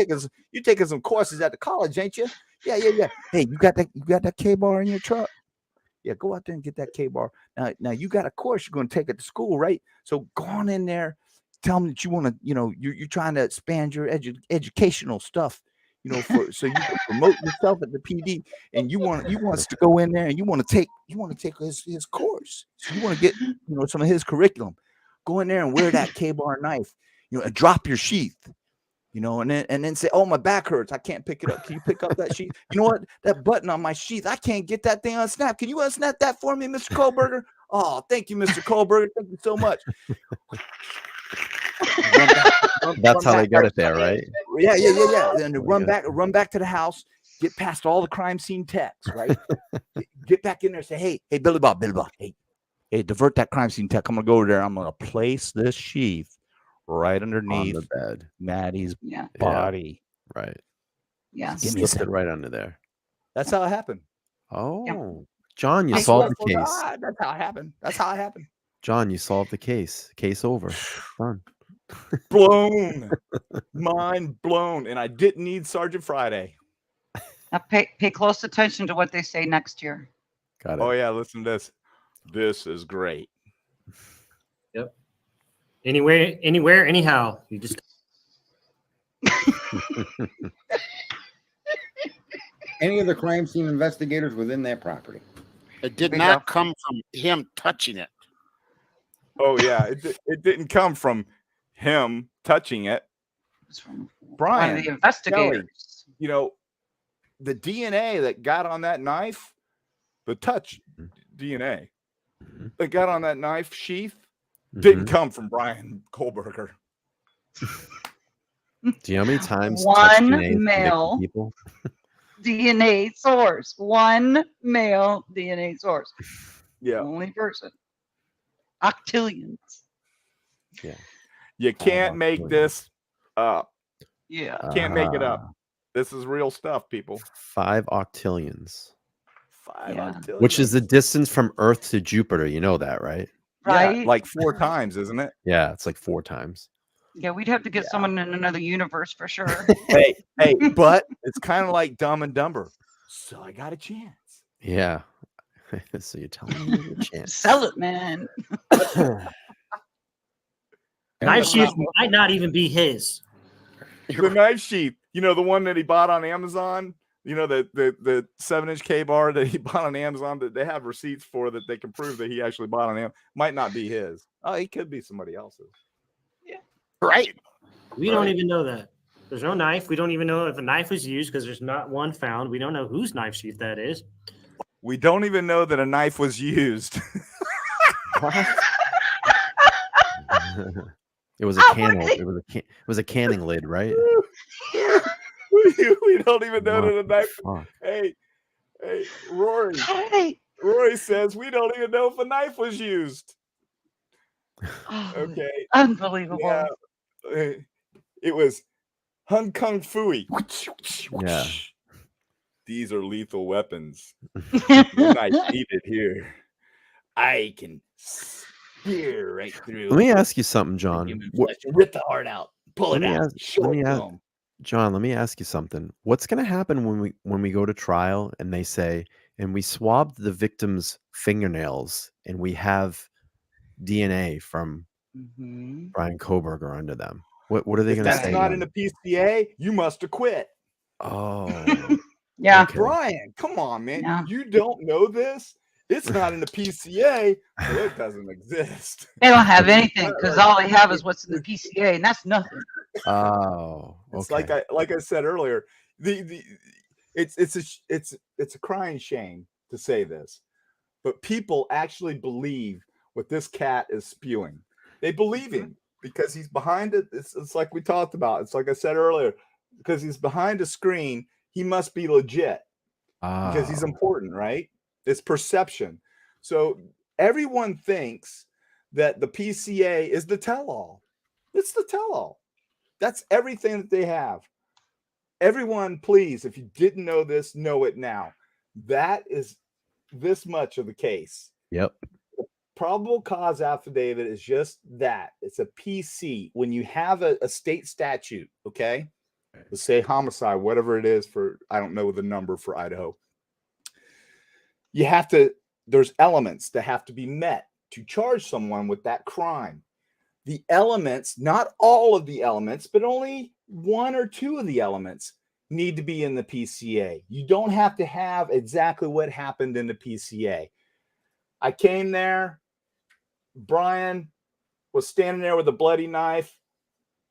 taking some courses at the college, ain't you? Yeah. Hey, you got that K-bar in your truck? Yeah, go out there and get that K-bar. Now you got a course you're going to take it to school, right? So go on in there, tell them that you want to, you know, you're trying to expand your educational stuff, you know, so you can promote yourself at the PD, and you want us to go in there and you want to take his course. So you want to get, you know, some of his curriculum. Go in there and wear that K-bar knife, you know, and drop your sheath. You know, and then say, "Oh, my back hurts. I can't pick it up. Can you pick up that sheath? You know what? That button on my sheath, I can't get that thing unsnapped. Can you unsnap that for me, Mr. Kohlberger? Oh, thank you, Mr. Kohlberger. Thank you so much." That's how they got it there, right? Yeah. And run back to the house, get past all the crime scene techs, right? Get back in there and say, hey, Billy Bob, hey, divert that crime scene tech. I'm gonna go over there. I'm gonna place this sheath right underneath on the bed, Maddie's body. Right. Yeah. Slipped it right under there. That's how it happened. Oh, John, you solved the case. That's how it happened. John, you solved the case. Case over. Done. Blown. Mind blown. And I didn't need Sergeant Friday. Now pay close attention to what they say next year. Got it. Oh yeah, listen to this. This is great. Yep. Anywhere, anyhow. You just Any of the crime scene investigators within that property. It did not come from him touching it. Oh yeah, it didn't come from him touching it. It's from Brian, one of the investigators. Kelly, you know, the DNA that got on that knife, the touch DNA that got on that knife sheath didn't come from Brian Kohlberger. Do you know how many times One male people? DNA source. One male DNA source. Yeah. Only person. Octillions. Yeah. You can't make this up. Yeah. Can't make it up. This is real stuff, people. 5 octillions. 5 Yeah. octillions. Which is the distance from Earth to Jupiter. You know that, right? Right? Yeah, like 4 times, isn't it? Yeah, it's like 4 times. Yeah, we'd have to get someone in another universe for sure. Hey, but it's kind of like Dumb and Dumber. So I got a chance. Yeah. So you're telling me there's a chance. Sell it, man. Knife sheath might not even be his. The knife sheath, you know, the one that he bought on Amazon, you know, the 7-inch K-bar that he bought on Amazon that they have receipts for that they can prove that he actually bought on Amazon, might not be his. Oh, he could be somebody else's. Yeah. Right. We don't even know that. There's no knife. We don't even know if a knife was used because there's not one found. We don't know whose knife sheath that is. We don't even know that a knife was used. It was a canning. It was a canning lid, right? we don't even know that a knife. Fuck. Hey, Rory says we don't even know if a knife was used. Oh, Okay. unbelievable. Yeah. It was Hung Kung Fooey. Yeah. These are lethal weapons. No knife needed here. I can spear right through. Let me ask you something, John. human flesh. Rip the heart out. Pull it out. Show it to 'em. John, let me ask you something. What's going to happen when we go to trial and they say, and we swabbed the victim's fingernails and we have DNA from Brian Koberger under them? What are they If going to that's say? not in the PCA, you must have quit. Oh, yeah. okay. Brian, come on, man. Yeah. You don't know this? It's not in the PCA, so it doesn't exist. They don't have anything because all they have is what's in the PCA, and that's nothing. Oh, It's okay. like I said earlier, it's a crying shame to say this, but people actually believe what this cat is spewing. They believe him because he's behind it. It's like we talked about. It's like I said earlier, because he's behind a screen, he must be legit because he's important, right? It's perception. So everyone thinks that the PCA is the tell-all. It's the tell-all. That's everything that they have. Everyone, please, if you didn't know this, know it now. That is this much of the case. Yep. The probable cause affidavit is just that. It's a PC. When you have a state statute, okay? Let's say homicide, whatever it is for, I don't know the number for Idaho. You have to, there's elements that have to be met to charge someone with that crime. The elements, not all of the elements, but only 1 or 2 of the elements need to be in the PCA. You don't have to have exactly what happened in the PCA. I came there. Brian was standing there with a bloody knife.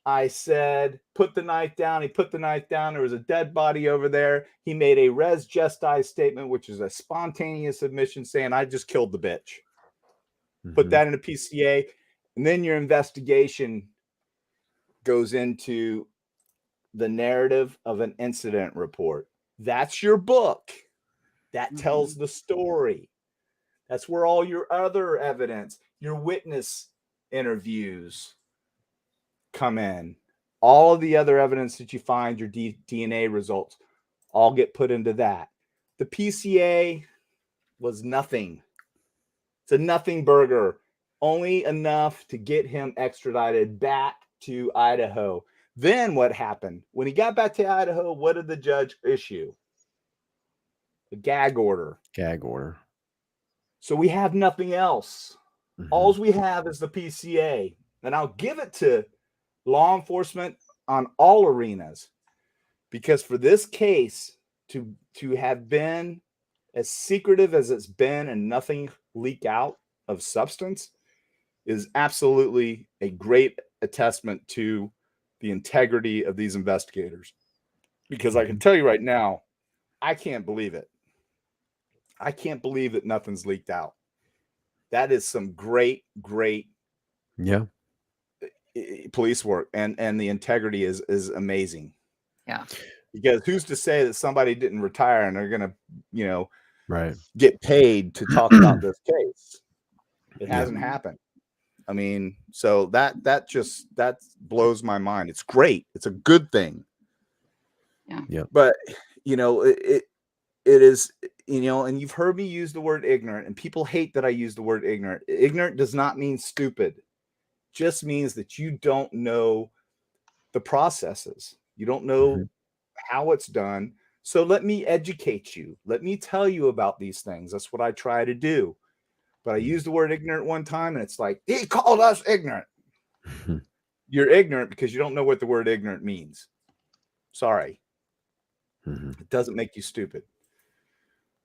I said, put the knife down. He put the knife down. There was a dead body over there. He made a res gesti statement, which is a spontaneous admission saying, I just killed the bitch. Put that in a PCA. And then your investigation goes into the narrative of an incident report. That's your book. That tells the story. That's where all your other evidence, your witness interviews come in. All of the other evidence that you find, your DNA results, all get put into that. The PCA was nothing. It's a nothing burger. Only enough to get him extradited back to Idaho. Then what happened? When he got back to Idaho, what did the judge issue? A gag order. Gag order. So we have nothing else. All we have is the PCA. And I'll give it to law enforcement on all arenas. Because for this case to have been as secretive as it's been and nothing leak out of substance is absolutely a great attestament to the integrity of these investigators. Because I can tell you right now, I can't believe it. I can't believe that nothing's leaked out. That is some great police work, and the integrity is amazing. Yeah. Because who's to say that somebody didn't retire and they're going to, right, get paid to talk about this case? It hasn't happened. I mean, so that blows my mind. It's great. It's a good thing. Yeah. But you know, it is, you know, and you've heard me use the word ignorant, and people hate that I use the word ignorant. Ignorant does not mean stupid. It just means that you don't know the processes. You don't know how it's done. So let me educate you. Let me tell you about these things. That's what I try to do. But I used the word ignorant one time, and it's like, he called us ignorant. You're ignorant because you don't know what the word ignorant means. Sorry. It doesn't make you stupid.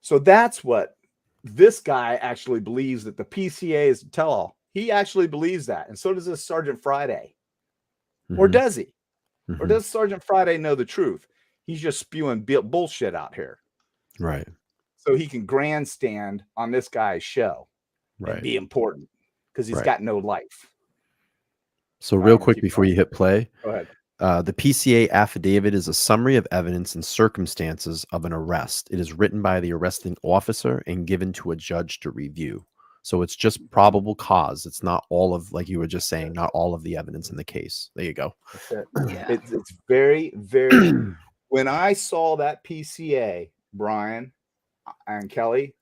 So that's what this guy actually believes, that the PCA is a tell-all. He actually believes that. And so does this Sergeant Friday. Or does he? Or does Sergeant Friday know the truth? He's just spewing bullshit out here. Right. So he can grandstand on this guy's show and be important because he's got no life. So real quick before you hit play, go ahead. The PCA affidavit is a summary of evidence and circumstances of an arrest. It is written by the arresting officer and given to a judge to review. So it's just probable cause. It's not all of, like you were just saying, not all of the evidence in the case. There you go. That's it. Yeah. It's very, very. When I saw that PCA, Brian and Kelly,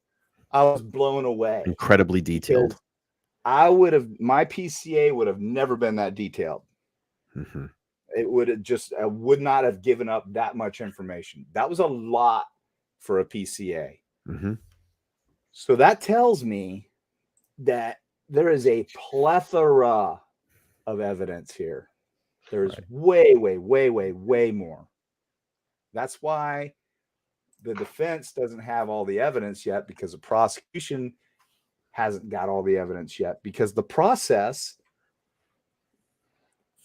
I was blown away. Incredibly detailed. My PCA would have never been that detailed. It would have just, I would not have given up that much information. That was a lot for a PCA. So that tells me that there is a plethora of evidence here. There's way, way, way, way, way more. That's why the defense doesn't have all the evidence yet, because the prosecution hasn't got all the evidence yet, because the process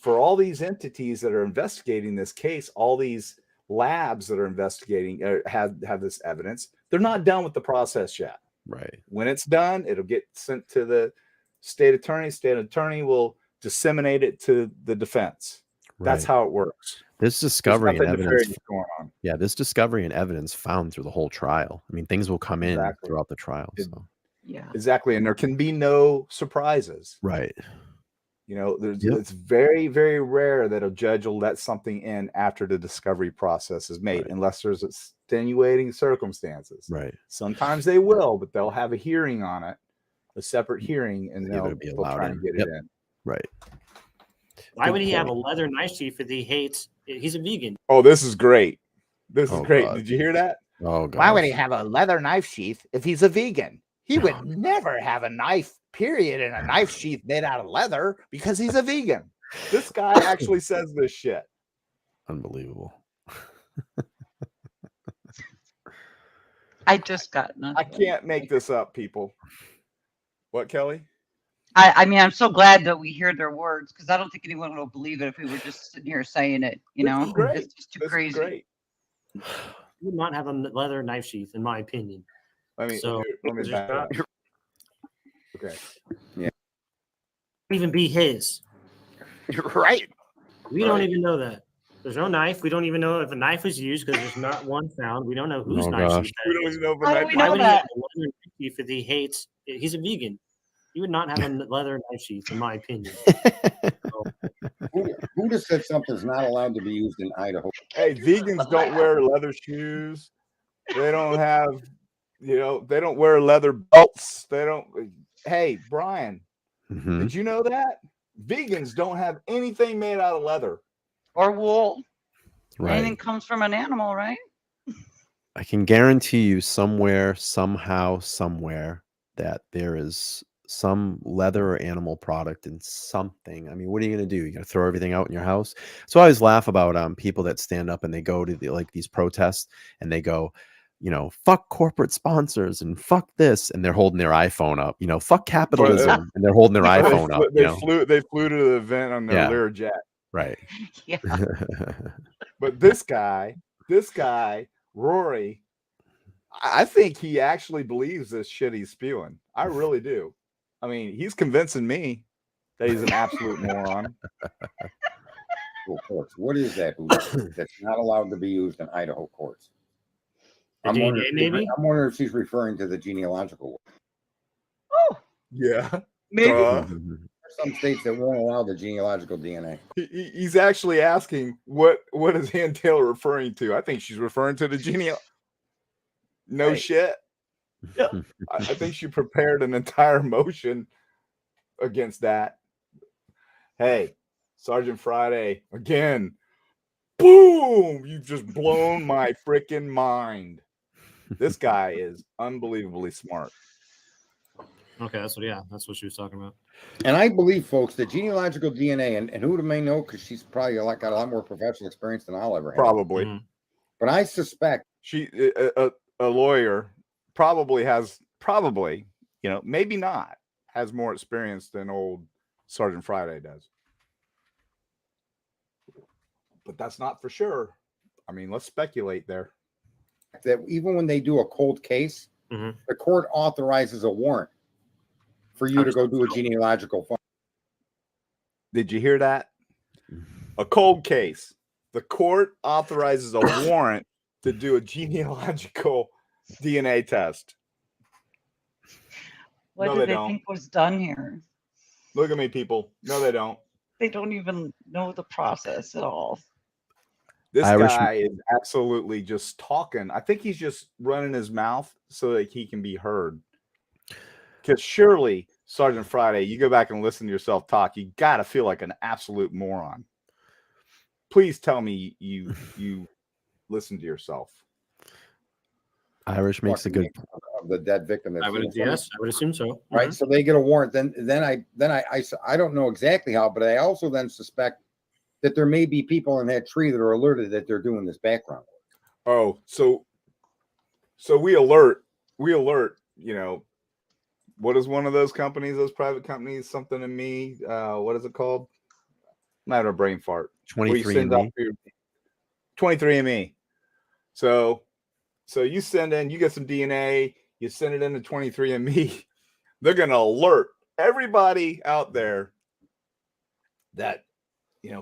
for all these entities that are investigating this case, all these labs that are investigating have this evidence, they're not done with the process yet. Right. When it's done, it'll get sent to the state attorney. State attorney will disseminate it to the defense. That's how it works. There's discovery and evidence going on. Yeah, there's discovery and evidence found through the whole trial. I mean, things will come in throughout the trial. So. Yeah, exactly. And there can be no surprises. Right. You know, it's very, very rare that a judge will let something in after the discovery process is made, unless there's extenuating circumstances. Right. Sometimes they will, but they'll have a hearing on it, a separate hearing, and they'll try and get it in. Right. Why would he have a leather knife sheath if he's a vegan? Oh, this is great. This is great. Did you hear that? Oh, God. Why would he have a leather knife sheath if he's a vegan? He would never have a knife, period, and a knife sheath made out of leather because he's a vegan. This guy actually says this shit. Unbelievable. I just got nothing. I can't make this up, people. What, Kelly? I mean, I'm so glad that we hear their words, because I don't think anyone will believe it if we were just sitting here saying it. You know, it's just too crazy. Great. You would not have a leather knife sheath, in my opinion. Let me back up. Okay. Yeah. Even be his. You're right. We don't even know that. There's no knife. We don't even know if a knife was used, because there's not one found. We don't know whose knife sheath. We don't even know if How do we know that? If he's a vegan. You would not have a leather knife sheath, in my opinion. Who just said something's not allowed to be used in Idaho? Hey, vegans don't wear leather shoes. They don't have, they don't wear leather belts. They don't. Hey, Brian, did you know that? Vegans don't have anything made out of leather or wool. Right. Anything comes from an animal, right? I can guarantee you somewhere, somehow, somewhere that there is some leather or animal product in something. I mean, what are you going to do? You're going to throw everything out in your house? So I always laugh about people that stand up and they go to these protests and they go, fuck corporate sponsors and fuck this, and they're holding their iPhone up. Fuck capitalism, and they're holding their iPhone up. They flew to the event on their Learjet. Right. Yeah. But this guy, Rory, I think he actually believes this shit he's spewing. I really do. I mean, he's convincing me that he's an absolute moron. Well, courts. What is that that's not allowed to be used in Idaho courts? I'm wondering if she's referring to the genealogical. Oh, yeah, maybe. Some states that won't allow the genealogical DNA. He's actually asking what is Ann Taylor referring to? I think she's referring to the genealogy. No Right. shit. Yeah. I think she prepared an entire motion against that. Hey, Sergeant Friday, again, boom! You've just blown my freaking mind. This guy is unbelievably smart. Okay, that's what she was talking about. And I believe, folks, that genealogical DNA, and who may know, because she's probably got a lot more professional experience than I'll ever have. Probably. But I suspect she a lawyer probably has, maybe not, has more experience than old Sergeant Friday does. But that's not for sure. I mean, let's speculate there. That even when they do a cold case, the court authorizes a warrant for you to go do a genealogical file. Did you hear that? A cold case. The court authorizes a warrant to do a genealogical DNA test. What do they think was done here? Look at me, people. No, they don't. They don't even know the process at all. This guy is absolutely just talking. I think he's just running his mouth so that he can be heard. Because surely, Sergeant Friday, you go back and listen to yourself talk, you got to feel like an absolute moron. Please tell me you listen to yourself. Irish makes a good of the dead victim. I would assume so. Right, so they get a warrant. Then I don't know exactly how, but I also then suspect that there may be people in that tree that are alerted that they're doing this background. Oh, so we alert, what is one of those companies, those private companies, something to me, what is it called? Not a brain fart. 23andMe. 23andMe. So you send in, you get some DNA, you send it into 23andMe. They're going to alert everybody out there that,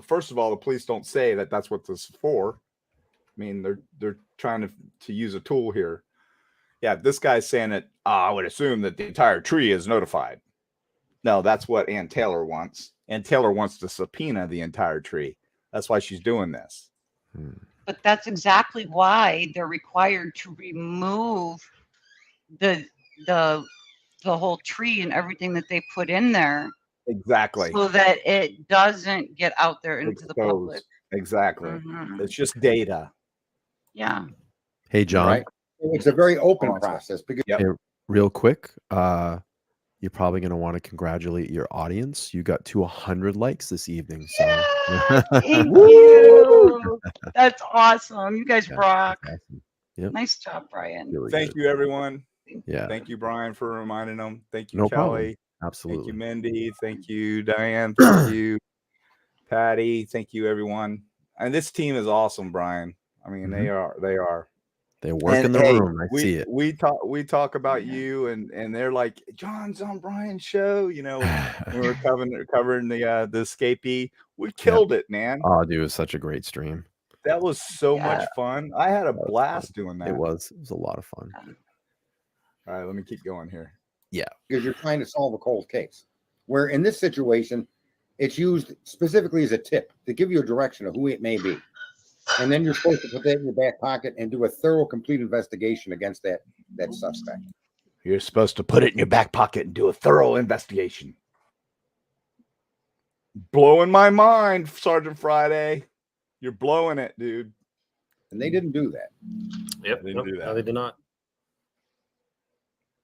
first of all, the police don't say that that's what this is for. I mean, they're trying to use a tool here. Yeah, this guy's saying that I would assume that the entire tree is notified. No, that's what Ann Taylor wants. Ann Taylor wants to subpoena the entire tree. That's why she's doing this. But that's exactly why they're required to remove the whole tree and everything that they put in there. Exactly. So that it doesn't get out there into the public. Exactly. It's just data. Yeah. Hey, John. Right. It's a very open process. Because Hey, real quick, you're probably going to want to congratulate your audience. You got to 100 likes this evening. So. Thank you. That's awesome. You guys rock. Awesome. Yep. Nice job, Brian. Really Thank you, everyone. Yeah. Thank you, Brian, for reminding them. Thank you, No Kelly. problem. Absolutely. Thank you, Mindy. Thank you, Diane. Thank you, Patty. Thank you, everyone. And this team is awesome, Brian. I mean, they are. They work in the room. I see it. We talk about you, and they're like, John's on Brian's show. We were covering the escapee. We killed it, man. Oh, dude, it was such a great stream. That was so much fun. I had a blast doing that. It was a lot of fun. All right, let me keep going here. Yeah, because you're trying to solve a cold case, where in this situation, it's used specifically as a tip to give you a direction of who it may be. And then you're supposed to put that in your back pocket and do a thorough, complete investigation against that suspect. You're supposed to put it in your back pocket and do a thorough investigation. Blowing my mind, Sergeant Friday. You're blowing it, dude. And they didn't do that. Yep. They didn't do that. No, they did not.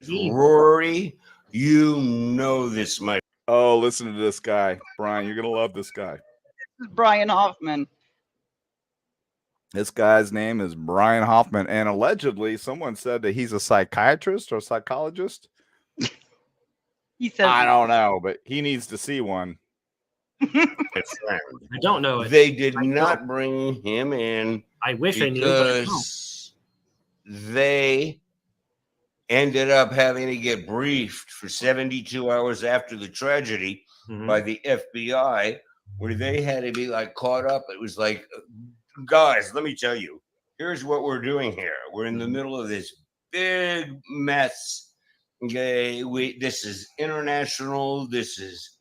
Rory, you know this, my. Oh, listen to this guy. Brian, you're going to love this guy. This is Brian Hoffman. This guy's name is Brian Hoffman, and allegedly someone said that he's a psychiatrist or a psychologist. He said, I don't know, but he needs to see one. I don't know it. They did not bring him in. I wish I knew, but I don't. Because they ended up having to get briefed for 72 hours after the tragedy by the FBI, where they had to be like caught up. It was like, guys, let me tell you, here's what we're doing here. We're in the middle of this big mess. Okay, this is international. This is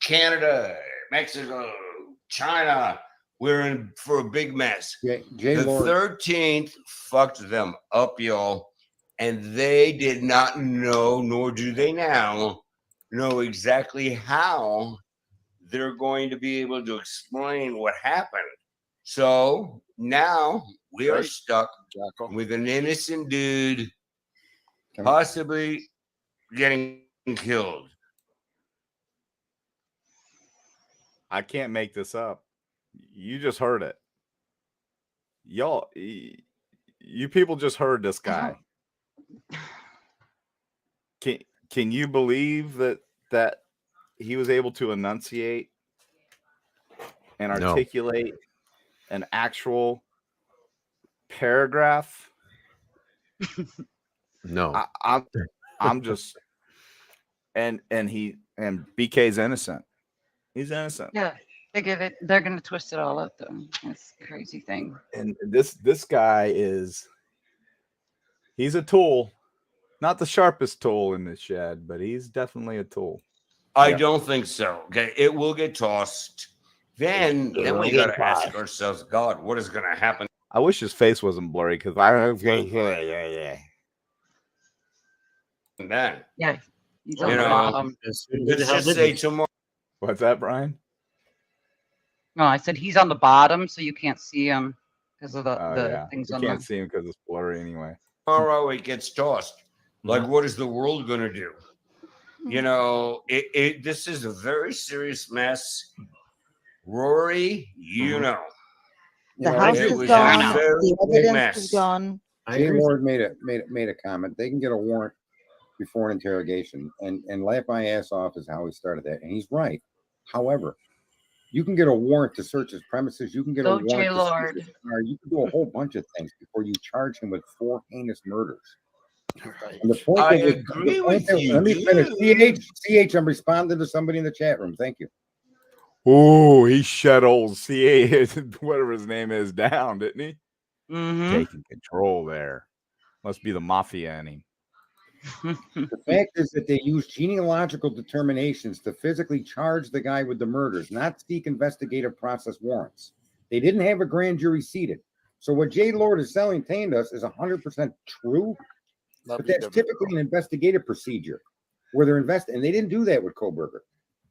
Canada, Mexico, China. We're in for a big mess. Jay The Lord, 13th fucked them up, y'all. And they did not know, nor do they now, know exactly how they're going to be able to explain what happened. So now we are stuck with an innocent dude possibly getting killed. I can't make this up. You just heard it. Y'all, you people just heard this guy. Can you believe that he was able to enunciate and articulate an actual paragraph? No. I'm just and BK's innocent. He's innocent. Yeah, they're gonna twist it all up though. That's a crazy thing. And this guy he's a tool. Not the sharpest tool in the shed, but he's definitely a tool. I don't think so. Okay, it will get tossed. Then we got to ask ourselves, God, what is going to happen? I wish his face wasn't blurry because I was going then. Yeah, he's on the bottom. Let's just say tomorrow. What's that, Brian? No, I said he's on the bottom, so you can't see him because of the things you on can't the. see him because it's blurry anyway. Tomorrow it gets tossed. Like, what is the world going to do? You know, this is a very serious mess. Rory, you know. The house is gone. The evidence is gone. Jay Lord made a comment. They can get a warrant before an interrogation, and laugh my ass off is how he started that, and he's right. However, you can get a warrant to search his premises. You can get a warrant Jay to Lord. search his car. You can do a whole bunch of things before you charge him with 4 heinous murders. And the point I that agree with you. Let me finish. CH, I'm responding to somebody in the chat room. Thank you. Oh, he shut old CA, whatever his name is, down, didn't he? Taking control there. Must be the mafia in him. The fact is that they use genealogical determinations to physically charge the guy with the murders, not seek investigative process warrants. They didn't have a grand jury seated. So what Jay Lord is telling us is 100% true. But that's typically an investigative procedure where they're and they didn't do that with Kohberger.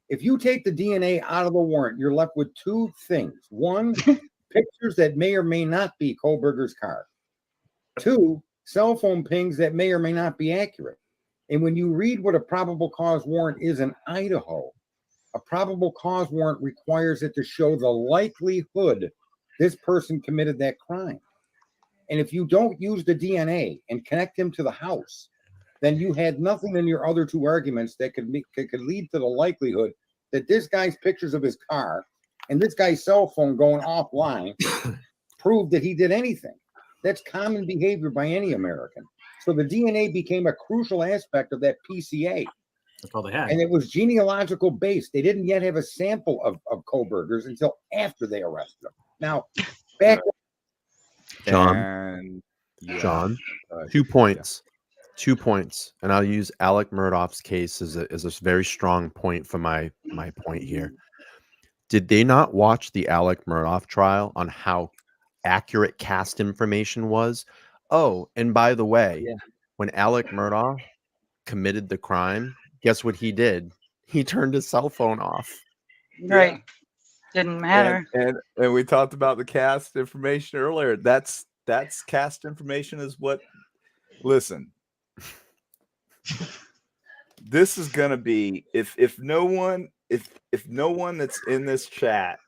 If you take the DNA out of the warrant, you're left with 2 things. 1, pictures that may or may not be Kohberger's car. 2, cell phone pings that may or may not be accurate. And when you read what a probable cause warrant is in Idaho, a probable cause warrant requires it to show the likelihood this person committed that crime. And if you don't use the DNA and connect him to the house, then you had nothing in your other 2 arguments that could lead to the likelihood that this guy's pictures of his car and this guy's cell phone going offline proved that he did anything. That's common behavior by any American. So the DNA became a crucial aspect of that PCA. That's all they had. And it was genealogical based. They didn't yet have a sample of Kohberger's until after they arrested him. Now, back John, 2 points. 2 points. And I'll use Alec Murdaugh's case as a very strong point for my point here. Did they not watch the Alec Murdaugh trial on how accurate cast information was? Oh, and by the way, when Alec Murdaugh committed the crime, guess what he did? He turned his cell phone off. Right. Didn't matter. And we talked about the cast information earlier. That's cast information is what. Listen, this is gonna be if no one that's in this chat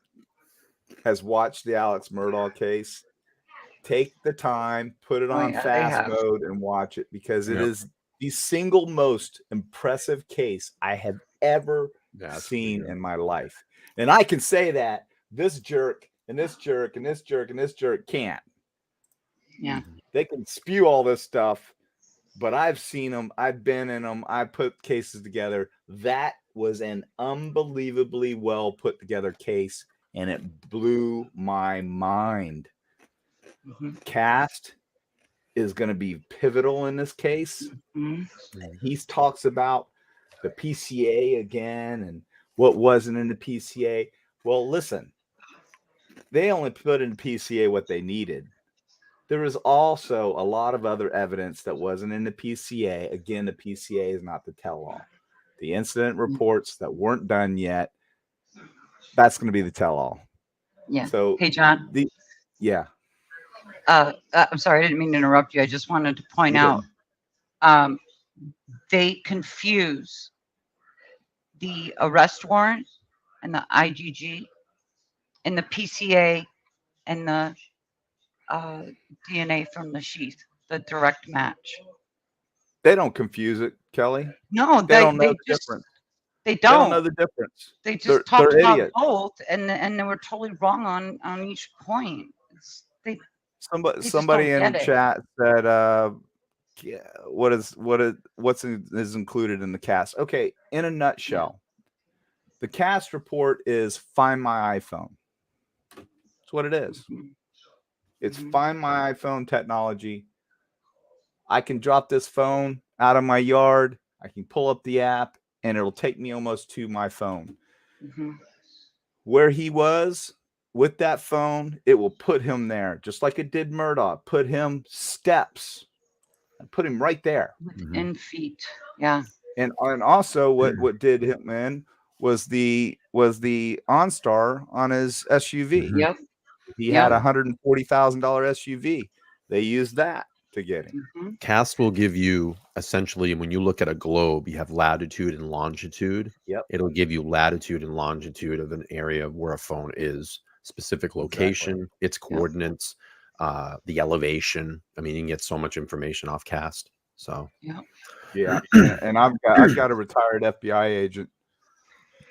has watched the Alex Murdaugh case, take the time, put it on fast mode, and watch it because it is the single most impressive case I have ever seen in my life. And I can say that this jerk and this jerk and this jerk and this jerk can't. Yeah. They can spew all this stuff, but I've seen them. I've been in them. I put cases together. That was an unbelievably well put together case, and it blew my mind. Cast is going to be pivotal in this case. And he talks about the PCA again and what wasn't in the PCA. Well, listen, they only put in the PCA what they needed. There was also a lot of other evidence that wasn't in the PCA. Again, the PCA is not the tell-all. The incident reports that weren't done yet, that's going to be the tell-all. Yeah. So, Hey, John. Yeah. I'm sorry, I didn't mean to interrupt you. I just wanted to point out, they confuse the arrest warrant and the IGG and the PCA and the DNA from the sheath, the direct match. They don't confuse it, Kelly. No, they don't know the difference. They They don't know the difference. They just They're talked about idiots. both, and they were totally wrong on each point. Somebody in the chat said, what's included in the cast? Okay, in a nutshell, the cast report is Find My iPhone. That's what it is. It's Find My iPhone technology. I can drop this phone out of my yard. I can pull up the app, and it'll take me almost to my phone. Where he was with that phone, it will put him there, just like it did Murdoch. Put him steps, and put him right there. In feet, yeah. And also, what did him in was the OnStar on his SUV. Yep. He had a $140,000 SUV. They used that to get him. CAST will give you essentially, when you look at a globe, you have latitude and longitude. Yep. It'll give you latitude and longitude of an area where a phone is, specific location, its coordinates, the elevation. I mean, you can get so much information off CAST. So yeah. And I've got a retired FBI agent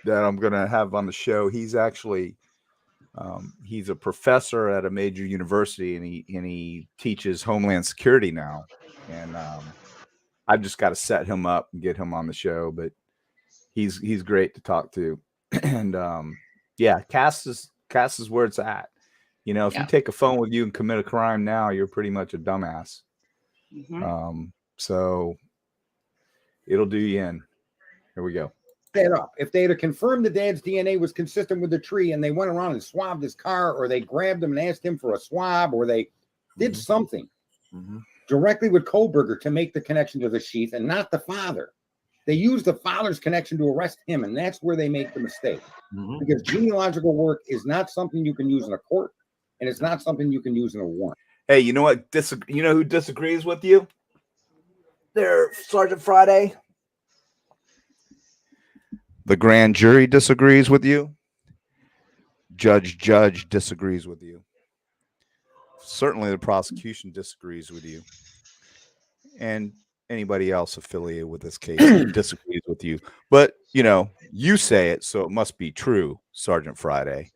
that I'm gonna have on the show. He's actually he's a professor at a major university, and he teaches Homeland Security now. And I've just got to set him up and get him on the show. But he's great to talk to. And CAST is where it's at. You know, if you take a phone with you and commit a crime now, you're pretty much a dumbass. So it'll do you in. Here we go. Up. If they had confirmed the dad's DNA was consistent with the tree, and they went around and swabbed his car, or they grabbed him and asked him for a swab, or they did something directly with Kohlberger to make the connection to the sheath and not the father. They used the father's connection to arrest him, and that's where they make the mistake. Because genealogical work is not something you can use in a court, and it's not something you can use in a warrant. Hey, you know what? You know who disagrees with you? There, Sergeant Friday. The grand jury disagrees with you. Judge disagrees with you. Certainly the prosecution disagrees with you. And anybody else affiliated with this case disagrees with you. But, you know, you say it, so it must be true, Sergeant Friday.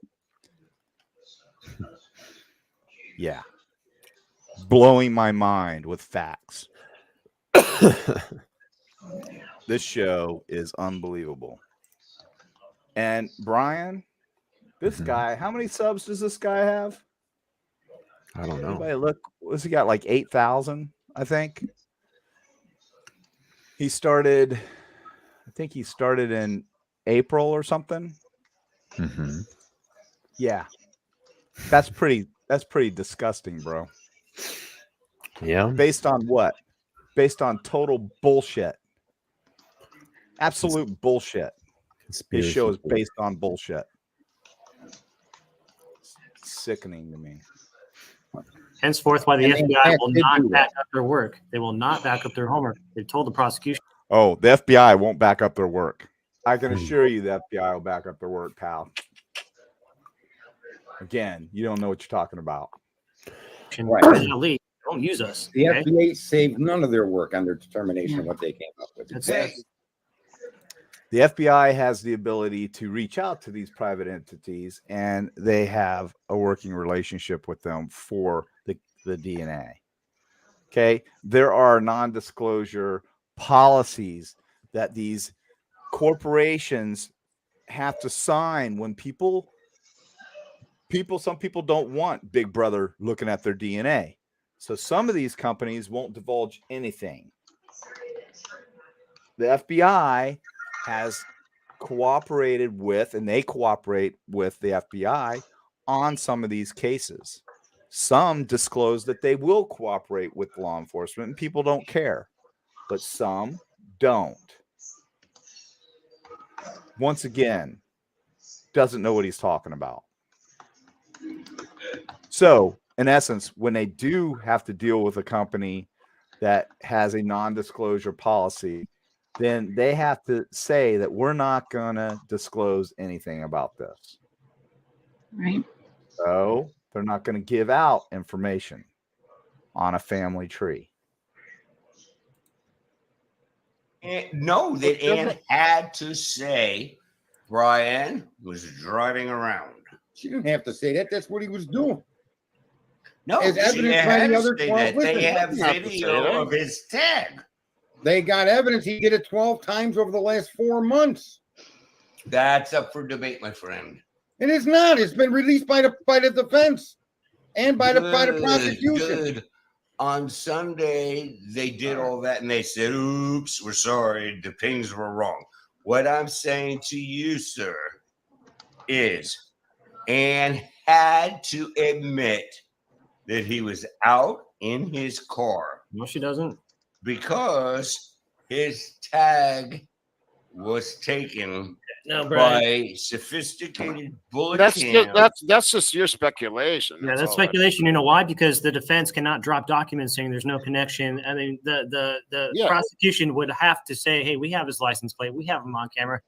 Yeah. Blowing my mind with facts. This show is unbelievable. And Brian, this guy, how many subs does this guy have? I don't know. Anybody look, what's he got? Like 8,000, I think. I think he started in April or something. Yeah. That's pretty disgusting, bro. Yeah. Based on what? Based on total bullshit. Absolute bullshit. His show is based on bullshit. It's sickening to me. Henceforth, why the FBI will not back up their work. They will not back up their homework. They've told the prosecution. Oh, the FBI won't back up their work. I can assure you the FBI will back up their work, pal. Again, you don't know what you're talking about. Right. Don't use us. The FDA saved none of their work on their determination of what they came up with. That's it. The FBI has the ability to reach out to these private entities, and they have a working relationship with them for the DNA. Okay. There are non-disclosure policies that these corporations have to sign when some people don't want Big Brother looking at their DNA. So some of these companies won't divulge anything. The FBI has cooperated with, and they cooperate with the FBI on some of these cases. Some disclose that they will cooperate with law enforcement and people don't care, but some don't. Once again, doesn't know what he's talking about. So, in essence, when they do have to deal with a company that has a non-disclosure policy, then they have to say that we're not going to disclose anything about this. Right. So they're not going to give out information on a family tree. No, that Ann had to say Brian was driving around. She didn't have to say that. That's what he was doing. No, As she evidenced by had the to other say 12 that. They witnesses. have You have to say video that. of his tag. They got evidence. He did it 12 times over the last 4 months. That's up for debate, my friend. It is not. It's been released by the defense and by the prosecution. Good. On Sunday, they did all that and they said, oops, we're sorry. The pings were wrong. What I'm saying to you, sir, is Ann had to admit that he was out in his car. No, she doesn't. Because his tag was taken No, Brian. by sophisticated bullet That's cam. that's just your speculation. Yeah, that's all that speculation. You know why? Because the defense cannot drop documents saying there's no connection. I mean, the Yeah. prosecution would have to say, "Hey, we have his license plate. We have him on camera."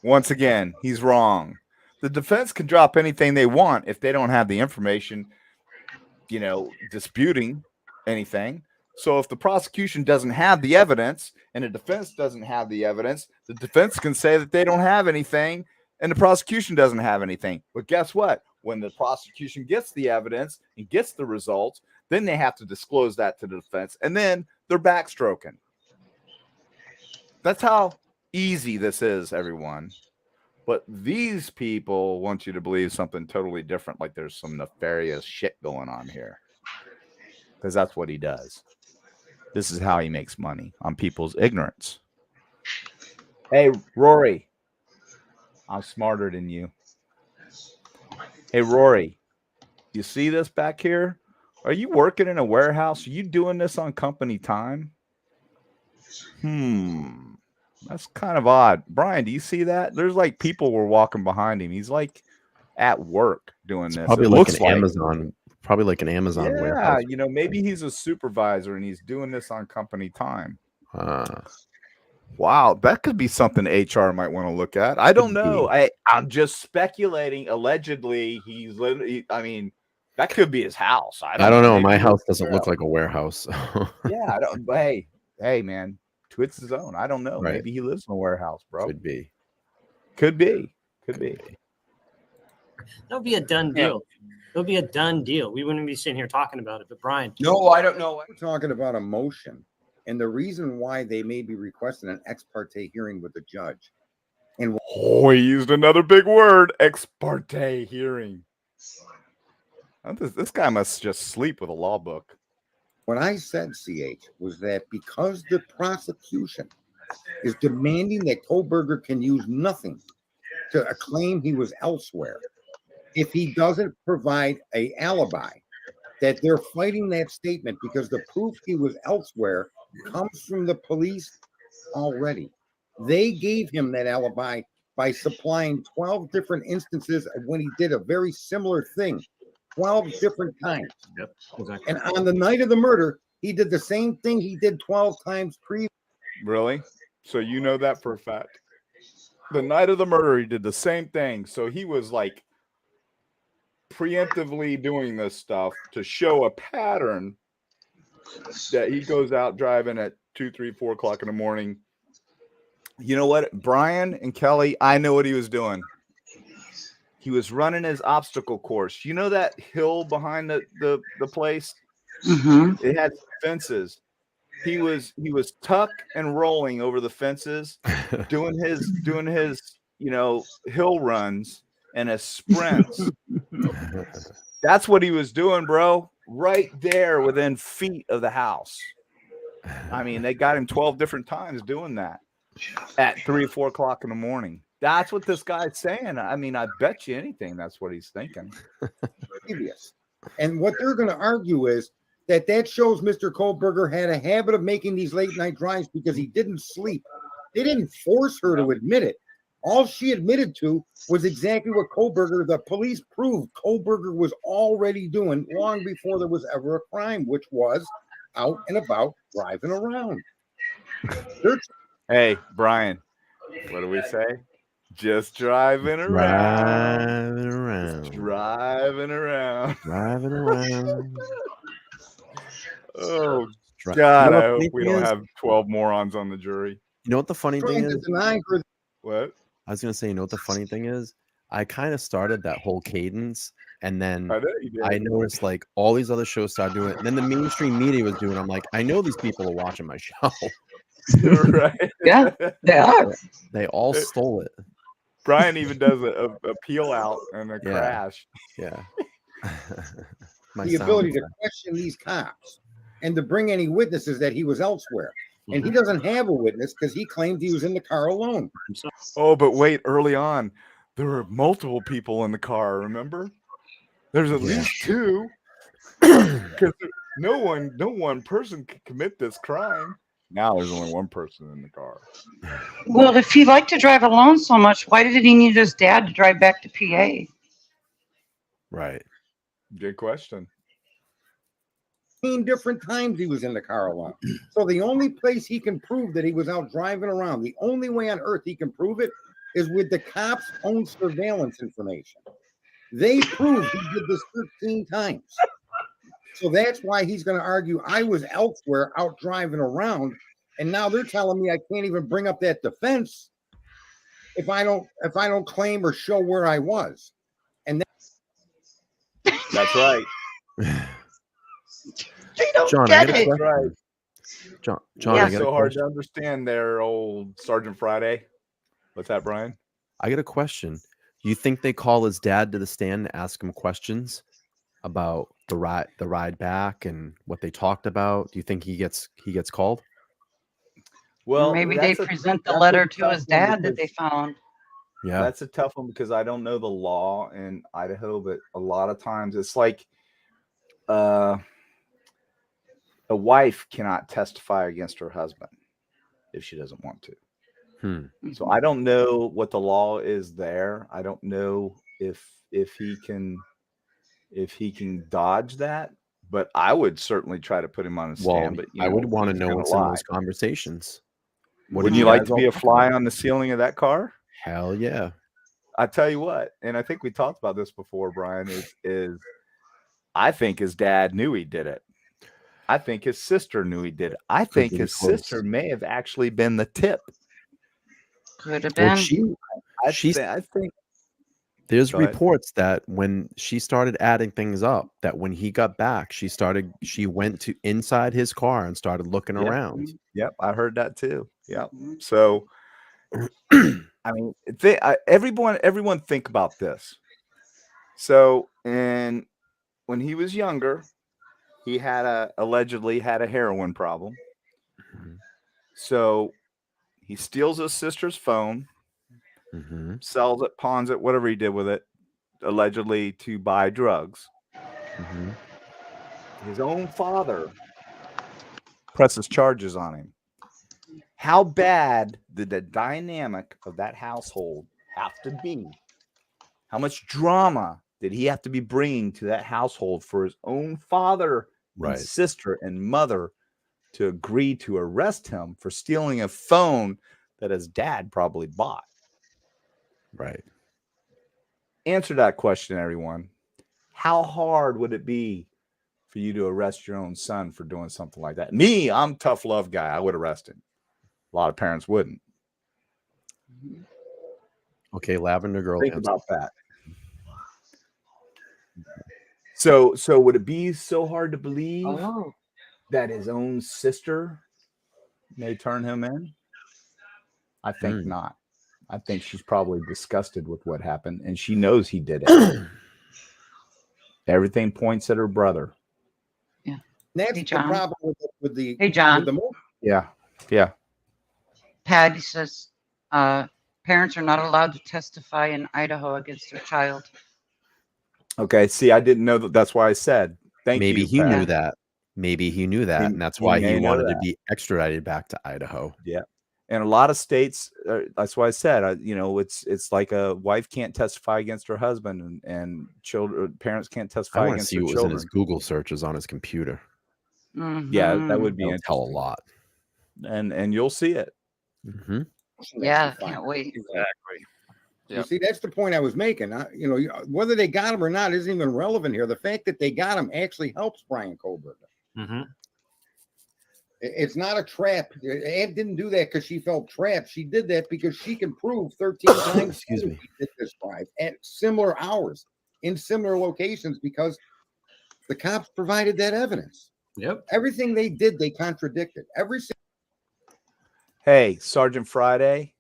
Once again, he's wrong. The defense can drop anything they want if they don't have the information, disputing anything. So if the prosecution doesn't have the evidence and the defense doesn't have the evidence, the defense can say that they don't have anything and the prosecution doesn't have anything. But guess what? When the prosecution gets the evidence and gets the results, then they have to disclose that to the defense, and then they're backstroking. That's how easy this is, everyone. But these people want you to believe something totally different, like there's some nefarious shit going on here. Because that's what he does. This is how he makes money, on people's ignorance. Hey, Rory, I'm smarter than you. Hey, Rory, you see this back here? Are you working in a warehouse? Are you doing this on company time? That's kind of odd. Brian, do you see that? There's like people were walking behind him. He's like at work doing this. Probably It like looks an Amazon. Probably like an Amazon warehouse. Yeah, maybe he's a supervisor and he's doing this on company time. Wow, that could be something HR might want to look at. I don't know. I'm just speculating. Allegedly, I mean, that could be his house. I don't know. My house doesn't look like a warehouse. Yeah, I don't. But hey, man, to its his own. I don't know. Right. Maybe he lives in a warehouse, bro. Could be. That would be a done deal. It would be a done deal. We wouldn't be sitting here talking about it. But Brian, No, I don't know. We're talking about a motion and the reason why they may be requesting an ex parte hearing with the judge. And he used another big word, ex parte hearing. This guy must just sleep with a law book. what I said, CH, was that because the prosecution is demanding that Kohlberger can use nothing to claim he was elsewhere, if he doesn't provide an alibi, that they're fighting that statement because the proof he was elsewhere comes from the police already. They gave him that alibi by supplying 12 different instances of when he did a very similar thing, 12 different times. Yep, exactly. And on the night of the murder, he did the same thing he did 12 times previous. Really? So you know that for a fact? The night of the murder, he did the same thing. So he was like preemptively doing this stuff to show a pattern that he goes out driving at 2, 3, 4 o'clock in the morning. You know what, Brian and Kelly, I know what he was doing. He was running his obstacle course. You know that hill behind the place? Mm-hmm. It had fences. He was tuck and rolling over the fences, doing his hill runs and his sprints. That's what he was doing, bro. Right there within feet of the house. I mean, they got him 12 different times doing that. at 3 or 4 o'clock in the morning. That's what this guy's saying. I mean, I bet you anything that's what he's thinking. Previous. And what they're going to argue is that shows Mr. Kohlberger had a habit of making these late night drives because he didn't sleep. They didn't force her to admit it. All she admitted to was exactly what Kohlberger, the police proved Kohlberger was already doing long before there was ever a crime, which was out and about driving around. Hey, Brian, what do we say? Just driving around. Driving around. Just driving around. Driving around. Oh, Dri- God, You know I what hope the we funny don't thing have 12 morons on the jury. You know what the funny thing Trying to is? deny her. What? I was gonna say, you know what the funny thing is? I kind of started that whole cadence, and then I know you did. I noticed like all these other shows started doing it. And then the mainstream media was doing it. I'm like, I know these people are watching my show. Right? Yeah, they are. They all stole it. Brian even does a peel out and a Yeah. crash. Yeah. My The sound ability to effect. question these cops and to bring any witnesses that he was elsewhere. And he doesn't have a witness because he claimed he was in the car alone. Oh, but wait, early on, there were multiple people in the car, remember? There's at least 2. Because no one person could commit this crime. Now there's only 1 person in the car. Well, if he liked to drive alone so much, why did he need his dad to drive back to PA? Right. Good question. 15 different times he was in the car alone. So the only place he can prove that he was out driving around, the only way on earth he can prove it is with the cops' own surveillance information. They proved he did this 13 times. So that's why he's going to argue I was elsewhere out driving around. And now they're telling me I can't even bring up that defense if I don't claim or show where I was. And That's right. They don't John, I get got a it. question. Right. John, Yeah. I got a So hard question. to understand there, old Sergeant Friday. What's that, Brian? I got a question. You think they call his dad to the stand to ask him questions about the ride back and what they talked about? Do you think he gets called? Well, Maybe they that's a- present the that's a letter to tough his one dad that because- they found. Yeah. That's a tough one because I don't know the law in Idaho, but a lot of times it's like a wife cannot testify against her husband if she doesn't want to. So I don't know what the law is there. I don't know if he can dodge that, but I would certainly try to put him on a Well, stand. But I would know, want to he's know gonna what's in lie. those conversations. What Wouldn't did you like guys to all be a talk fly about? on the ceiling of that car? Hell yeah. I tell you what, and I think we talked about this before, Brian, is I think his dad knew he did it. I think his sister knew he did it. I think be his close. sister may have actually been the tip. Could have Well, been. I think there's Go ahead. reports that when she started adding things up, that when he got back, she went to inside his car and started looking Yep. around. Yep, I heard that too. Yep. So, I mean, everyone think about this. So, and when he was younger, he allegedly had a heroin problem. So he steals his sister's phone, sells it, pawns it, whatever he did with it, allegedly to buy drugs. His own father presses charges on him. How bad did the dynamic of that household have to be? How much drama did he have to be bringing to that household for his own father and sister and mother to agree to arrest him for stealing a phone that his dad probably bought? Right. Answer that question, everyone. How hard would it be for you to arrest your own son for doing something like that? Me, I'm a tough love guy. I would arrest him. A lot of parents wouldn't. Okay, Lavender Girl. Think answer. about that. So would it be so hard to believe that his own sister may turn him in? I think not. I think she's probably disgusted with what happened, and she knows he did it. Everything points at her brother. that's the problem with the Hey, John. with the movie. Yeah. Patty says parents are not allowed to testify in Idaho against their child. Okay, see, I didn't know that. That's why I said thank Maybe you. he Pat. knew that. Maybe he knew that, and that's he why may he know wanted to that. be extradited back to Idaho. Yeah, and a lot of states. That's why I said, you know, it's like a wife can't testify against her husband, and children, parents can't I testify want to against see their what was in his children. Google searches on his computer. Yeah, that would be That'll tell a interesting. lot. And you'll see it. Mm-hmm. Yeah, can't wait. Exactly. You see, that's the point I was making. You know, whether they got him or not isn't even relevant here. The fact that they got him actually helps Brian Kohlberger. Mm-hmm. It's not a trap. Ann didn't do that because she felt trapped. She did that because she can prove 13 times Excuse me. she did this drive at similar hours in similar locations because the cops provided that evidence. Yep. Everything they did, they contradicted. Hey, Sergeant Friday,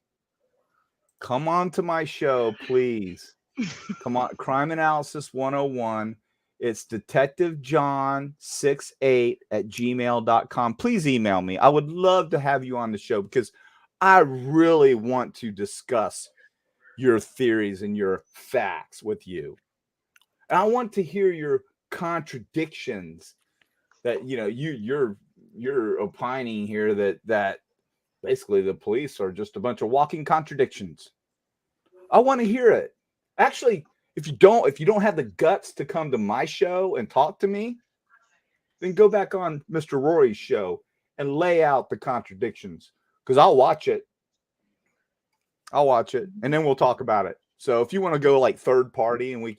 come on to my show, please. Come on, Crime Analysis 101. It's Detective John 68@gmail.com. Please email me. I would love to have you on the show because I really want to discuss your theories and your facts with you. And I want to hear your contradictions that, you know, you're opining here that basically the police are just a bunch of walking contradictions. I want to hear it. Actually, if you don't have the guts to come to my show and talk to me, then go back on Mr. Rory's show and lay out the contradictions, because I'll watch it. And then we'll talk about it. So if you want to go like third party, and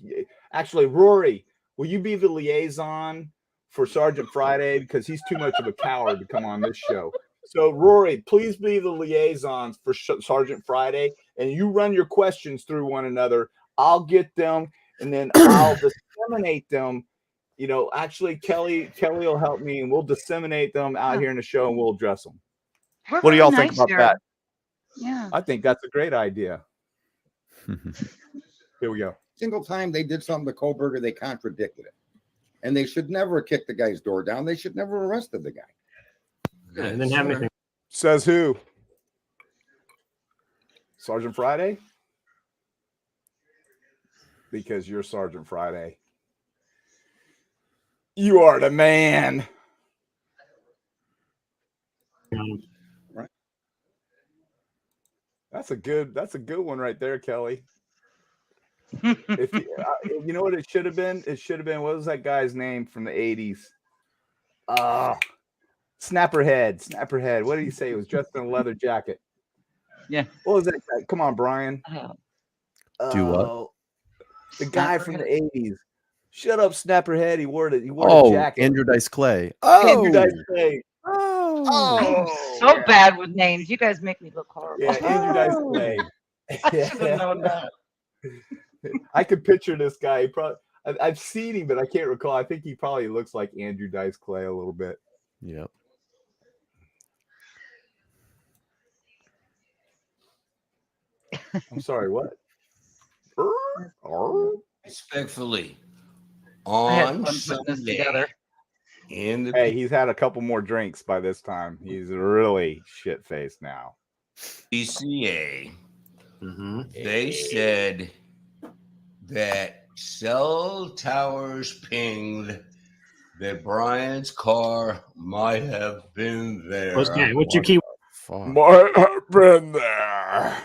actually, Rory, will you be the liaison for Sergeant Friday, because he's too much of a coward to come on this show? So Rory, please be the liaison for Sergeant Friday, and you run your questions through one another. I'll get them, and then I'll disseminate them. You know, actually, Kelly will help me, and we'll disseminate them out here in the show, and we'll address them. We're What do y'all really think nice about here. that? Yeah. I think that's a great idea. Here we go. Single time they did something to Kohlberger, they contradicted it. And they should never have kicked the guy's door down. They should never have arrested the guy. Yeah, and then have anything. Says who? Sergeant Friday? Because you're Sergeant Friday. You are the man. Right. That's a good one right there, Kelly. If you know what it should have been? It should have been, what was that guy's name from the 80s? Snapperhead. What did he say? He was dressed in a leather jacket. Yeah. What was that guy? Come on, Brian. Do what? The guy from the 80s. Shut up, Snapperhead. He wore a jacket. Andrew Dice Clay. Andrew Dice Clay. I'm so bad with names. You guys make me look horrible. Yeah, Andrew Dice Clay. I should have known that. I could picture this guy. I've seen him, but I can't recall. I think he probably looks like Andrew Dice Clay a little bit. Yep. I'm sorry, what? Respectfully, I had on fun putting this Sunday, together. in the Hey, he's had a couple more drinks by this time. He's really shit-faced now. PCA, they said that cell towers pinged that Brian's car might have been there. Okay, what's your key? Might have been there.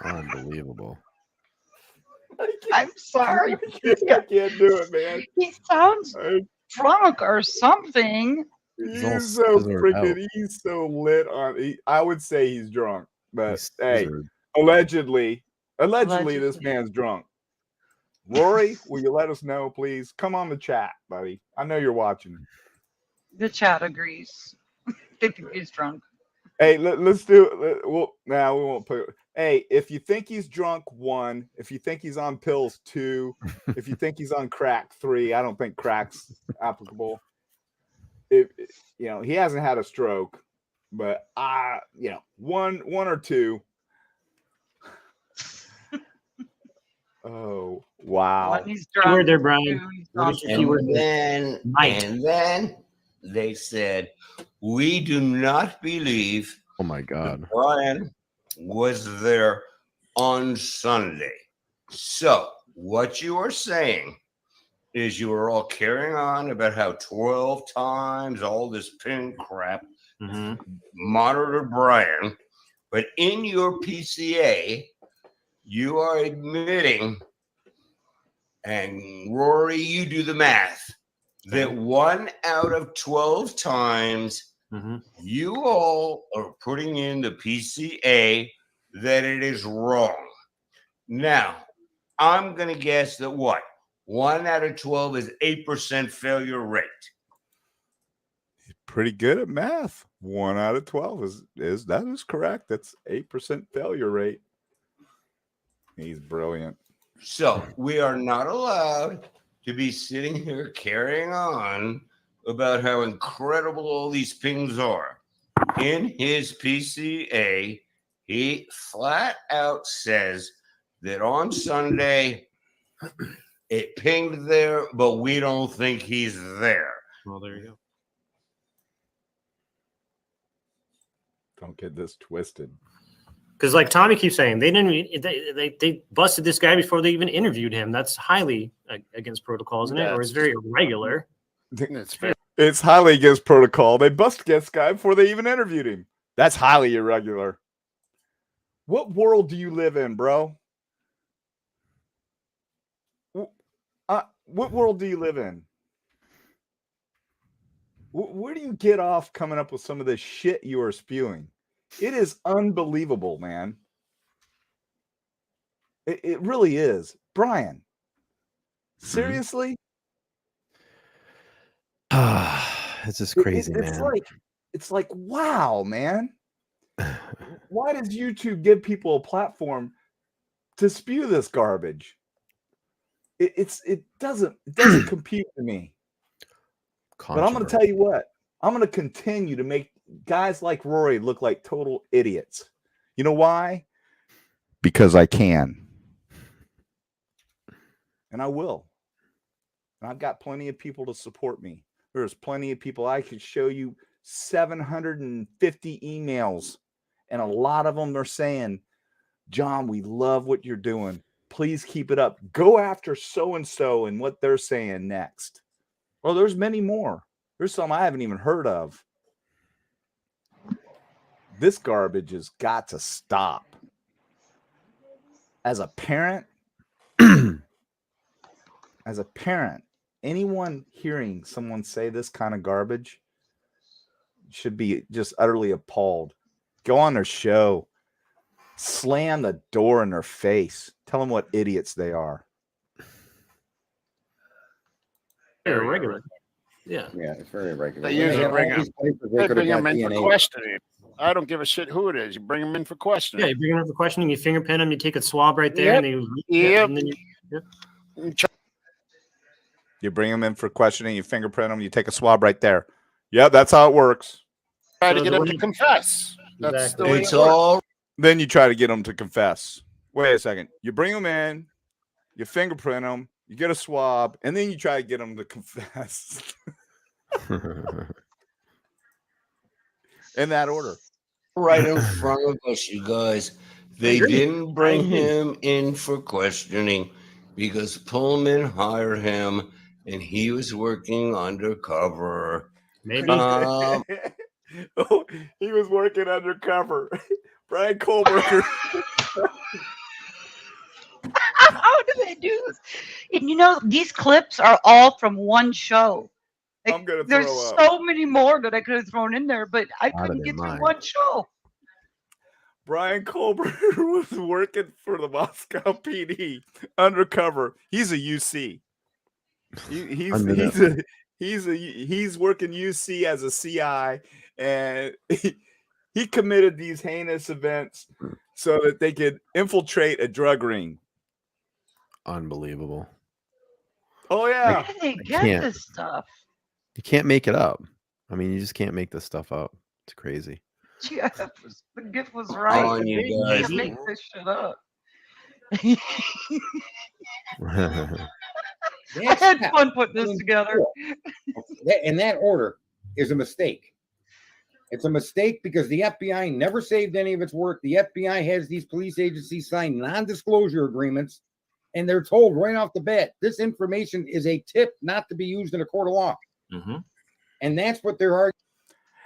Unbelievable. I'm sorry. I can't do it, man. He sounds drunk or something. He's so freaking. He's so lit on. I would say he's drunk, but hey, allegedly, this man's drunk. Rory, will you let us know, please? Come on the chat, buddy. I know you're watching. The chat agrees. They think he's drunk. Hey, let's do it. We won't put. Hey, if you think he's drunk, 1. If you think he's on pills, 2. If you think he's on crack, 3. I don't think crack's applicable. You know, he hasn't had a stroke, but 1 or 2. Oh wow! One, he's drunk. Word there, Brian. And then they said, we do not believe Oh my God. Brian was there on Sunday. So what you are saying is you are all carrying on about how 12 times all this pin crap monitored Brian, but in your PCA, you are admitting, and Rory, you do the math, that 1 out of 12 times you all are putting in the PCA that it is wrong. Now, I'm going to guess that what? 1 out of 12 is 8% failure rate. Pretty good at math. 1 out of 12 is that is correct. That's 8% failure rate. He's brilliant. So we are not allowed to be sitting here carrying on about how incredible all these pings are. In his PCA, he flat out says that on Sunday it pinged there, but we don't think he's there. Well, there you go. Don't get this twisted. Because like Tommy keeps saying, they busted this guy before they even interviewed him. That's highly against protocol, isn't it? Or it's very irregular. It's highly against protocol. They busted this guy before they even interviewed him. That's highly irregular. What world do you live in, bro? What world do you live in? Where do you get off coming up with some of this shit you are spewing? It is unbelievable, man. It really is. Brian, seriously? It's just crazy, man. It's like, wow, man. Why does YouTube give people a platform to spew this garbage? It doesn't compute to me. But I'm going to tell you what. I'm going to continue to make guys like Rory look like total idiots. You know why? Because I can. And I will. And I've got plenty of people to support me. There's plenty of people. I could show you 750 emails. And a lot of them are saying, John, we love what you're doing. Please keep it up. Go after so-and-so and what they're saying next. Well, there's many more. There's some I haven't even heard of. This garbage has got to stop. As a parent, anyone hearing someone say this kind of garbage should be just utterly appalled. Go on their show. Slam the door in their face. Tell them what idiots they are. Very regular. Yeah. Yeah, it's very irregular. They usually bring him in for questioning. I don't give a shit who it is. You bring them in for questioning. Yeah, you bring them in for questioning. You fingerprint them. You take a swab right there, and You bring them in for questioning. You fingerprint them. You take a swab right there. Yeah, that's how it works. Try to get them to confess. That's the way it's all. Then you try to get them to confess. Wait a second. You bring them in. You fingerprint them. You get a swab, and then you try to get them to confess. In that order. Right in front of us, you guys. They didn't bring him in for questioning because Pullman hired him and he was working undercover. Maybe. Oh, he was working undercover. Brian Kohlberger. How do they do this? And you know, these clips are all from one show. Like, I'm gonna there's throw up. so many more that I could have thrown in there, but I couldn't get through one show. Brian Kohlberger was working for the Moscow PD undercover. He's a UC. He's working UC as a CI, and he committed these heinous events so that they could infiltrate a drug ring. Unbelievable. Oh yeah. Where do they get this stuff? You can't make it up. I mean, you just can't make this stuff up. It's crazy. Yeah, the gift was right. On you You guys. can't make this shit up. I had fun putting this together. In that order is a mistake. It's a mistake because the FBI never saved any of its work. The FBI has these police agencies sign non-disclosure agreements, and they're told right off the bat, this information is a tip not to be used in a court of law. And that's what they're arguing.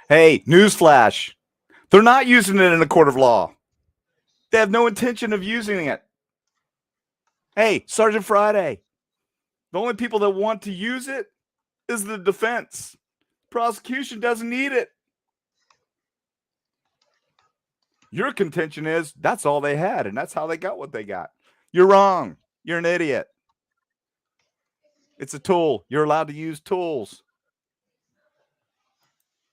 Hey, newsflash. They're not using it in a court of law. They have no intention of using it. Hey, Sergeant Friday. The only people that want to use it is the defense. Prosecution doesn't need it. Your contention is that's all they had, and that's how they got what they got. You're wrong. You're an idiot. It's a tool. You're allowed to use tools.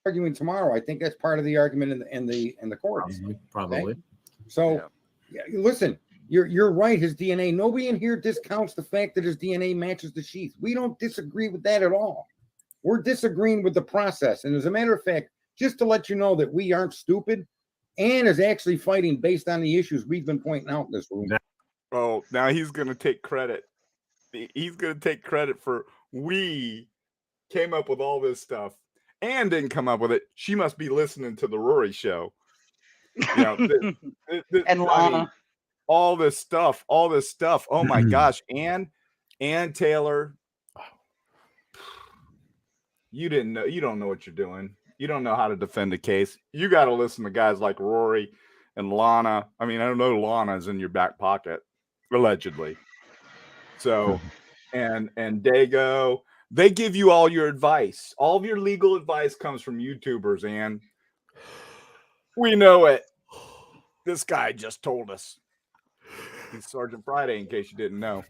Arguing tomorrow, I think that's part of the argument in the courts. Probably. Okay? So, yeah, listen, you're right. His DNA. Nobody in here discounts the fact that his DNA matches the sheath. We don't disagree with that at all. We're disagreeing with the process. And as a matter of fact, just to let you know that we aren't stupid, Ann is actually fighting based on the issues we've been pointing out in this room. Oh, now he's going to take credit. He's going to take credit for we came up with all this stuff. Ann didn't come up with it. She must be listening to the Rory show. You know, and Lana. All this stuff. Oh my gosh. Ann Taylor. You didn't know. You don't know what you're doing. You don't know how to defend a case. You got to listen to guys like Rory and Lana. I mean, I don't know Lana's in your back pocket, allegedly. So, and Dago, they give you all your advice. All of your legal advice comes from YouTubers, and we know it. This guy just told us. He's Sergeant Friday, in case you didn't know.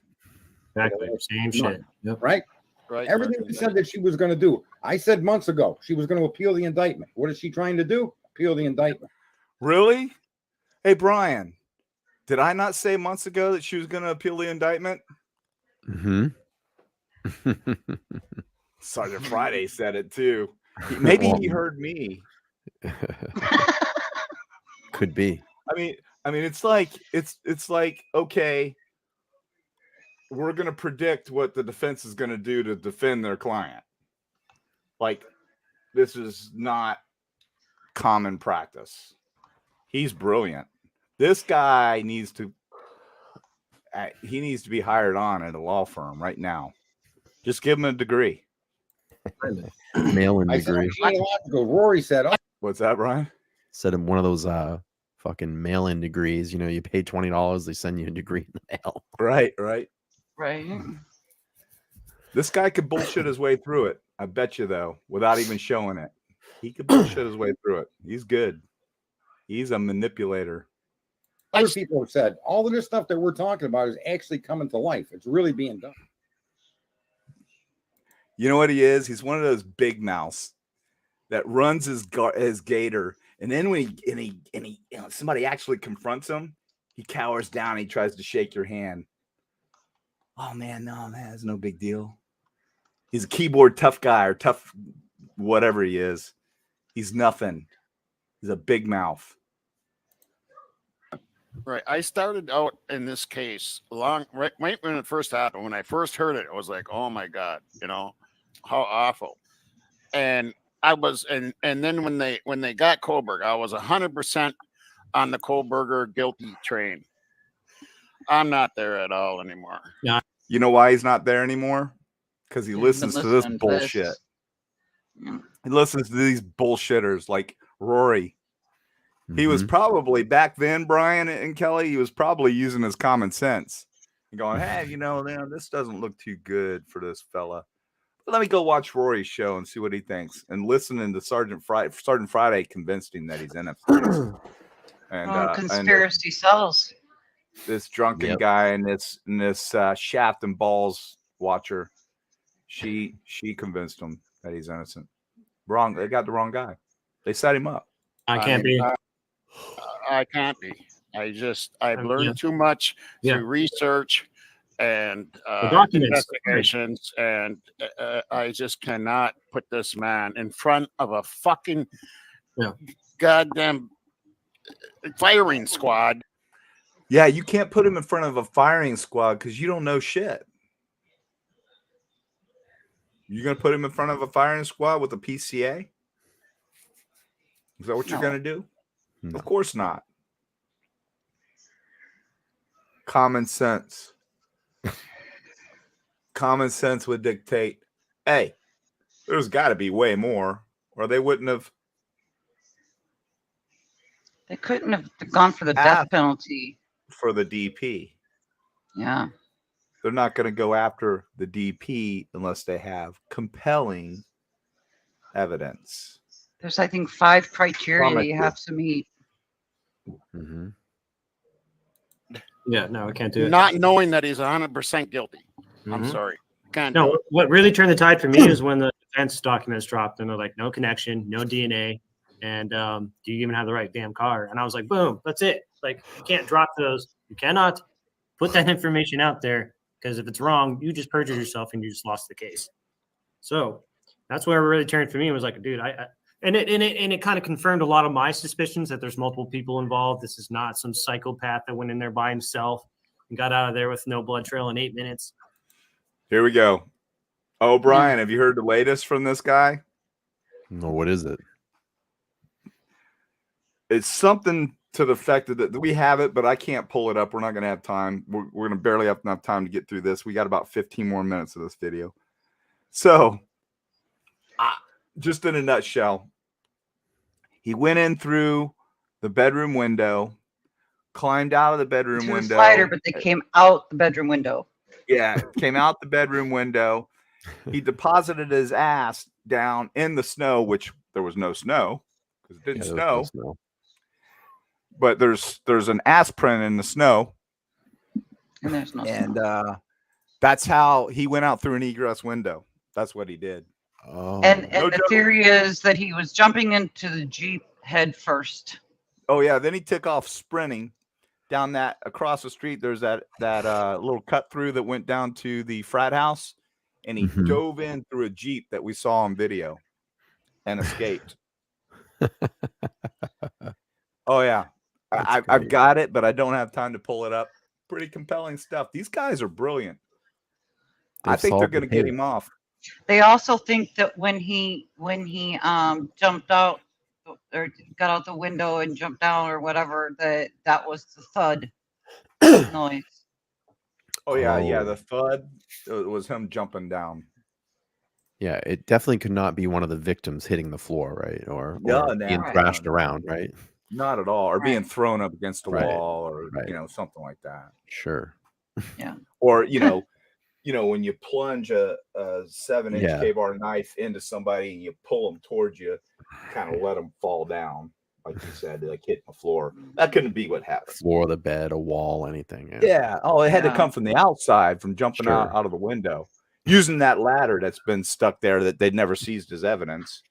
Exactly. Same shit. Yep. Right? Right. Everything she said that she was going to do. I said months ago she was going to appeal the indictment. What is she trying to do? Appeal the indictment. Really? Hey, Brian, did I not say months ago that she was going to appeal the indictment? Sergeant Friday said it too. Maybe he heard me. Could be. I mean, it's like okay, we're going to predict what the defense is going to do to defend their client. Like, this is not common practice. He's brilliant. This guy needs to be hired on at a law firm right now. Just give him a degree. Mail-in degree. Rory said, what's that, Brian? Said in one of those fucking mail-in degrees, you know, you pay $20, they send you a degree in the mail. Right. This guy could bullshit his way through it. I bet you, though, without even showing it. He could bullshit his way through it. He's good. He's a manipulator. Other people have said all of this stuff that we're talking about is actually coming to life. It's really being done. You know what he is? He's one of those big mouths that runs his gator, and then when he somebody actually confronts him, he cowers down. He tries to shake your hand. Oh man, it's no big deal. He's a keyboard tough guy or tough whatever he is. He's nothing. He's a big mouth. Right. I started out in this case right when it first happened. When I first heard it, I was like, "Oh my god, you know, how awful." And I was, and then when they got Kohlberg, I was 100% on the Kohlberger guilty train. I'm not there at all anymore. Yeah. You know why he's not there anymore? Because he listens to this bullshit. He listens to these bullshitters like Rory. He was probably back then, Brian and Kelly, he was probably using his common sense and going, hey, you know, this doesn't look too good for this fella. But let me go watch Rory's show and see what he thinks. And listening to Sergeant Friday convinced him that he's innocent. And conspiracy sells. This drunken guy and this shaft and balls watcher, she convinced him that he's innocent. Wrong. They got the wrong guy. They set him up. I can't be. I've learned too much through research and investigations, and I just cannot put this man in front of a fucking goddamn firing squad. Yeah, you can't put him in front of a firing squad because you don't know shit. You're gonna put him in front of a firing squad with a PCA? Is that what you're No. going to do? No. Of course not. Common sense. Common sense would dictate, hey, there's got to be way more, or they wouldn't have. They couldn't have gone for the death penalty. For the DP. Yeah. They're not going to go after the DP unless they have compelling evidence. There's, I think, 5 criteria Promise you you. have to meet. Mm-hmm. Yeah, no, we can't do it. Not knowing that he's 100% guilty. I'm Mhm. sorry. Can't do No, it. what really turned the tide for me is when the defense documents dropped and they're like, no connection, no DNA, and do you even have the right damn car? And I was like, boom, that's it. Like, you can't drop those. You cannot put that information out there, because if it's wrong, you just perjured yourself and you just lost the case. So that's where it really turned for me. It was like, dude, and it kind of confirmed a lot of my suspicions that there's multiple people involved. This is not some psychopath that went in there by himself and got out of there with no blood trail in 8 minutes. Here we go. Oh, Brian, have you heard the latest from this guy? No, what is it? It's something to the effect that we have it, but I can't pull it up. We're not going to have time. We're going to barely have enough time to get through this. We got about 15 more minutes of this video. So, just in a nutshell, he went in through the bedroom window, climbed out of the bedroom To the window. slider, but they came out the bedroom window. Yeah, came out the bedroom window. He deposited his ass down in the snow, which there was no snow because it didn't snow. But there's an ass print in the snow. And there's no And that's how he went out through an egress window. That's what he did. Oh. And No the joke. theory is that he was jumping into the Jeep head first. Oh yeah, then he took off sprinting down that across the street. There's that little cut through that went down to the frat house, and he Mhm. dove in through a Jeep that we saw on video and escaped. Oh yeah, I've got it, but I don't have time to pull it up. Pretty compelling stuff. These guys are brilliant. I They've think they're solved the going to get case. him off. They also think that when he jumped out or got out the window and jumped down or whatever, that was the thud noise. Oh yeah, yeah. Oh. The thud was him jumping down. Yeah, it definitely could not be one of the victims hitting the floor, right? Or No, being no, thrashed no. around, right? Not at all, or being Right. thrown up against a Right, wall, or right. something like that. Sure. Or when you plunge a 7-inch Yeah. K-bar knife into somebody and you pull them towards you, kind of let them fall down, like you said, like hitting the floor. That couldn't be what happened. Floor, the bed, a wall, anything. Yeah. Yeah. Oh, it had to Yeah. come from the outside, from jumping out Sure. of the window, using that ladder that's been stuck there that they'd never seized as evidence.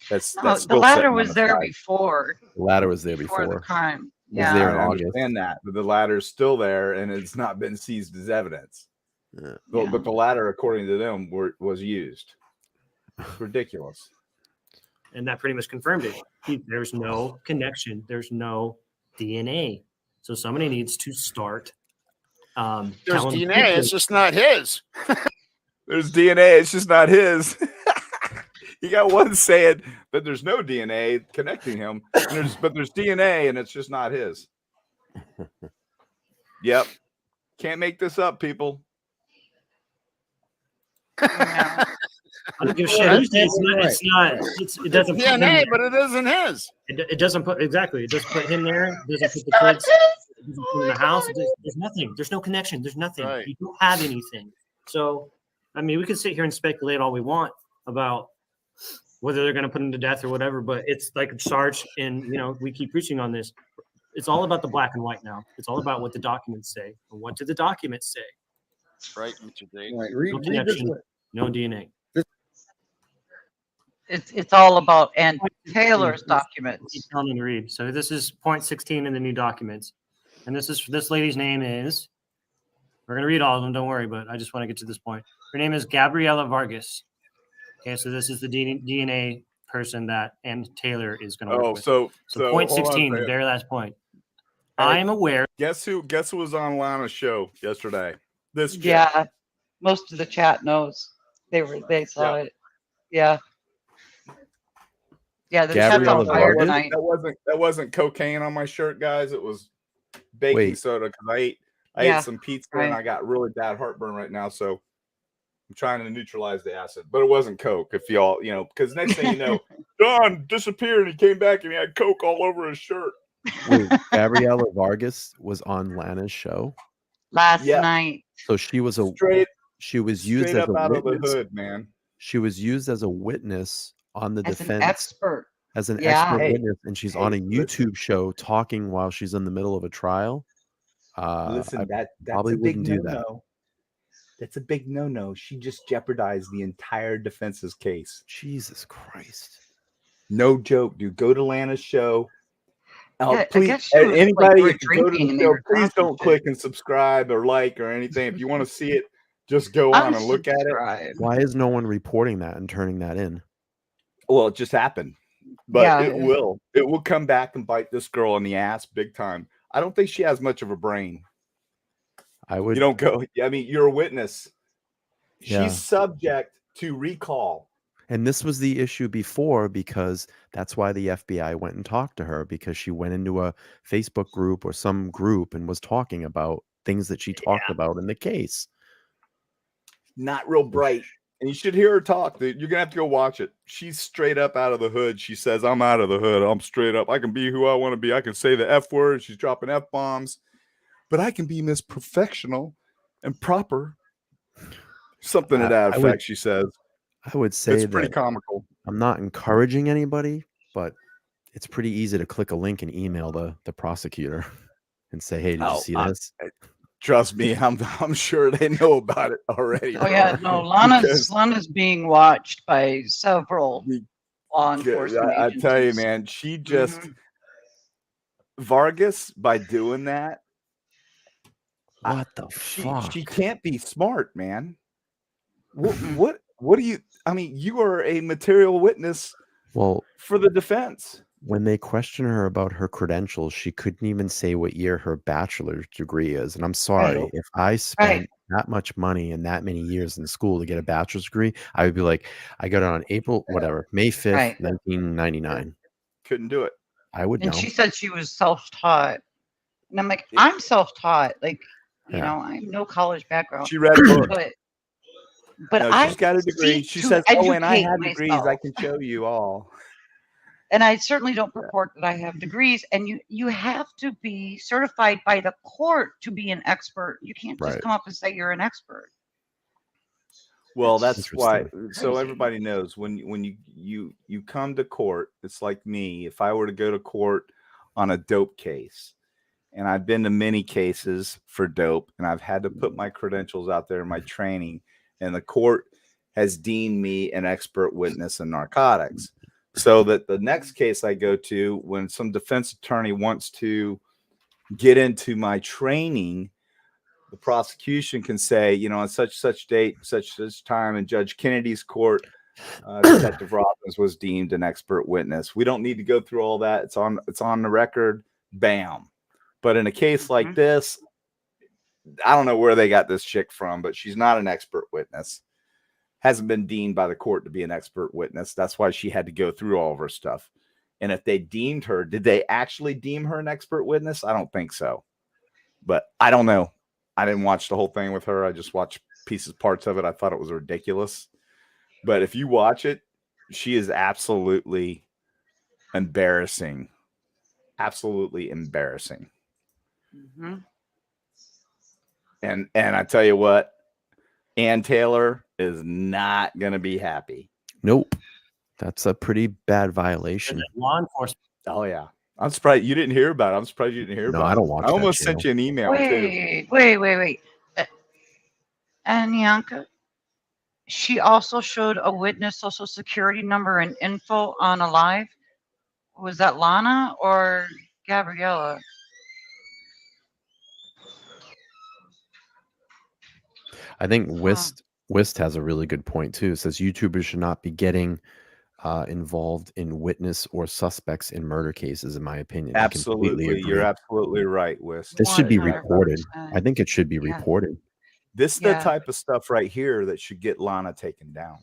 That's No, the still ladder sitting on was the there side. before. The ladder was there Before the before. crime. Was Yeah. there in I August. understand that, but the ladder's still there and it's not been seized as evidence. Yeah. But the ladder, according to them, was used. It's ridiculous. And that pretty much confirmed it. There's no connection. There's no DNA. So somebody needs to start. There's telling DNA. people- It's just not his. There's DNA. It's just not his. You got one saying that there's no DNA connecting him, but there's DNA and it's just not his. Yep. Can't make this up, people. Yeah. I don't give a shit. It doesn't put him DNA, there. but it isn't his. It doesn't put exactly. It doesn't put him there. It doesn't put the kids. It doesn't put him in the house. There's nothing. There's no connection. There's nothing. Right. You don't have anything. So, I mean, we can sit here and speculate all we want about whether they're going to put him to death or whatever. But it's like Sarge, and we keep preaching on this. It's all about the black and white now. It's all about what the documents say. And what do the documents say? Right, Mr. J. Right, No read this connection. way. No DNA. It's all about Ann Taylor's documents. Keep telling me to read. So this is point 16 in the new documents. And this lady's name is, we're going to read all of them, don't worry, but I just want to get to this point. Her name is Gabriela Vargas. Okay, so this is the DNA person that Ann Taylor is going to work Oh, with. so point hold on a 16, the second. very last point. Hey, I am aware. Guess who was on Lana's show yesterday? This chick. Yeah. Most of the chat knows. They saw it. Yeah. Yeah, the Gabriella chat's on fire Vargas? tonight. That wasn't cocaine on my shirt, guys. It was baking Wait. soda because I Yeah, ate some pizza and I got really bad heartburn right now. So I'm trying to neutralize the acid, but it wasn't Coke. If y'all, because next thing you know, Don disappeared and he came back and he had Coke all over his shirt. Wait, Gabriella Vargas was on Lana's show last night. So she was she was used straight as up a out of the witness. hood, man. She was used as a witness on the As defense an expert. as an Yeah. expert Hey, witness, and she's on a YouTube show talking while she's in the middle of a trial. Listen, I that's probably a big wouldn't do that. no-no. That's a big no-no. She just jeopardized the entire defense's case. Jesus Christ. No joke, dude. Go to Lana's show. Yeah, I Please, guess she was, anybody, like, if you go to drinking the and they show, were please drunk and don't shit. click and subscribe or like or anything. If you want to see it, just go on and look at it. Unsubscribe. Why is no one reporting that and turning that in? Well, it just happened, but Yeah. it will. It will come back and bite this girl in the ass big time. I don't think she has much of a brain. I would. You don't go. I mean, you're a witness. Yeah. She's subject to recall. And this was the issue before, because that's why the FBI went and talked to her, because she went into a Facebook group or some group and was talking about things that she talked about in the case. Not real bright. And you should hear her talk. Dude. You're going to have to go watch it. She's straight up out of the hood. She says, I'm out of the hood. I'm straight up. I can be who I want to be. I can say the F word. She's dropping F bombs. But I can be Miss Professional and proper. Something to that effect, she says. I would say it's pretty that comical. I'm not encouraging anybody, but it's pretty easy to click a link and email the prosecutor and say, hey, did you see this? Trust me, I'm sure they know about it already. Oh yeah, no, Lana's being watched by several law enforcement I agencies. tell you, man, she just Vargas, by doing that, what the fuck? She can't be smart, man. What do you? I mean, you are a material witness. Well, for the defense. When they question her about her credentials, she couldn't even say what year her bachelor's degree is. And I'm sorry, if I spent that much money and that many years in school to get a bachelor's degree, I would be like, I got it on May 5th, 1999. Couldn't do it. I would know. And she said she was self-taught. And I'm like, I'm self-taught. Like, you know, I have no college background. She read books. But no, she's got a degree. She says, oh, and I have degrees. I can show you all. And I certainly don't purport that I have degrees. And you have to be certified by the court to be an expert. You can't just come up and say you're an expert. Well, that's why. So everybody knows when you come to court, it's like me. If I were to go to court on a dope case, and I've been to many cases for dope, and I've had to put my credentials out there in my training, and the court has deemed me an expert witness in narcotics. So that the next case I go to, when some defense attorney wants to get into my training, the prosecution can say, you know, on such date, such time in Judge Kennedy's court, Detective Robbins was deemed an expert witness. We don't need to go through all that. It's on the record. Bam. But in a case like this, I don't know where they got this chick from, but she's not an expert witness. Hasn't been deemed by the court to be an expert witness. That's why she had to go through all of her stuff. And if they deemed her, did they actually deem her an expert witness? I don't think so. But I don't know. I didn't watch the whole thing with her. I just watched parts of it. I thought it was ridiculous. But if you watch it, she is absolutely embarrassing. Absolutely embarrassing. And I tell you what, Ann Taylor is not going to be happy. Nope. That's a pretty bad violation. Law enforcement. Oh, yeah. I'm surprised you didn't hear about it. I'm surprised you didn't hear about it. No, I don't watch I almost that sent you channel. an email, too. Wait. And Yanka, she also showed a witness social security number and info on a live. Was that Lana or Gabriella? I think Wist has a really good point too. It says YouTubers should not be getting involved in witness or suspects in murder cases, in my opinion. Absolutely. You're absolutely right, Wist. This should be 100%. reported. I think it should be reported. This is the type of stuff right here that should get Lana taken down.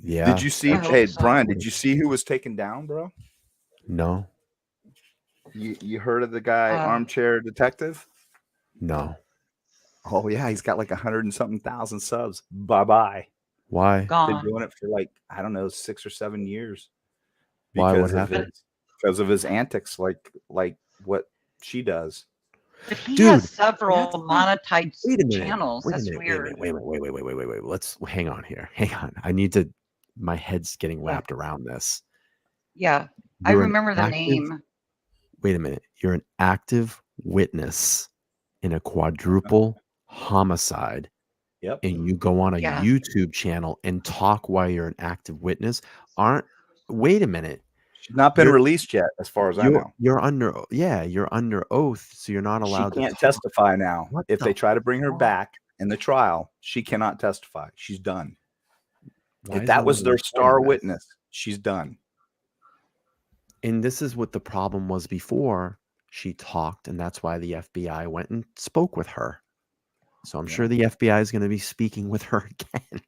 Yeah. Did you see? I hope Hey, so. Brian, did you see who was taken down, bro? No. You heard of the guy, Uh, Armchair Detective? No. Oh yeah, he's got like 100 and something thousand subs. Bye bye. Why? Been Gone. doing it for like, I don't know, 6 or 7 years. Why? What Because of happened? because of his antics, like what she does. But he Dude, has several that's not- monetized Wait a minute. channels. Wait a That's minute. weird. Wait. Let's hang on here. Hang on. I need to. My head's getting Yeah. wrapped around this. Yeah, I You're an remember the active- name. Wait a minute. You're an active witness in a quadruple homicide, Yep. and you go on a Yeah. YouTube channel and talk while you're an active witness. Wait a minute. She's not been You're- released yet, as far as I know. You're under oath, so you're not She allowed to can't talk. testify now. What If the they try to bring her fuck? back in the trial, she cannot testify. She's done. Why If is that no was one their recording star this? witness, she's done. And this is what the problem was before she talked, and that's why the FBI went and spoke with her. So I'm sure the FBI is going to be speaking with her again.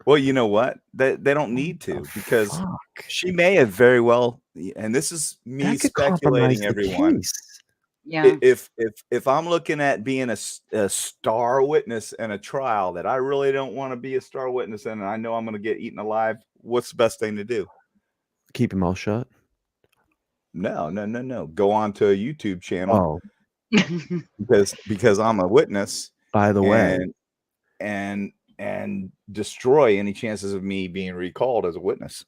Well, you know what? They don't need to, because Fuck. she may have very well, and this is me That could compromise speculating, the everyone. case. Yeah. If I'm looking at being a star witness in a trial that I really don't want to be a star witness in, and I know I'm going to get eaten alive, what's the best thing to do? Keep your mouth shut. No. Go on to a YouTube channel Oh, because I'm a witness. by the way, and destroy any chances of me being recalled as a witness.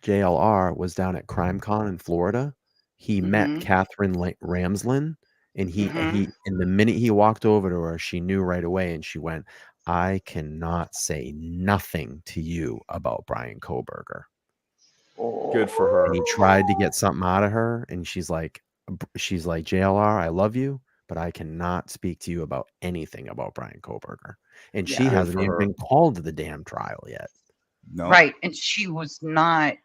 JLR was down at CrimeCon in Florida. He met Mhm. Catherine Ramslin, and Mhm. and the minute he walked over to her, she knew right away, and she went, "I cannot say nothing to you about Brian Koberger." Good for her. And he tried to get something out of her, and she's like, JLR, I love you, but I cannot speak to you about anything about Brian Koberger. And she Yeah. Good hasn't for even her. been called to the damn trial yet. No, Right, and she was not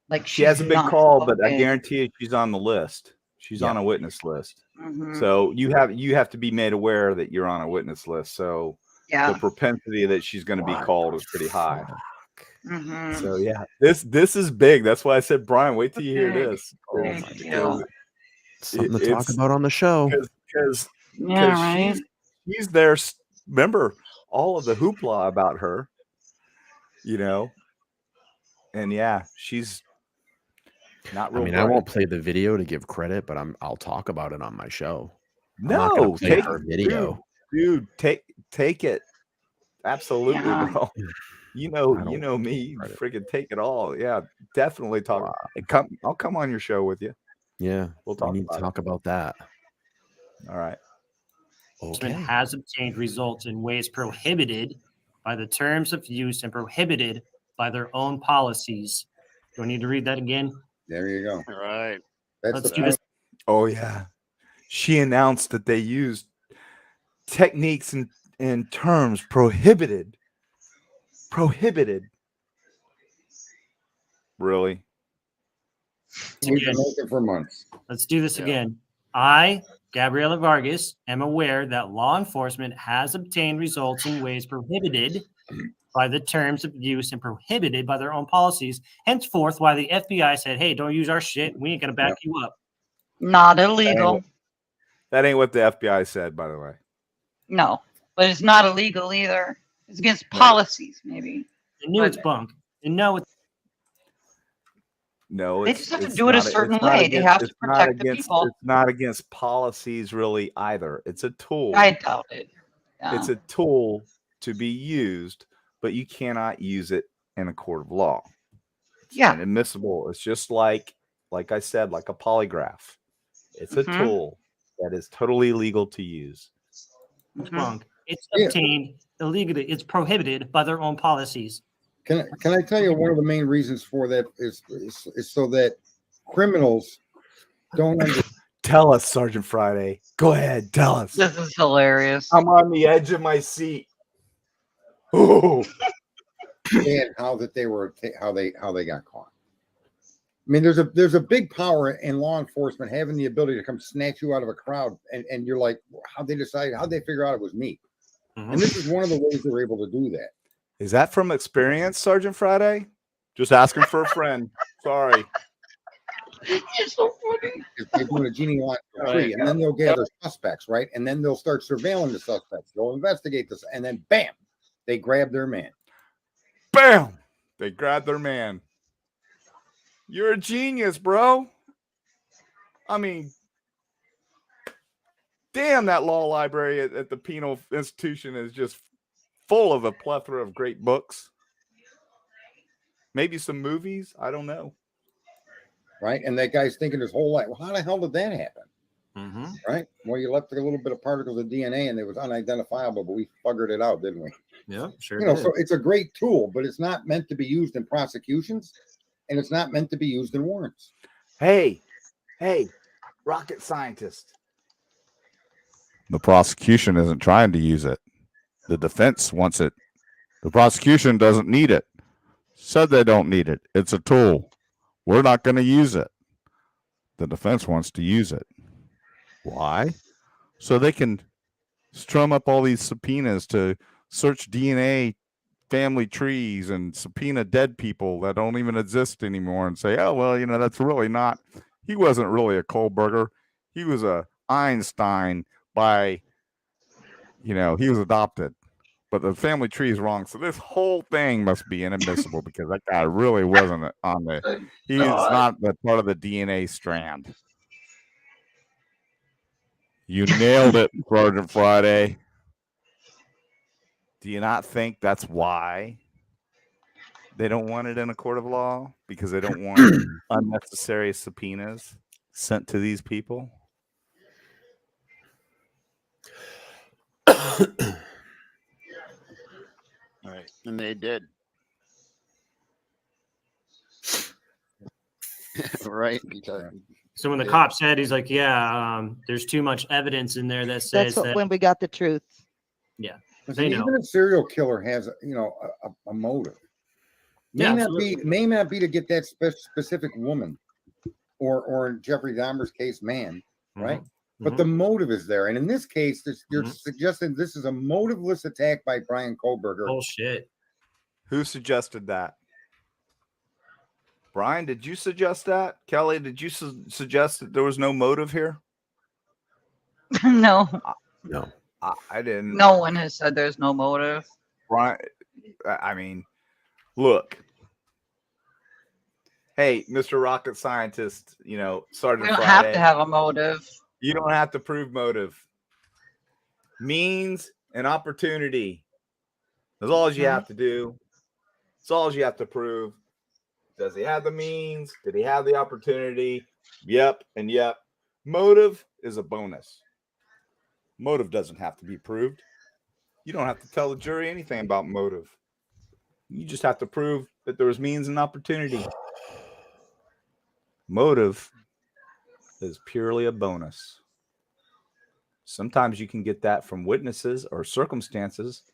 like she hasn't been not called, but I spoken. guarantee you she's on the list. She's Yeah. on a witness list. Mhm. So you have to be made aware that you're on a witness list. So Yeah. the propensity that she's going to be What called the is pretty high. fuck? Mhm. So yeah, this is big. That's why I said, Brian, wait till you hear Big. this. Oh Big my deal. God. Something to talk It's about on the show. because Yeah, right. she's there. Remember all of the hoopla about her, and yeah, she's not I real mean, bright. I won't play the video to give credit, but I'll talk about it on my show. I'm not No, gonna play her video. dude, take it. Absolutely, Yeah. bro. I You don't know me. You credit. freaking take it all. Yeah, definitely talk. Wow. I'll come on your show with you. Yeah, We'll we talk need about to it. talk about that. All right. Okay. Has obtained results in ways prohibited by the terms of use and prohibited by their own policies. Do I need to read that again? There you go. All right. That's Let's the do this. Oh yeah. She announced that they used techniques and terms prohibited. Really? We've been looking for months. Let's do this Yeah. again. I, Gabriela Vargas, am aware that law enforcement has obtained results in ways prohibited by the terms of use and prohibited by their own policies. Henceforth, why the FBI said, hey, don't use our shit. We ain't going to back you up. Not illegal. That ain't what the FBI said, by the way. No, but it's not illegal either. It's against No. policies, maybe. They knew But- it's bunk. They know it's No, They it's just have to it's do it a not certain it's not way. They against- have to it's not protect the against- people. It's not against policies really either. It's a tool. I doubt it. Yeah. It's a tool to be used, but you cannot use it in a court of law. Yeah. Inadmissible. It's just like I said, like a polygraph. It's a Mhm. tool that is totally legal to use. It's Mhm. bunk. It's Yeah. obtained illegally. It's prohibited by their own policies. Can I tell you one of the main reasons for that is so that criminals don't understand Tell us, Sergeant Friday. Go ahead, tell us. This is hilarious. I'm on the edge of my seat. Ooh. how that they were how they got caught. I mean, there's a big power in law enforcement having the ability to come snatch you out of a crowd, and you're like, how'd they figure out it was me? Mhm. And this is one of the ways they were able to do that. Is that from experience, Sergeant Friday? Just asking for a friend. Sorry. You're so funny. They're doing a genealogical tree, and then they'll gather suspects, right? And then they'll start surveilling the suspects. They'll investigate this, and then bam, they grab their man. Bam! They grab their man. You're a genius, bro. I mean, damn, that law library at the penal institution is just full of a plethora of great books. Maybe some movies. I don't know. Right? And that guy's thinking his whole life, well, how the hell did that happen? Mm-hmm. Right? Well, you left a little bit of particles of DNA and it was unidentifiable, but we figured it out, didn't we? Yeah, sure. You know, so it's a great tool, but it's not meant to be used in prosecutions and it's not meant to be used in warrants. Hey, rocket scientist. The prosecution isn't trying to use it. The defense wants it. The prosecution doesn't need it. Said they don't need it. It's a tool. We're not going to use it. The defense wants to use it. Why? So they can strum up all these subpoenas to search DNA family trees and subpoena dead people that don't even exist anymore and say, oh, well, you know, that's really not, he wasn't really a Kohlberger. He was a Einstein by, you know, he was adopted. But the family tree is wrong. So this whole thing must be inadmissible because that guy really wasn't on the, he's not the part of the DNA strand. You nailed it, Sergeant Friday. Do you not think that's why they don't want it in a court of law? Because they don't want unnecessary subpoenas sent to these people? All right, and they did. Right. So when the cop said, he's like, yeah, there's too much evidence in there that says That's that. when we got the truth. Yeah. See, even a serial killer has, you know, a motive. May not be to get that specific woman, or in Jeffrey Dahmer's case, man, right? But the motive is there, and in this case, you're suggesting this is a motiveless attack by Brian Kohlberger. Bullshit. Who suggested that? Brian, did you suggest that? Kelly, did you suggest that there was no motive here? No. No. I didn't. No one has said there's no motive. Brian, I mean, look. Hey, Mr. Rocket Scientist, you know, Sergeant We don't Friday, have to have a motive. You don't have to prove motive. Means and opportunity. That's all you have to do. That's all you have to prove. Does he have the means? Did he have the opportunity? Yep and yep. Motive is a bonus. Motive doesn't have to be proved. You don't have to tell the jury anything about motive. You just have to prove that there was means and opportunity. Motive is purely a bonus. Sometimes you can get that from witnesses or circumstances.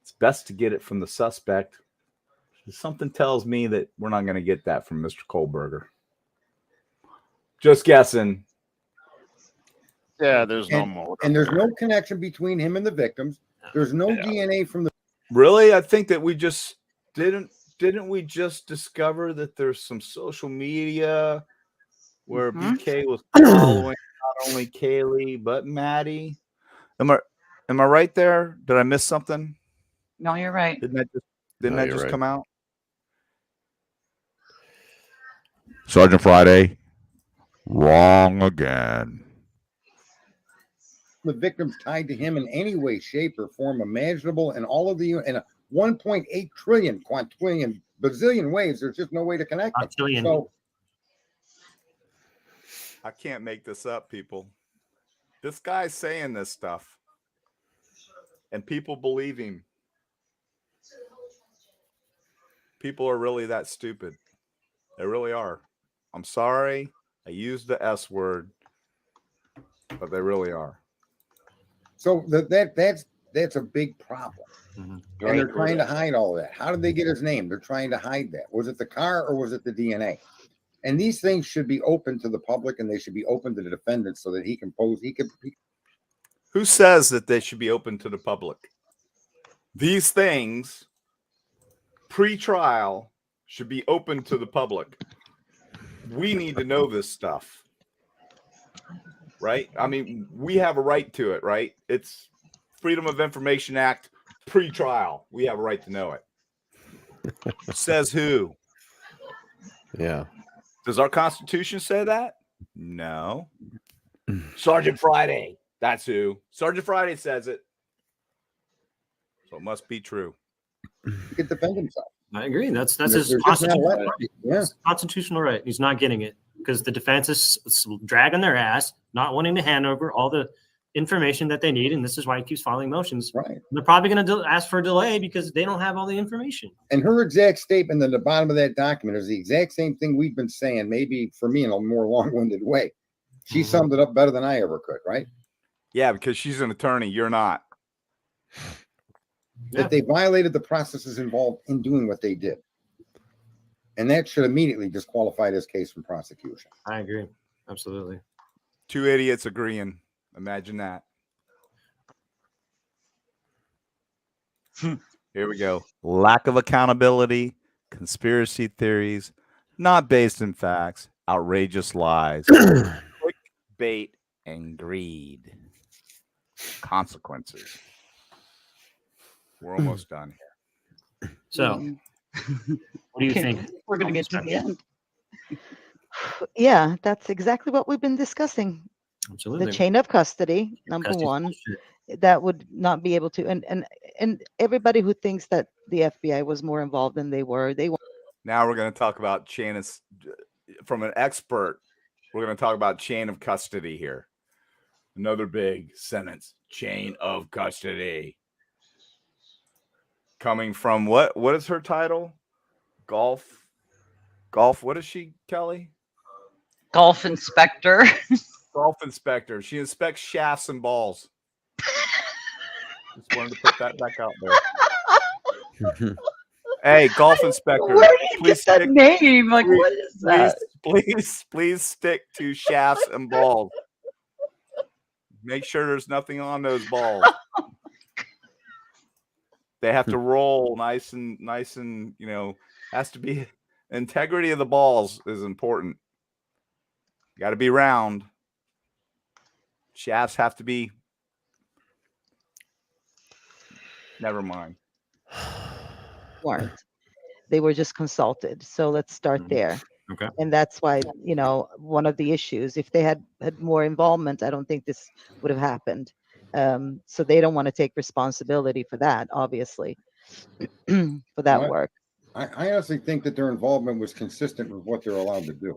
It's best to get it from the suspect. Something tells me that we're not going to get that from Mr. Kohlberger. Just guessing. Yeah, there's no motive. And there's no connection between him and the victims. There's no DNA from the. Really? I think that we just didn't we just discover that there's some social media where BK was following not only Kaylee but Maddie? Am I right there? Did I miss something? No, you're right. Didn't that just come out? Sergeant Friday, wrong again. The victims tied to him in any way, shape, or form imaginable, and all of the and 1.8 trillion, quintillion, bazillion ways. There's just no way to connect them. So I can't make this up, people. This guy's saying this stuff, and people believe him. People are really that stupid. They really are. I'm sorry. I used the S word, but they really are. So that's a big problem. And they're trying to hide all of that. How did they get his name? They're trying to hide that. Was it the car or was it the DNA? And these things should be open to the public, and they should be open to the defendant so that he can pose. Who says that they should be open to the public? These things pre-trial should be open to the public. We need to know this stuff, right? I mean, we have a right to it, right? It's Freedom of Information Act pre-trial. We have a right to know it. Says who? Yeah. Does our Constitution say that? No. Sergeant Friday. That's who. Sergeant Friday says it. So it must be true. He could defend himself. I agree. That's They're his just not constitutional letting right. it. Yeah. It's constitutional right. He's not getting it because the defense is dragging their ass, not wanting to hand over all the information that they need, and this is why he keeps filing motions. Right. And they're probably going to ask for a delay because they don't have all the information. And her exact statement at the bottom of that document is the exact same thing we've been saying, maybe for me in a more long-winded way. She summed it up better than I ever could, right? Yeah, because she's an attorney. You're not. That they violated the processes involved in doing what they did. And that should immediately disqualify this case from prosecution. I agree. Absolutely. Two idiots agreeing. Imagine that. Here we go. Lack of accountability, conspiracy theories, not based in facts, outrageous lies, clickbait, and greed. Consequences. We're almost done here. So, what do you think? We're going to get to the end. Yeah, that's exactly what we've been discussing. Absolutely. The chain of custody, number Custody one, bullshit. that would not be able to, and everybody who thinks that the FBI was more involved than they were, Now we're going to talk about chain of, from an expert. We're going to talk about chain of custody here. Another big sentence: chain of custody. Coming from what? What is her title? Golf. What is she, Kelly? Golf inspector. Golf inspector. She inspects shafts and balls. Just wanted to put that back out there. Hey, golf inspector. Where did you get that name? Like, what is that? Please stick to shafts and balls. Make sure there's nothing on those balls. They have to roll nice and has to be integrity of the balls is important. Got to be round. Shafts have to be. Never mind. weren't. They were just consulted. So let's start there. Okay. And that's why, one of the issues, if they had more involvement, I don't think this would have happened. So they don't want to take responsibility for that, obviously, for that work. I honestly think that their involvement was consistent with what they're allowed to do.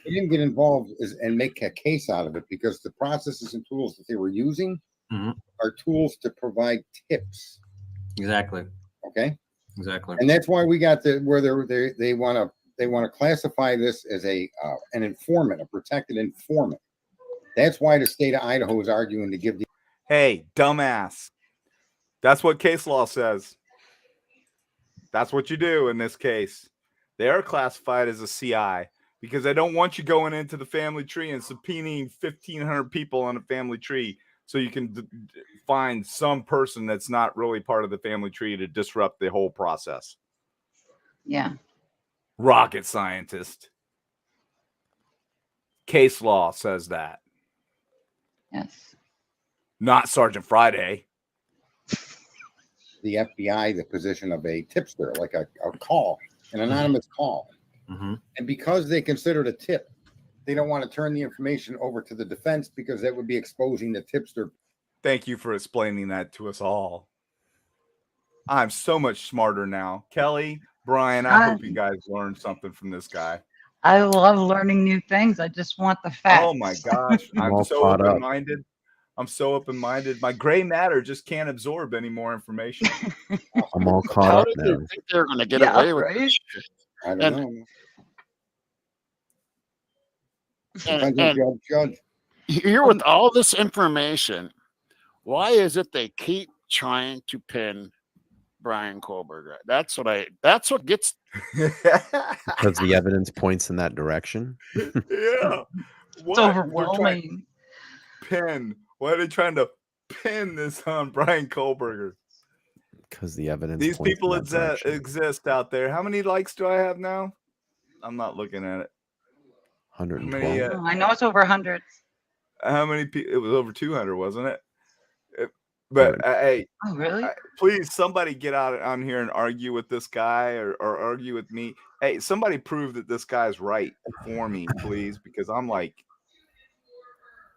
They didn't get involved and make a case out of it because the processes and tools that they were using are tools to provide tips. Exactly. Okay. Exactly. And that's why we got where they want to classify this as an informant, a protected informant. That's why the state of Idaho is arguing to give the. Hey, dumbass. That's what case law says. That's what you do in this case. They are classified as a CI because they don't want you going into the family tree and subpoenaing 1,500 people on a family tree so you can find some person that's not really part of the family tree to disrupt the whole process. Yeah. Rocket scientist. Case law says that. Yes. Not Sergeant Friday. The FBI, the position of a tipster, like a call, an anonymous call. And because they considered a tip, they don't want to turn the information over to the defense because that would be exposing the tipster. Thank you for explaining that to us all. I'm so much smarter now. Kelly, Brian, I hope you guys learned something from this guy. I love learning new things. I just want the facts. Oh my gosh. I'm so open-minded. I'm so open-minded. My gray matter just can't absorb any more information. I'm all caught How up did now. they think they're going to get away with this shit? I don't know. Judge. Here with all this information, why is it they keep trying to pin Brian Kohlberger? That's what gets. Because the evidence points in that direction. Yeah. It's overwhelming. Why are they trying to pin this on Brian Kohlberger? Because the evidence. These points in people that direction. exist out there. How many likes do I have now? I'm not looking at it. 112. How many, Oh, I know it's over 100. how many people? It was over 200, wasn't it? But hey, Oh, really? please, somebody get out on here and argue with this guy or argue with me. Hey, somebody prove that this guy's right for me, please, because I'm like,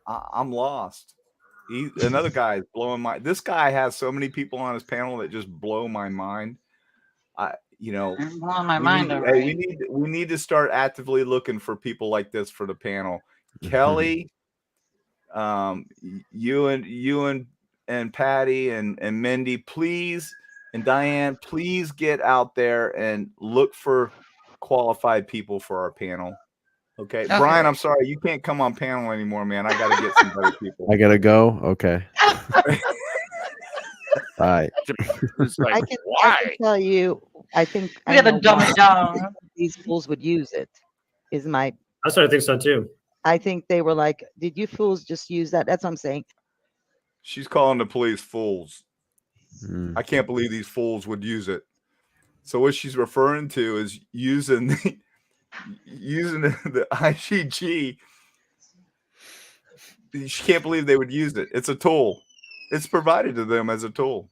I'm lost. Another guy is blowing my. This guy has so many people on his panel that just blow my mind. You know, I'm blowing my mind. we need to start actively looking for people like this for the panel. Kelly, you and Patty and Mindy, please, and Diane, please get out there and look for qualified people for our panel. Okay. Brian, I'm sorry, you can't come on panel anymore, man. I got to get some better people. I gotta go. Okay. All right. I can tell you, I think We gotta dumb it down. These fools would use it. Is my. That's what I think so too. I think they were like, "Did you fools just use that?" That's what I'm saying. She's calling the police fools. I can't believe these fools would use it. So what she's referring to is using the IGG. She can't believe they would use it. It's a tool. It's provided to them as a tool.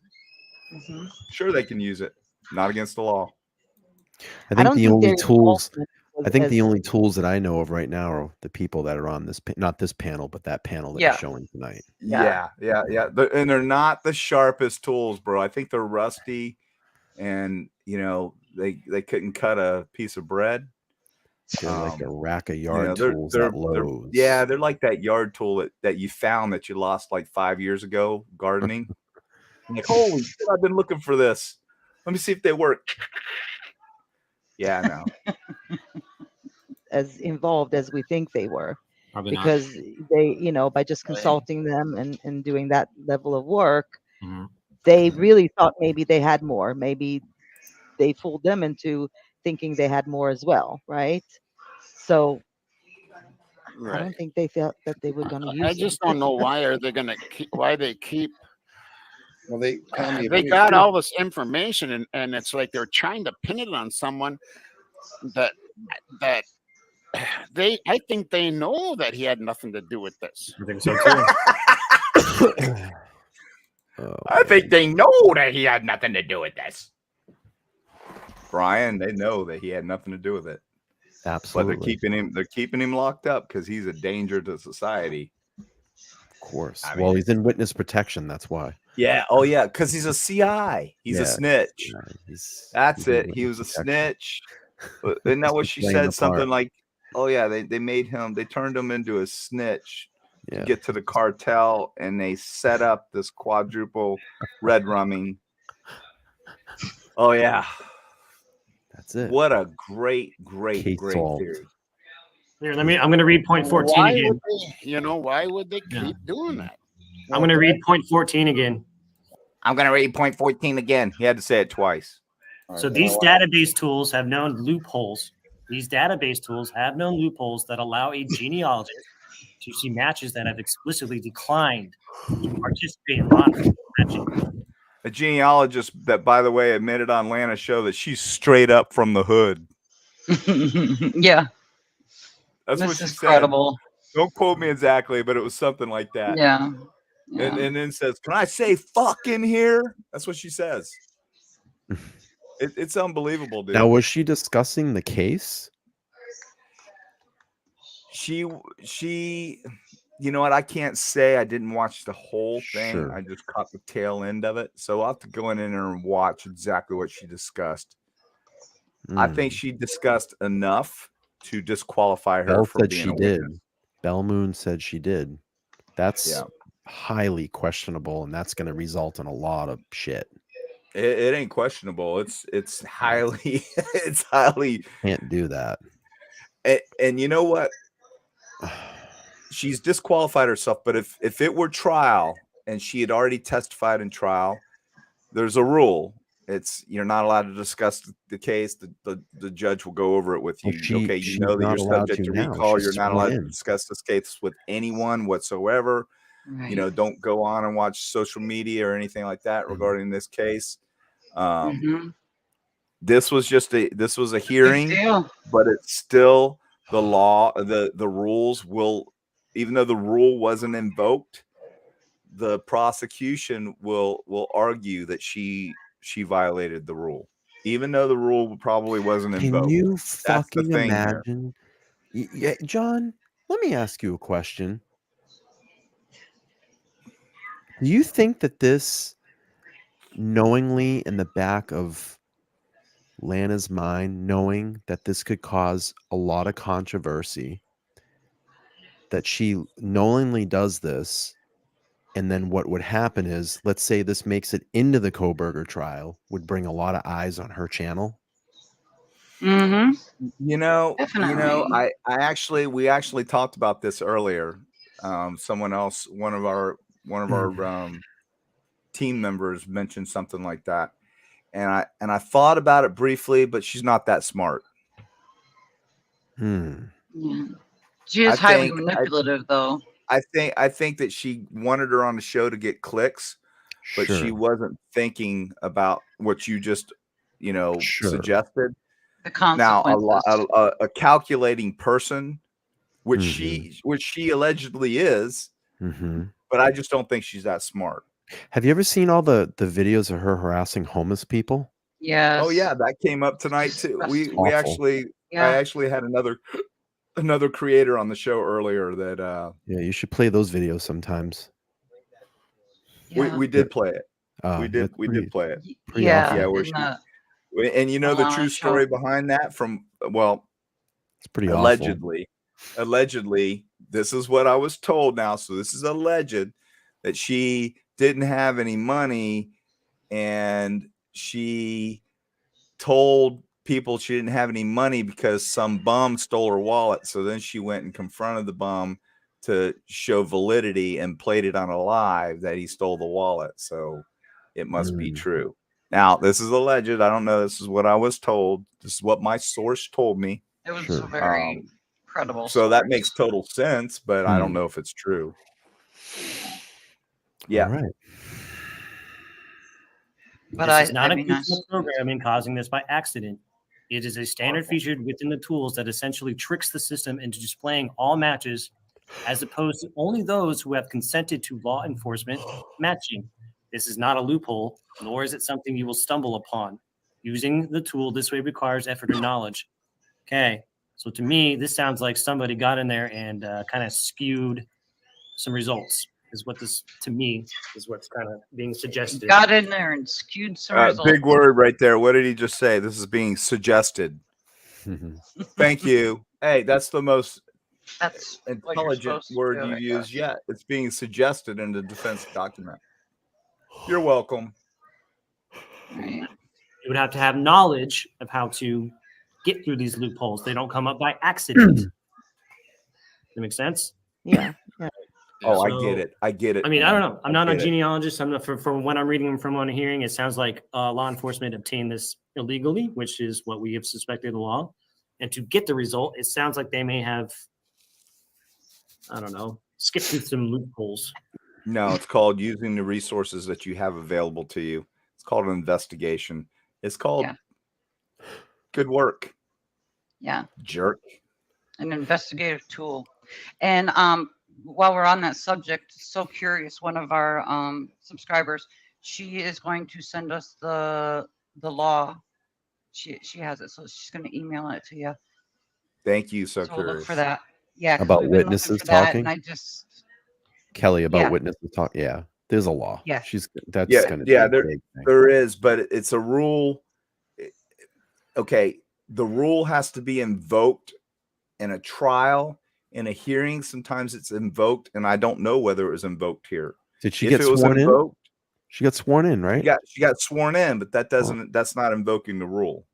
Sure, they can use it. Not against the law. I think the only tools. I think the only tools that I know of right now are the people that are on this, not this panel, but that panel that you're showing tonight. Yeah. And they're not the sharpest tools, bro. I think they're rusty, and you know they couldn't cut a piece of bread. They're like a rack of yard tools at Lowe's. They're like that yard tool that you found that you lost like 5 years ago gardening. Like, holy shit, I've been looking for this. Let me see if they work. Yeah, I know. As involved as we think they were. Probably because they, you know, by just consulting them and doing that level of work, they really thought maybe they had more. Maybe they fooled them into thinking they had more as well, right? So I don't think they felt that they were going to use I just don't know why are they going to keep, why they keep. Well, they got all this information and it's like they're trying to pin it on someone that I think they know that he had nothing to do with this. I think so too. I think they know that he had nothing to do with this. Brian, they know that he had nothing to do with it. Absolutely. But they're keeping him locked up because he's a danger to society. Of course. Well, he's in witness protection. That's why. Yeah. Oh, yeah. Because he's a CI. He's a snitch. Yeah, that's it. He was a snitch. Isn't that what she said? Something like, oh, yeah, they made him, they turned him into a snitch to get to the cartel, and they set up this quadruple red rumming. Oh, yeah. That's it. What a great theory. Here, I'm going to read point 14 why again. Why would they keep doing that? I'm going to read point 14 again. I'm going to read point 14 again. He had to say it twice. So these database tools have known loopholes. These database tools have known loopholes that allow a genealogist to see matches that have explicitly declined to participate in lottery matching. A genealogist that, by the way, admitted on Lana's show that she's straight up from the hood. Yeah. That's this what she is said. incredible. Don't quote me exactly, but it was something like that. Yeah. And then says, "Can I say fuck in here?" That's what she says. It's unbelievable, dude. Now, was she discussing the case? She, you know what? I can't say. I didn't watch the whole thing. Sure. I just caught the tail end of it. So I'll have to go in there and watch exactly what she discussed. I think she discussed enough to disqualify her Bell from said being she a did. witness. Bell Moon said she did. That's highly questionable, and that's going to result in a lot of shit. It ain't questionable. It's highly it's highly can't do that. And you know what? She's disqualified herself. But if it were trial and she had already testified in trial, there's a rule. It's you're not allowed to discuss the case. The judge will go over it with you. Well, okay, you know that you're subject to recall. You're not allowed to discuss this case with anyone whatsoever. Right. You know, don't go on and watch social media or anything like that regarding this case. This was a hearing, deal. but it's still the law. The rules will, even though the rule wasn't invoked, the prosecution will argue that she violated the rule, even though the rule probably wasn't Can invoked. you That's the fucking thing here. imagine? Yeah, John, let me ask you a question. Do you think that this knowingly in the back of Lana's mind, knowing that this could cause a lot of controversy, that she knowingly does this, and then what would happen is, let's say this makes it into the Koberger trial, would bring a lot of eyes on her channel? Mm-hmm. You know, Definitely. we actually talked about this earlier. Someone else, one of our team members mentioned something like that. And I thought about it briefly, but she's not that smart. Yeah. She is highly manipulative, though. I think that she wanted her on the show to get clicks, but she wasn't thinking about what you just, suggested. The consequences. Now, a calculating person, which she allegedly is, but I just don't think she's that smart. Have you ever seen all the videos of her harassing homeless people? Yes. Oh yeah, that came up tonight too. I actually had another creator on the show earlier that yeah, you should play those videos sometimes. We did play it. We did play it. Yeah. Where and the true story behind that it's pretty allegedly, this is what I was told now. So this is alleged that she didn't have any money and she told people she didn't have any money because some bum stole her wallet. So then she went and confronted the bum to show validity and played it on a live that he stole the wallet. So it must be true. Now, this is alleged. I don't know. This is what I was told. This is what my source told me. It was a very credible. So that makes total sense, but I don't know if it's true. Yeah. All right. But this is not a programming causing this by accident. It is a standard feature within the tools that essentially tricks the system into displaying all matches, as opposed to only those who have consented to law enforcement matching. This is not a loophole, nor is it something you will stumble upon. Using the tool this way requires effort and knowledge. Okay, so to me, this sounds like somebody got in there and kind of skewed some results. Is what this, to me, is what's kind of being suggested. Got in there and skewed some results. Big word right there. What did he just say? This is being suggested. Thank you. Hey, that's the most intelligent word you use yet. It's being suggested in the defense document. You're welcome. You would have to have knowledge of how to get through these loopholes. They don't come up by accident. Does that make sense? Yeah. Oh, I get it. I get it. I mean, I don't know. I'm not a genealogist. I'm not, from what I'm reading from on hearing, it sounds like law enforcement obtained this illegally, which is what we have suspected in the law. And to get the result, it sounds like they may have, I don't know, skipped through some loopholes. No, it's called using the resources that you have available to you. It's called an investigation. It's called good work. Yeah. Jerk. An investigative tool. And while we're on that subject, so curious, one of our subscribers, she is going to send us the law. She has it, so she's going to email it to you. Thank you. So we'll curious. look for that. Yeah. About witnesses talking. And I just Kelly, about witnesses talk. Yeah, there's a law. Yeah, that's gonna be a big thing. There is, but it's a rule. Okay, the rule has to be invoked in a trial, in a hearing. Sometimes it's invoked, and I don't know whether it was invoked here. Did she get sworn in? She got sworn in, right? She got sworn in, but that doesn't. That's not invoking the rule.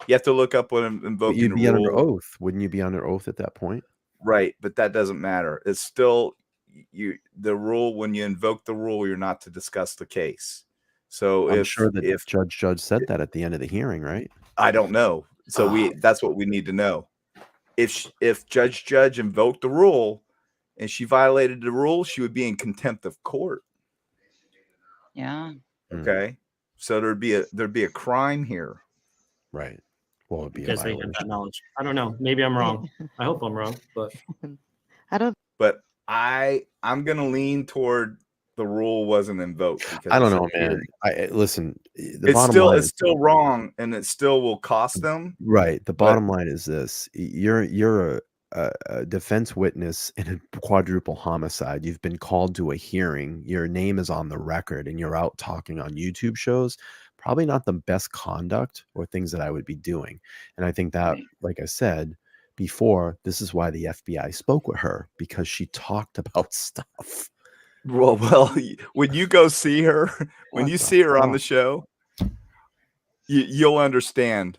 You have to look up what invoking you'd the be rule. under oath. Wouldn't you be under oath at that point? Right, but that doesn't matter. It's still the rule. When you invoke the rule, you're not to discuss the case. So I'm sure that if judge said that at the end of the hearing, right? I don't know. So that's what we need to know. If judge invoked the rule and she violated the rule, she would be in contempt of court. Yeah. Okay. So there'd be a crime here. Right. Well, it'd be a Because they have violation. that knowledge. I don't know. Maybe I'm wrong. I hope I'm wrong, but I don't. But I'm gonna lean toward the rule wasn't invoked because I don't it's know, a man. hearing. Listen. The It's bottom still line it's is still wrong, and it still will cost them. right. The bottom line is this: you're a defense witness in a quadruple homicide. You've been called to a hearing. Your name is on the record, and you're out talking on YouTube shows. Probably not the best conduct or things that I would be doing. And I think that, like I said before, this is why the FBI spoke with her, because she talked about stuff. Well, when you go see her, when What you the see her on fuck? the show, you'll understand.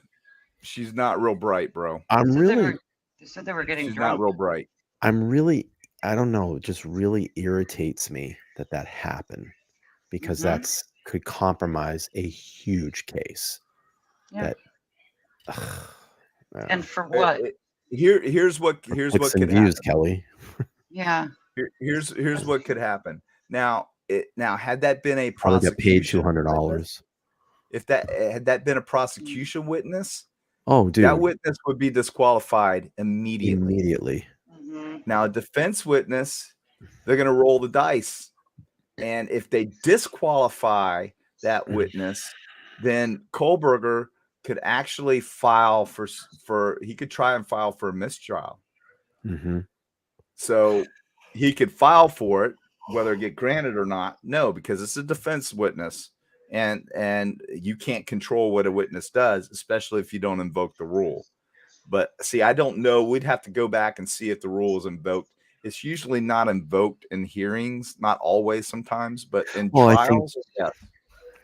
She's not real bright, bro. They said they were getting She's drunk. not real bright. I don't know, it just really irritates me that happened, because that's could compromise a huge case. Yeah. That And for what? Here's what clicks could and views, happen. Kelly. Yeah. Here's what could happen. Now had that been a Probably got paid prosecution $200. if that had that been a prosecution witness, Oh, dude, that witness would be disqualified immediately. Mm-hmm. Now, a defense witness, they're going to roll the dice. And if they disqualify that witness, then Kohlberger could actually file he could try and file for a mistrial. Mm-hmm. So he could file for it, whether it get granted or not. No, because it's a defense witness. And you can't control what a witness does, especially if you don't invoke the rule. But see, I don't know. We'd have to go back and see if the rule is invoked. It's usually not invoked in hearings, not always, sometimes, but in trials, yes.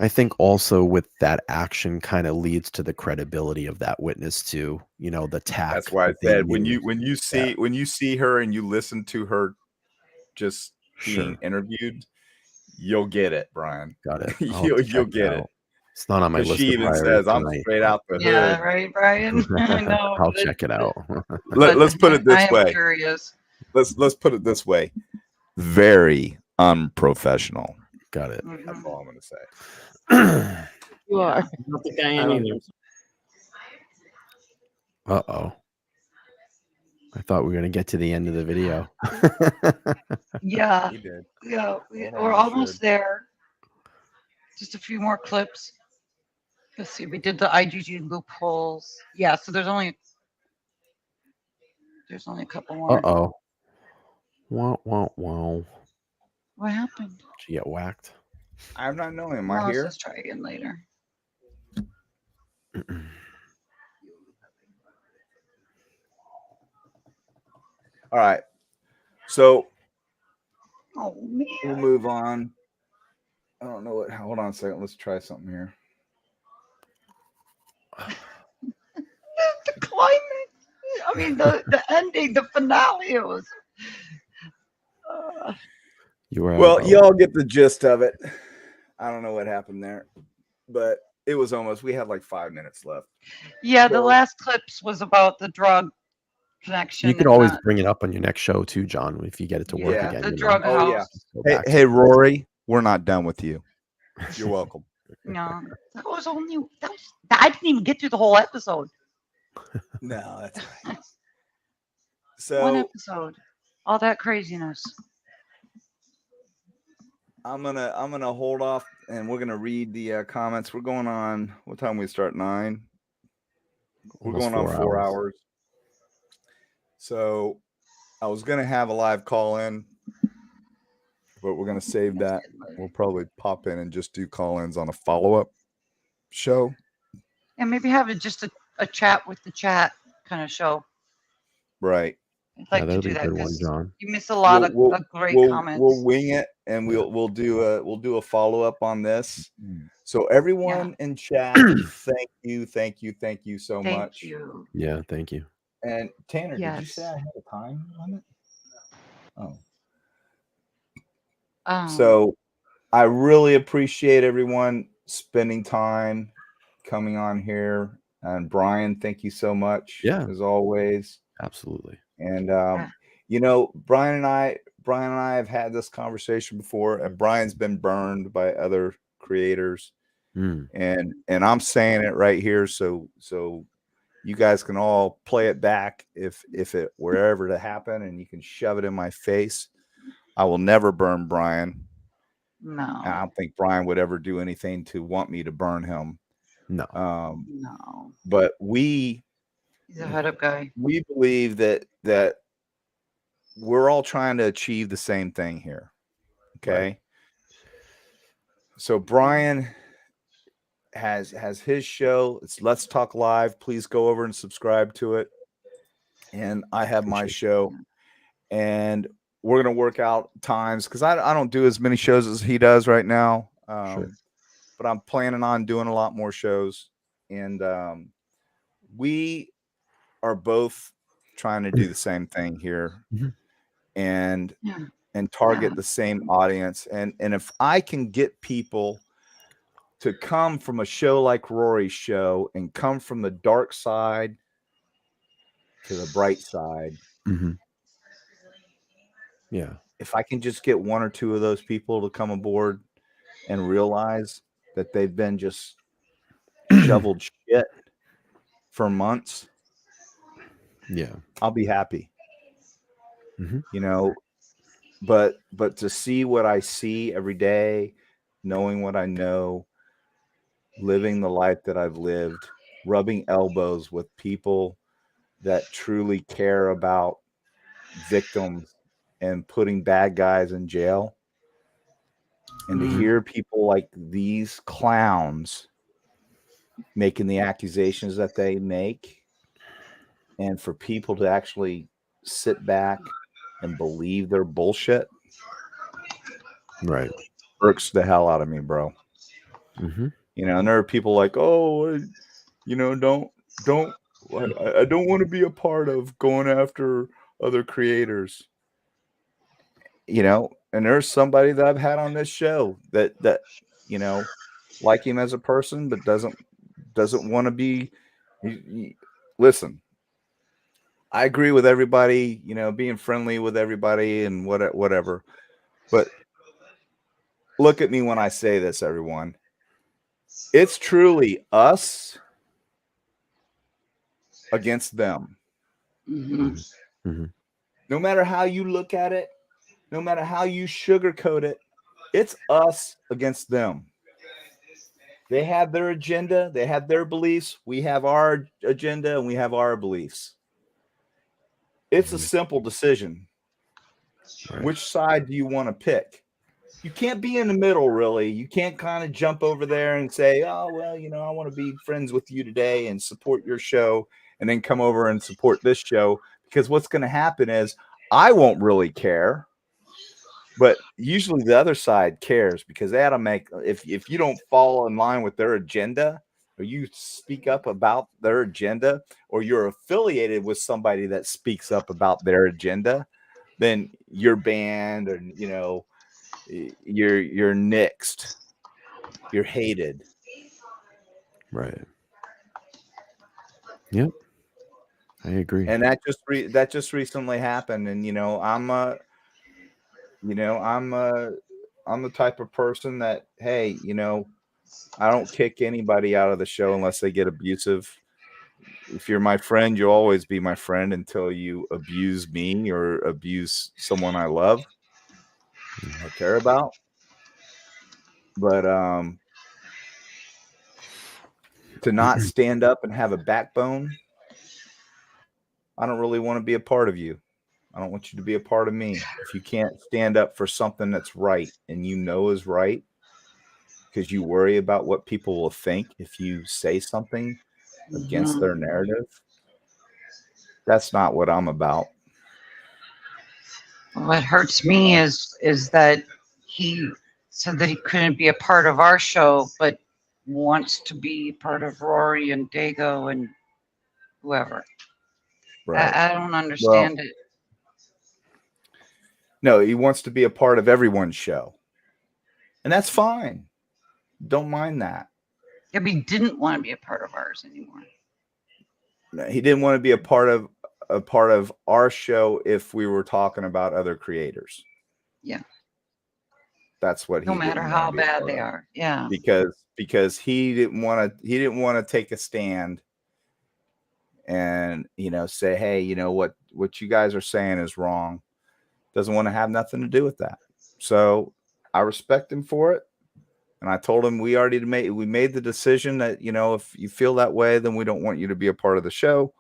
I think also with that action kind of leads to the credibility of that witness too. You know, the tact. That's why I that they said when use. you see her and you listen to her just being interviewed, you'll get it, Brian. Got it. You'll get it. It's not on my list. She of even priorities says, "I'm tonight. straight out the hood." Yeah, right, Brian. I know. I'll check it out. Let's put it this I am way. curious. Let's put it this way. Very unprofessional. Got it. That's all I'm going to say. You are. I don't think I am either. Uh-oh. I thought we were going to get to the end of the video. Yeah. He did. Yeah. Hold on, We're I almost should. there. Just a few more clips. Let's see. We did the IgG loopholes. Yeah. So there's only a couple more. Uh-oh. Wow. What happened? Did you get whacked? I'm not knowing. Am No, I here? let's try again later. All right. So Oh man. we'll move on. I don't know what. Hold on a second. Let's try something here. The climax. I mean, the ending, the finale. It was. You were Well, y'all get the gist of it. I don't know what happened there, but it was almost. We had like 5 minutes left. Yeah, the last clips was about the drug connection. You could and always that. bring it up on your next show too, John, if you get it to work Yeah, again. the you know. drug Oh yeah. house. Go Hey, back to hey, Rory, we're not done with you. You're welcome. No, that was only. I didn't even get through the whole episode. No, that's right. One So episode. All that craziness. I'm gonna hold off, and we're gonna read the comments. We're going on. What time we start? 9. We're Almost going on 4 4 hours. hours. So I was gonna have a live call in, but we're gonna save that. We'll probably pop in and just do call-ins on a follow-up show. And maybe have just a chat with the chat kind of show. Right. I'd like to that'll do be a that good one, because John. you miss a lot of great comments. We'll wing it, and we'll do a follow-up on this. So everyone in chat, thank you so much. Thank you. Yeah, thank you. And Tanner, did you Yes. say I had a time limit? Um, So I really appreciate everyone spending time coming on here. And Brian, thank you so much. Yeah. As always. Absolutely. And Brian and I have had this conversation before, and Brian's been burned by other creators. And I'm saying it right here, so you guys can all play it back if it were ever to happen, and you can shove it in my face. I will never burn Brian. No. And I don't think Brian would ever do anything to want me to burn him. No. No. But He's a head up guy. we believe that we're all trying to achieve the same thing here. Okay. Right. So Brian has his show. It's Let's Talk Live. Please go over and subscribe to it. And I have my show, and we're going to work out times because I don't do as many shows as he does right now. But I'm planning on doing a lot more shows. And we are both trying to do the same thing here and target the same audience. And if I can get people to come from a show like Rory's show and come from the dark side to the bright side. Yeah. If I can just get one or two of those people to come aboard and realize that they've been just shoveled shit for months, yeah, I'll be happy. You know, but to see what I see every day, knowing what I know, living the life that I've lived, rubbing elbows with people that truly care about victims and putting bad guys in jail, and to hear people like these clowns making the accusations that they make, and for people to actually sit back and believe their bullshit, right, irks the hell out of me, bro. You know, and there are people like, oh, you know, I don't want to be a part of going after other creators. You know, and there's somebody that I've had on this show that you know, like him as a person, but doesn't want to be. Listen, I agree with everybody, you know, being friendly with everybody and whatever. But look at me when I say this, everyone. It's truly us against them. No matter how you look at it, no matter how you sugarcoat it, it's us against them. They have their agenda, they have their beliefs, we have our agenda, and we have our beliefs. It's a simple decision. Which side do you want to pick? You can't be in the middle, really. You can't kind of jump over there and say, oh, well, you know, I want to be friends with you today and support your show, and then come over and support this show, because what's going to happen is I won't really care. But usually the other side cares, because they had to make, if you don't fall in line with their agenda, or you speak up about their agenda, or you're affiliated with somebody that speaks up about their agenda, then you're banned, or, you know, you're nixed, you're hated. Right. Yep. I agree. And that just recently happened. And, you know, I'm the type of person that, hey, you know, I don't kick anybody out of the show unless they get abusive. If you're my friend, you'll always be my friend until you abuse me or abuse someone I love or care about. But to not stand up and have a backbone, I don't really want to be a part of you. I don't want you to be a part of me. If you can't stand up for something that's right and you know is right, because you worry about what people will think if you say something against their narrative, that's not what I'm about. What hurts me is that he said that he couldn't be a part of our show, but wants to be part of Rory and Dago and whoever. Right. I don't understand it. No, he wants to be a part of everyone's show. And that's fine. Don't mind that. Yeah, but he didn't want to be a part of ours anymore. No, he didn't want to be a part of our show if we were talking about other creators. Yeah. That's what he No matter didn't wanna how be a bad part they of. are. Yeah. Because he didn't want to take a stand and, you know, say, hey, you know what you guys are saying is wrong. Doesn't want to have nothing to do with that. So I respect him for it. And I told him we made the decision that, you know, if you feel that way, then we don't want you to be a part of the show,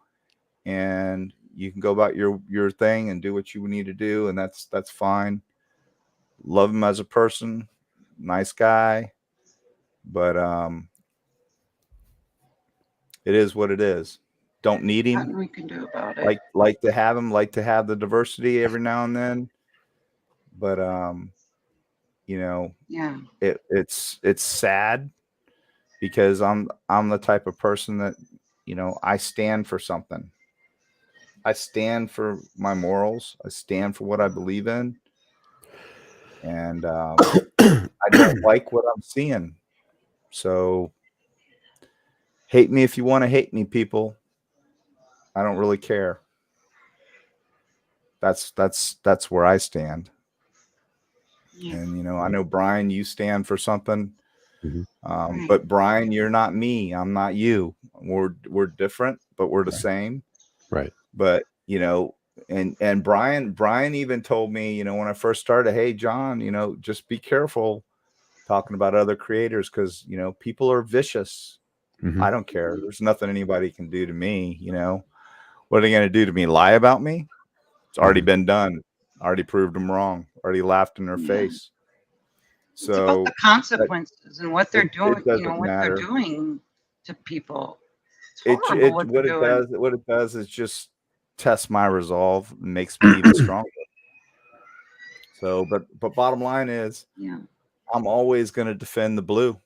and you can go about your thing and do what you need to do. And that's fine. Love him as a person. Nice guy. But it is what it is. Don't need him. Nothing we can do about it. Like to have him, like to have the diversity every now and then. But you know, Yeah. it's sad because I'm the type of person that, you know, I stand for something. I stand for my morals. I stand for what I believe in. And I don't like what I'm seeing. So hate me if you want to hate me, people. I don't really care. That's where I stand. Yeah. And, you know, I know, Brian, you stand for something. Mhm. But Brian, you're not me. I'm not you. We're different, but we're the same. Right. But, you know, and Brian even told me, you know, when I first started, hey, John, you know, just be careful talking about other creators, because, you know, people are vicious. Mhm. I don't care. There's nothing anybody can do to me. You know, what are they going to do to me? Lie about me? It's already been done. Already proved them wrong. Already laughed in their face. It's about So the consequences and what they're it doing, you know, doesn't what matter. they're doing to people. It's horrible what What they're it doing. what it does is just test my resolve, makes me even stronger. So, but bottom line is, Yeah. I'm always going to defend the blue.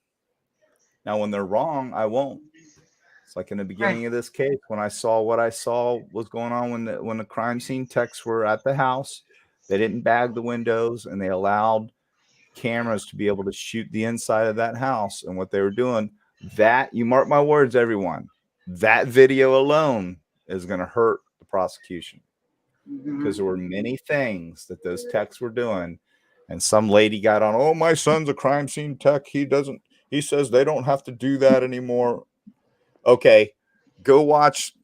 Now, when they're wrong, I won't. It's like in the beginning of this case, when I saw what I saw was going on when the crime scene techs were at the house, they didn't bag the windows, and they allowed cameras to be able to shoot the inside of that house. And what they were doing, that, you mark my words, everyone, that video alone is going to hurt the prosecution, because there were many things that those techs were doing. And some lady got on, oh, my son's a crime scene tech. He says they don't have to do that anymore. Okay, go watch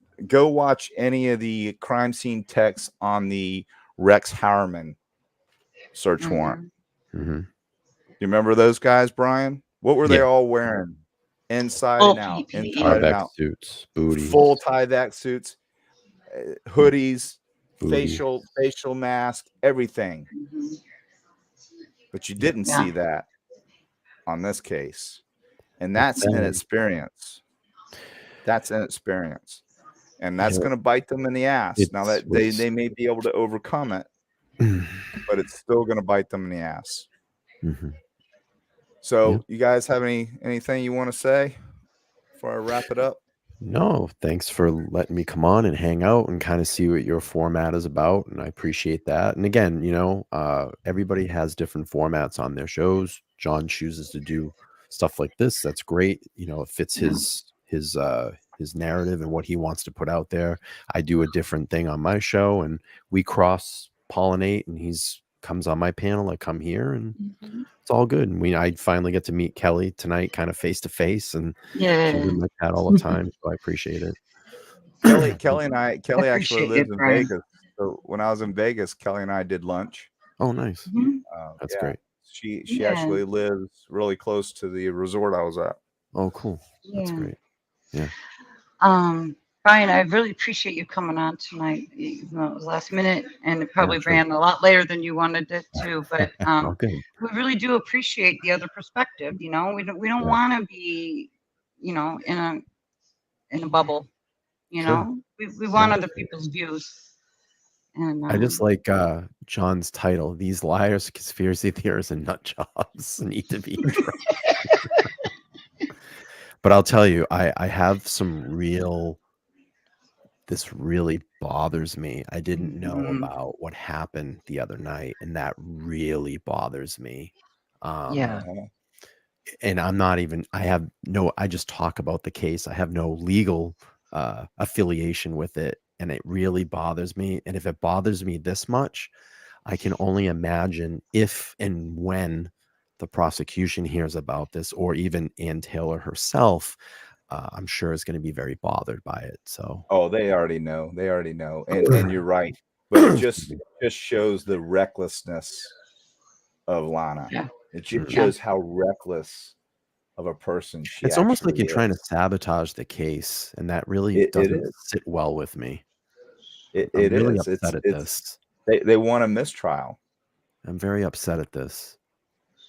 any of the crime scene techs on the Rex Howerman search warrant. Mhm. You remember those guys, Brian? What were they Yeah. all wearing? Inside Full and out, PPE. inside and Tyvek out. suits, booties, Full tie-back suits, hoodies, booty. facial mask, everything. But you didn't Yeah. see that on this case. And that's an experience. That's an experience. And that's going to bite them in the ass. Now that they may be able to overcome it, but it's still going to bite them in the ass. Mhm. So you guys have anything you want to say before I wrap it up? No, thanks for letting me come on and hang out and kind of see what your format is about. And I appreciate that. And again, you know, everybody has different formats on their shows. John chooses to do stuff like this. That's great. You know, it fits his narrative and what he wants to put out there. I do a different thing on my show, and we cross pollinate, and he's comes on my panel. I come here, and it's all good. And I finally get to meet Kelly tonight, kind of face to face, and she's in my chat all the time, so I appreciate it. Kelly actually appreciate lives it, in Brian. Vegas. So when I was in Vegas, Kelly and I did lunch. Oh, nice. That's Yeah. great. She actually lives really close to the resort I was at. Oh, cool. That's Yeah. great. Yeah. Brian, I really appreciate you coming on tonight, even though it was last minute and it probably sure. ran a lot later than you wanted it to. But Oh, good. we really do appreciate the other perspective. You know, we don't want to be, you know, in a bubble. You Sure. know, we want other people's views. And I just like John's title. These liars, conspiracy theorists, and nut jobs need to be addressed. But I'll tell you, I have some this really bothers me. I didn't know about what happened the other night, and that really bothers me. Yeah. And I'm not even, I just talk about the case. I have no legal affiliation with it, and it really bothers me. And if it bothers me this much, I can only imagine if and when the prosecution hears about this, or even Ann Taylor herself, I'm sure is going to be very bothered by it. So, oh, they already know. They already know, and you're right. But it just shows the recklessness of Lana. Yeah. It just shows how reckless of a person she. It's almost like actually you're trying to is. sabotage the case, and that really It doesn't is. sit well with me. It I'm really is. upset at this. They want a mistrial. I'm very upset at this.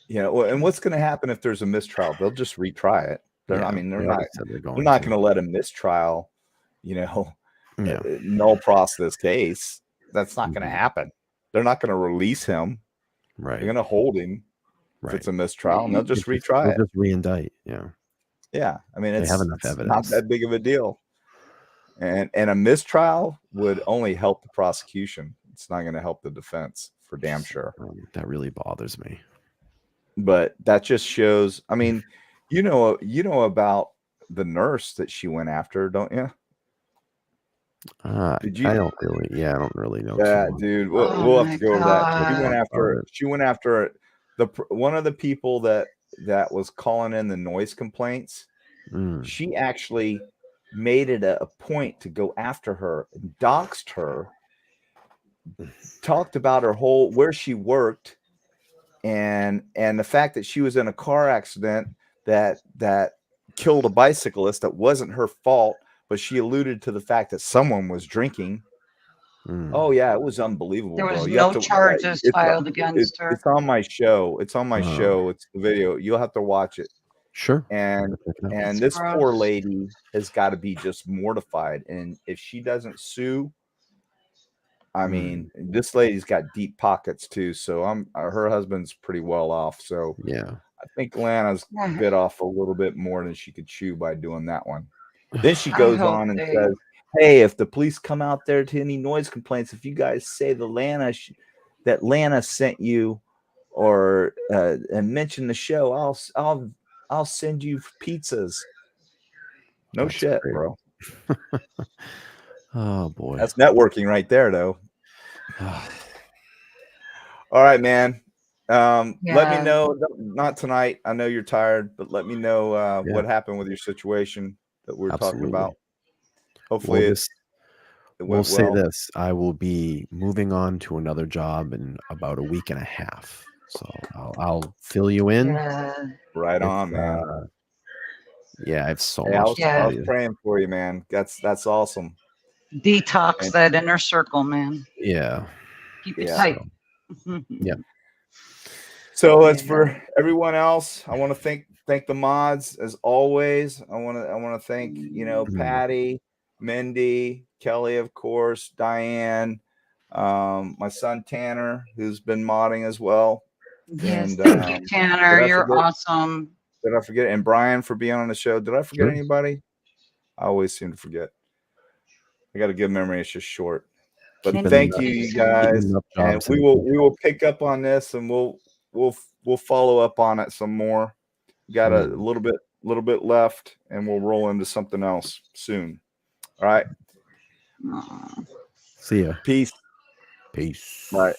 Yeah. Well, and what's going to happen if there's a mistrial? They'll just retry it. They're. Yeah, I mean, they're they not. already said they're They're not to. going to let a mistrial, you know, Yeah. null pros this case. That's not going to Mhm. happen. They're not going to release him. Right. They're going to hold him if Right. it's a mistrial, and they'll just retry They'll it. just re-indict. Yeah. Yeah. I mean, They it's have enough not evidence. that big of a deal. And a mistrial would only help the prosecution. It's not going to help the defense for damn sure. That really bothers me. But that just shows. I mean, you know about the nurse that she went after, don't you? Did you? I don't really. Yeah, I don't really know. Yeah, too much. dude. Oh We'll have my to go over that. She God. went after. She went after one of the people that was calling in the noise complaints. Mm. She actually made it a point to go after her and doxed her, talked about her where she worked, and the fact that she was in a car accident that killed a bicyclist that wasn't her fault, but she alluded to the fact that someone was drinking. Mm. Oh yeah, it was unbelievable. There was bro. You no have to, charges filed against her. It's on my show. It's on my Wow. show. It's the video. You'll have to watch it. Sure. And It's this poor gross. lady has got to be just mortified. And if she doesn't sue, I mean, this lady's got deep pockets too. So her husband's pretty well off. So Yeah. I think Lana's bit off a little bit more than she could chew by doing that one. Then she goes on and says, "Hey, if the police come out there to any noise complaints, if you guys say that Lana sent you, or and mention the show, I'll send you pizzas." No That's shit, great. bro. Oh boy. That's networking right there, though. All right, man. Let me know. Not tonight. I know you're tired, but let me know what happened with your situation that we're talking about. Hopefully, we'll say this: I will be moving on to another job in about a week and a half. So I'll fill you in. Right on, man. Yeah, I have so I much. was praying for you, man. That's awesome. Detox that inner circle, man. Yeah. Keep it tight. Yeah. So as for everyone else, I want to thank the mods as always. I want to thank Patty, Mindy, Kelly, of course, Diane, my son Tanner, who's been modding as well. Yes, And thank you, Tanner. You're awesome. Did I forget? And Brian for being on the show. Did I forget Sure. anybody? I always seem to forget. I got a good memory. It's just short. But thank you guys. And we will pick up on this, and we'll follow up on it some more. Got a little bit left, and we'll roll into something else soon. All right. See ya. Peace. Peace. Bye.